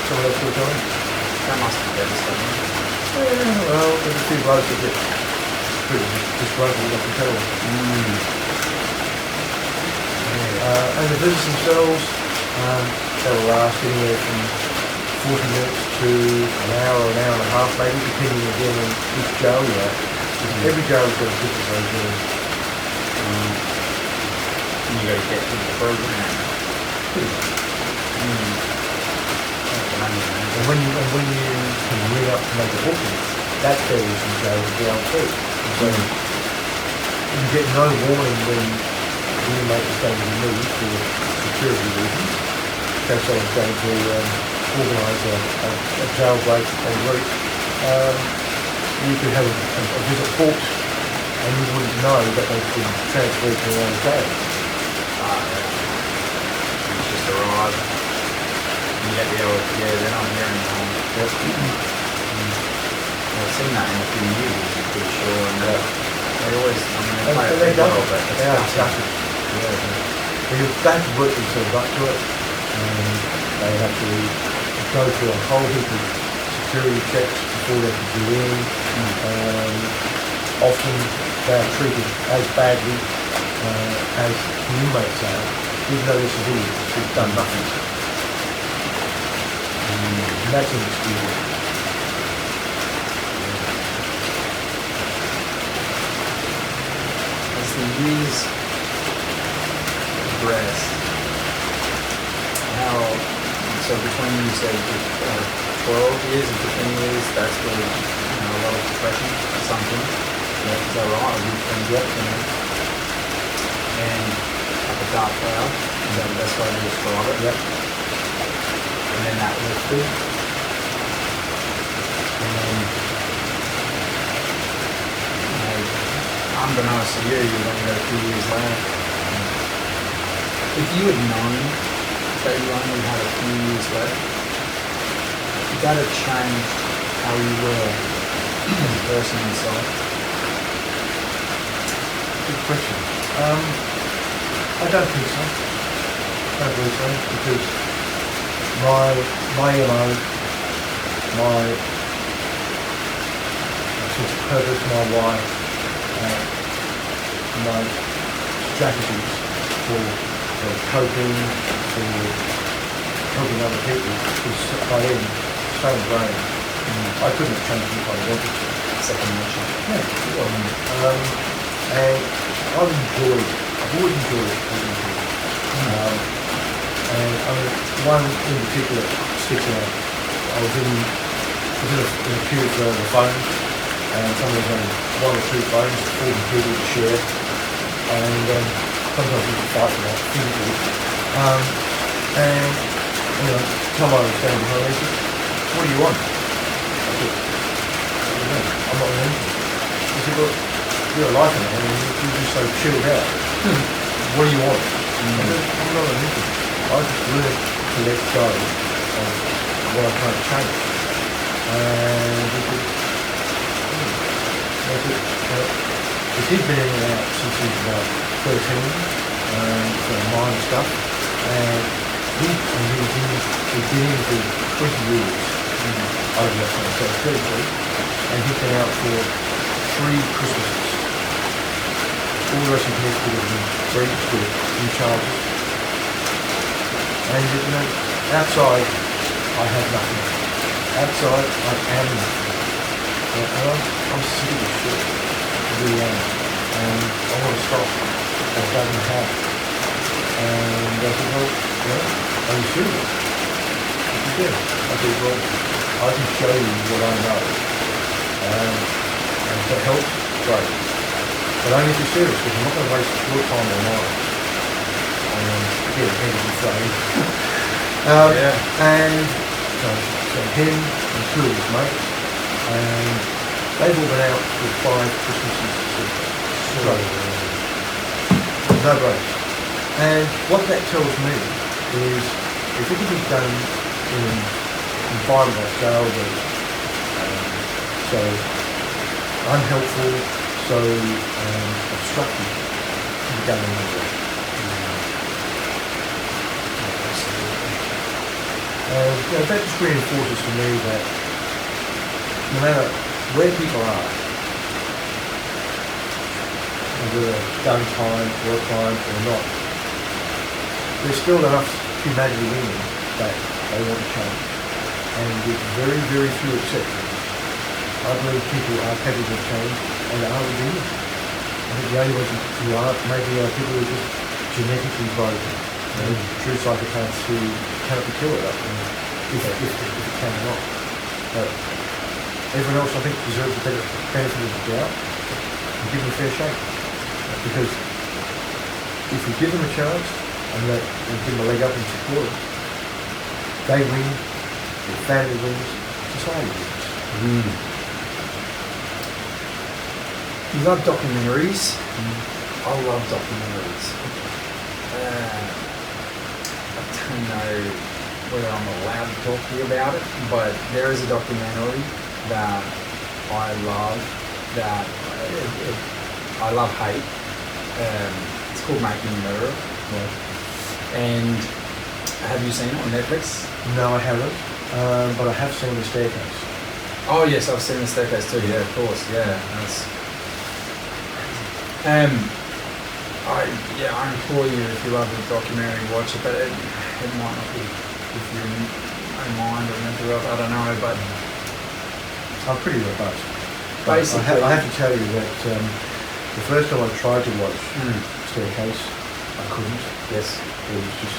someone else will join. That must be devastating. Yeah, well, there's a few blokes that get pretty disgruntled, I can tell. And the visits themselves, they will last anywhere from 40 minutes to an hour and a half, maybe, depending again on which jail you're at. Every jail's got a different regime. And you got to get to the program. And when you can ring up to make a booking, that varies from jail to jail too. So you get no warning when you make a statement of move for security reasons. So someone's going to organise a jailbreak en route. You could have a visit booked and you wouldn't know that they've been transferred to another jail. It's just arrived. You get the old, they're not here anymore. Yep. I've seen that in a few movies, I'm pretty sure, and they always, they play it They pretty well, don't. but They are gutted. They have to work themselves up to it, and they have to go through a whole heap of security checks before they can get in. Often they're treated as badly as the inmates are, even though they're civilians who've done nothing. And that's an experience. As the years progress, so between you say 12 years and 15 years, that's where a lot of depression or something. Yeah, is that right? And like a dark cloud, is that the best way to describe it? Yep. And then that lifted. And then, unbeknownst to you, you've only got a few years left. If you had known that you only had a few years left, would that have changed how you were as a person inside? Good question. I don't think so. I don't believe so, because my MO, my sense of purpose, my why, my strategies for coping, for helping other people, is by then so ingrained. I couldn't have changed it if I wanted to. Second nature. Yeah. And I've always enjoyed helping people. And one in particular sticks out. I was in a queue for the phones, and someone was on one or two phones, all the people to share, and sometimes we could fight for that physically. And someone was standing behind me and said, "What do you want?" I said, "I'm not an anything." He said, "Well, you're a lifer, man, and you're just so chilled out. What do you want?" I said, "I'm not an anything. I just learned to let go of what I'm trying to change." And he said, he'd been in and out since he was about 13, for minor stuff, and he was in for 20 years over that time, so 33, and he'd been out for 3 Christmases. All the rest of his would have been breached with new charges. And outside I have nothing. Outside I am nothing. And I'm sick of this shit. I really am. And I want to stop. I don't know how. And I said, "Well, are you serious?" He said, "Yeah." I said, "Well, I can show you what I know. And if that helps, great. But only if you're serious, because I'm not going to waste your time or mine." Again, energy phrase. And so him and 2 of his mates, and they've all been out for 5 Christmases straight. No breaks. And what that tells me is, if it can be done in an environment like jail that so unhelpful, so obstructive, to be done anywhere. That just reinforces for me that no matter where people are, whether done time, work time or not, there's still enough humanity in them that they want to change. And with very, very few exceptions, I believe people are capable of change and are redeeming. I think the only ones who aren't maybe are people who are just genetically broken. True psychopaths who cannot be killed up, if it cannot. But everyone else, I think, deserves the benefit of the doubt and give them a fair shake. Because if we give them a chance and give them a leg up and support them, they win, their family wins, society wins. You love documentaries. I love documentaries. I don't know whether I'm allowed to talk to you about it, but there is a documentary that I love, that I love hate. It's called Making a Murderer. And have you seen it on Netflix? No, I haven't, but I have seen The Staircase. Oh yes, I've seen the staircase too. Yeah, of course. Yeah, that's. I implore you, if you love the documentary, watch it. But it might not be if you're in own mind or mental health. I don't know, but I'm pretty robust. basically, I have to tell you that the first time I tried to watch Staircase, I couldn't. yes, It was just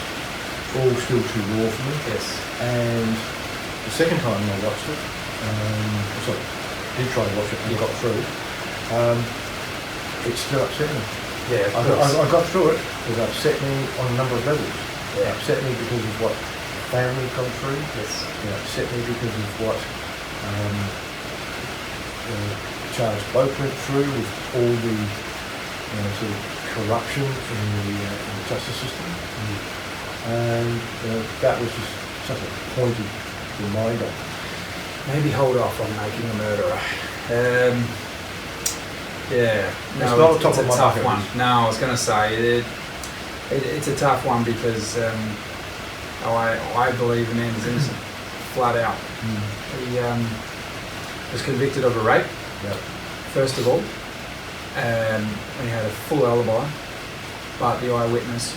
all still too raw for me. yes, And the second time I watched it, sorry, did try to watch it and got through, it still upset me. yeah, of course. I got through it, but it upset me on a number of levels. It Yeah. upset me because of what family gone through. Yes. It upset me because of what Charles Boak went through with all the sort of corruption in the justice system. And that was just such a pointed reminder. Maybe hold off on making a murderer. Yeah, no, It's not on top it's of a my tough bucket one. list. No, I was going to say it's a tough one because I believe the man is innocent, flat out. He was convicted of a rape, Yeah. first of all, and he had a full alibi, but the eyewitness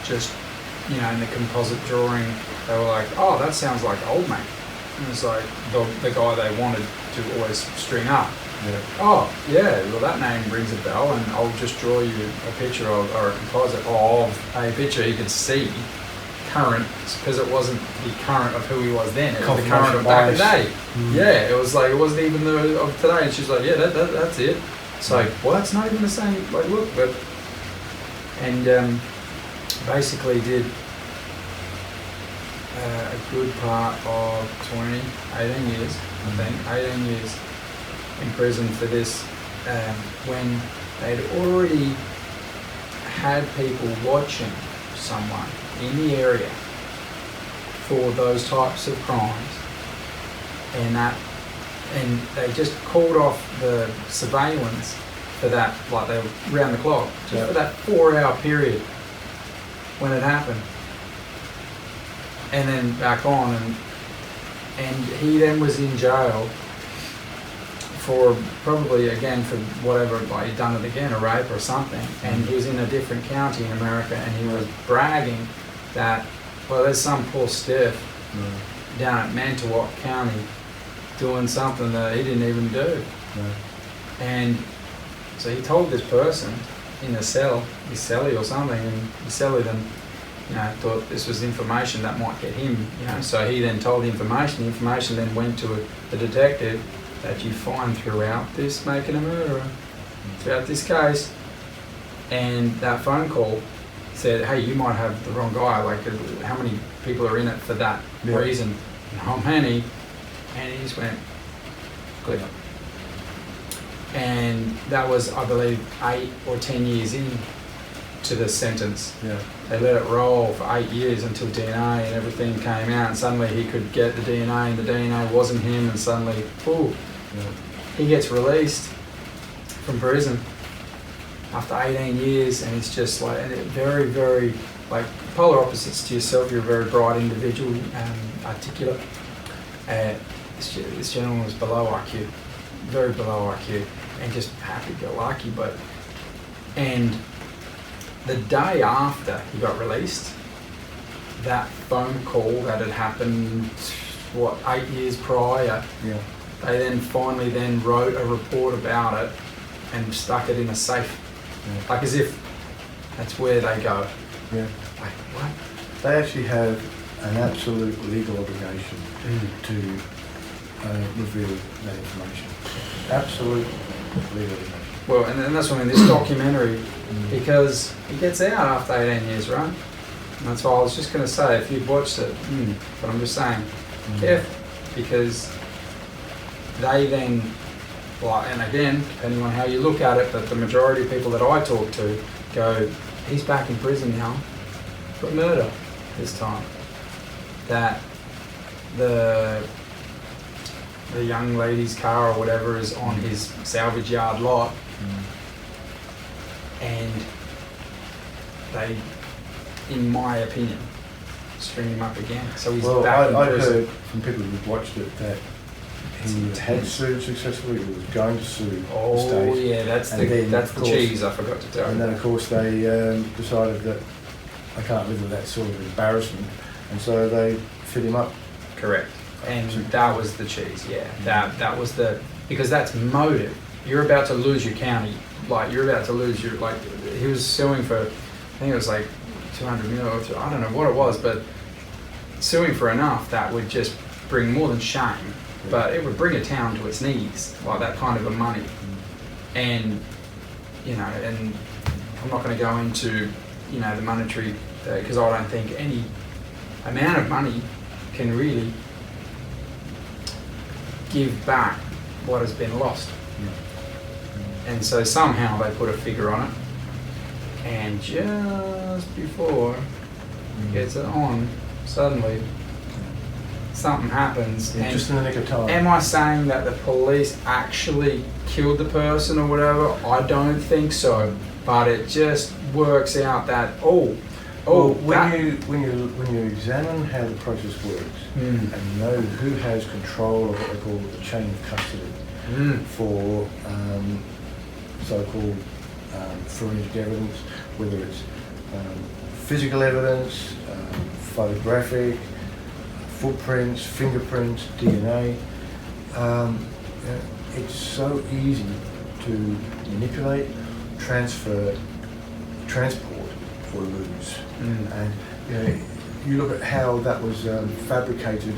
just, in the composite drawing, they were like, oh, that sounds like old mate. And it's like the guy they wanted to always string up. Yeah. Oh, yeah, well that name rings a bell, and I'll just draw you a picture of, or a composite of a picture you could see current, because it wasn't the current of who he was then, it was the current of back in the day. Yeah, it was like, it wasn't even the of today, and she's like, yeah, that's it. It's like, well, that's not even the same, like, look, but, and basically did a good part of 18 years, I think, 18 years in prison for this, when they'd already had people watching someone in the area for those types of crimes, and they just called off the surveillance for that, like they were round the clock, just for that 4-hour period when it happened, and then back on, and he then was in jail for probably, again, for whatever, like he'd done it again, a rape or something, and he was in a different county in America, and he was bragging that, well, there's some poor stiff down at Manitowoc County doing something that he didn't even do. And so he told this person in a cell, his cellie or something, and his cellie then, thought this was information that might get him, so he then told the information then went to the detective that you find throughout this making a murderer, throughout this case, and that phone call said, hey, you might have the wrong guy, like how many people are in it for that reason, and how many, and he just went, click. And that was, I believe, 8 or 10 years in to the sentence. Yeah. They let it roll for 8 years until DNA and everything came out, and suddenly he could get the DNA, and the DNA wasn't him, and suddenly, he gets released from prison after 18 years, and it's just like, and it very, very, like, polar opposites to yourself. You're a very bright individual, articulate. This gentleman was below IQ, very below IQ, and just happy-go-lucky, and the day after he got released, that phone call that had happened, 8 years prior, they then finally wrote a report about it and stuck it in a safe. Like as if that's where they go. Yeah. Like, what? They actually have an absolute legal obligation to reveal that information. Absolute legal obligation. Well, and that's what I mean, this documentary, because he gets out after 18 years, right? And that's why I was just going to say, if you'd watched it, but I'm just saying, careful, because they then, and again, depending on how you look at it, but the majority of people that I talk to go, he's back in prison now for murder this time. That the young lady's car or whatever is on his salvage yard lot, and they, in my opinion, string him up again. So he's back in I prison. heard from people who've watched it that he had sued successfully. He was going to sue the Oh state. yeah, that's And then, that's of the course- cheese I forgot to tell And you. then, of course, they decided that I can't live with that sort of embarrassment, and so they fit him up. Correct. And that was the cheese, yeah. That was the, because that's motive. You're about to lose your county. Like, you're about to lose your, like, he was suing for, I think it was like 200 mil, or I don't know what it was, but suing for enough that would just bring more than shame, but it would bring a town to its knees, like that kind of a money. And, you know, and I'm not going to go into, you know, the monetary, because I don't think any amount of money can really give back what has been lost. And so somehow they put a figure on it, and just before it gets it on, suddenly something happens. Yeah, And just in the nick of time. am I saying that the police actually killed the person or whatever? I don't think so, but it just works out that Well, that- when you examine how the process works Mm. and know who has control of what they call the chain of custody for so-called forensic evidence, whether it's physical evidence, photographic, footprints, fingerprints, DNA, it's so easy to manipulate, transfer, transport, or lose. And you know, you look at how that was fabricated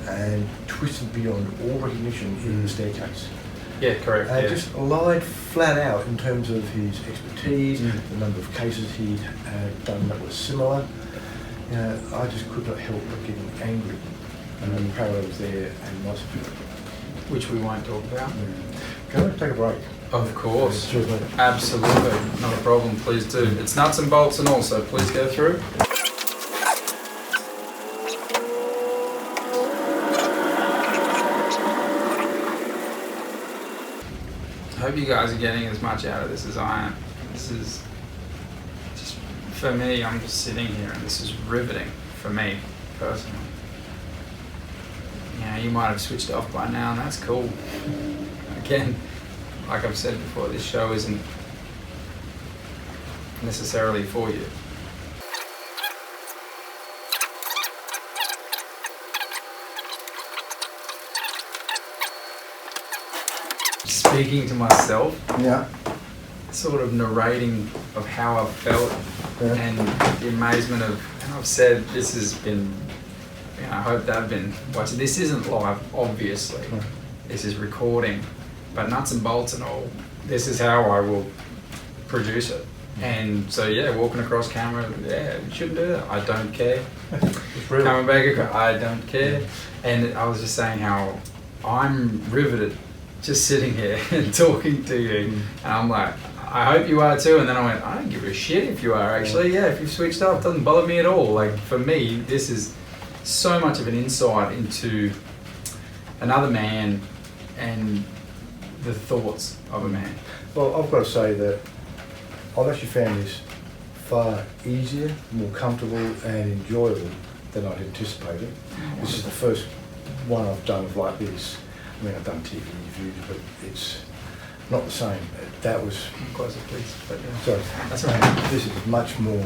and twisted beyond all recognition in the staircase. Yeah, correct. And Yeah. just lied flat out in terms of his expertise, the number of cases he'd done that were similar. You know, I just could not help but getting angry. And the parallels there and lots of people. Which we won't talk about. Can I take a break? Of course. Cheers, mate. Absolutely. Not a problem. Please do. It's nuts and bolts and all, so please go through. I hope you guys are getting as much out of this as I am. This is just, for me, I'm just sitting here and this is riveting for me, personally. Yeah, you might have switched off by now and that's cool. Again, like I've said before, this show isn't necessarily for you. Speaking to myself, Yeah. sort of narrating of how I've felt Yeah. and the amazement of, and I've said this has been, you know, I hope they've been watching. This isn't live, obviously. No. This is recording, but nuts and bolts and all, this is how I will produce it. And so, yeah, walking across camera, yeah, you shouldn't do that. I don't care. It's real. Coming back across, I don't care. And I was just saying how I'm riveted just sitting here and talking to you. And I'm like, I hope you are too. And then I went, I don't give a shit if you are actually. Yeah, if you've switched off, it doesn't bother me at all. Like, for me, this is so much of an insight into another man and the thoughts of a man. Well, I've got to say that I've actually found this far easier, more comfortable and enjoyable than I'd anticipated. This is the first one I've done of like this. I mean, I've done TV interviews, but it's not the same. That was... Closer, please. But yeah. Sorry. That's all right. This is much more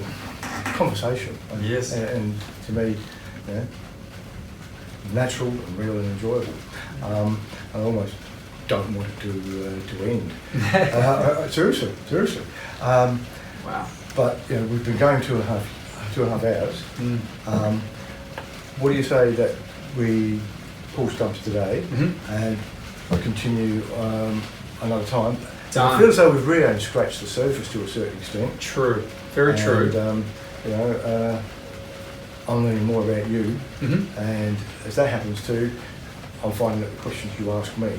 conversation. Yes. And to me, you know, natural and real and enjoyable. I almost don't want it to end. Seriously. Wow. But you know, we've been going 2.5 hours. What do you say that we pull stumps today and continue another time? Done. I feel as though we've really only scratched the surface to a certain extent. True. Very true. And, you know, I'm learning more about you, and as that happens too, I'm finding that the questions you ask me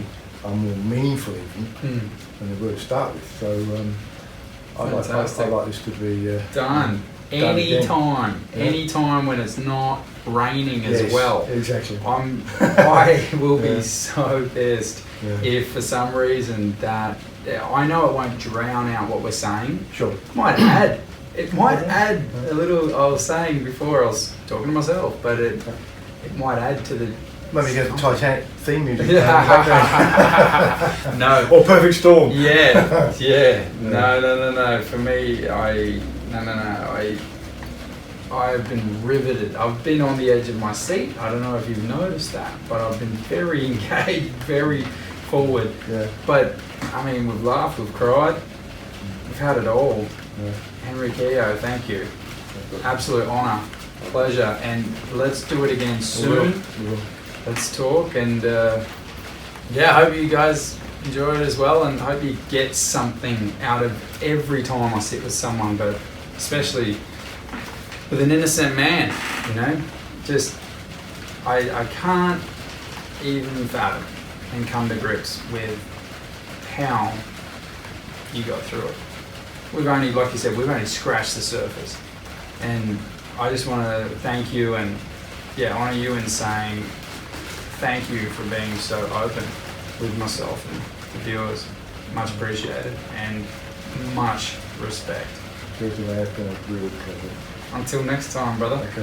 are more meaningful even than they were to start with. So I'd like this to be Done. again. Anytime. Yeah. Anytime when it's not raining as Yes, well. Exactly. I will be Yeah. so pissed Yeah. if for some reason that, I know it won't drown out what we're saying. Sure. It might add. It might add a little, I was saying before, I was talking to myself, but it might add to the Maybe get the Titanic theme music. No. Or Perfect Storm. Yeah. No. For me, I've been riveted. I've been on the edge of my seat. I don't know if you've noticed that, but I've been very engaged, very forward. Yeah. But I mean, we've laughed, we've cried, we've had it all. Yeah. Henry Keogh, thank you. Absolute honour, pleasure, and let's do it again soon. We will. Let's talk, and I hope you guys enjoy it as well, and hope you get something out of every time I sit with someone, but especially with an innocent man, you know. Just, I can't even fathom and come to grips with how you got through it. We've only, like you said, we've only scratched the surface. And I just want to thank you and honour you in saying thank you for being so open with myself and the viewers. Much appreciated and much respect. Seriously, mate, it's been a real pleasure. Until next time, brother. Okay.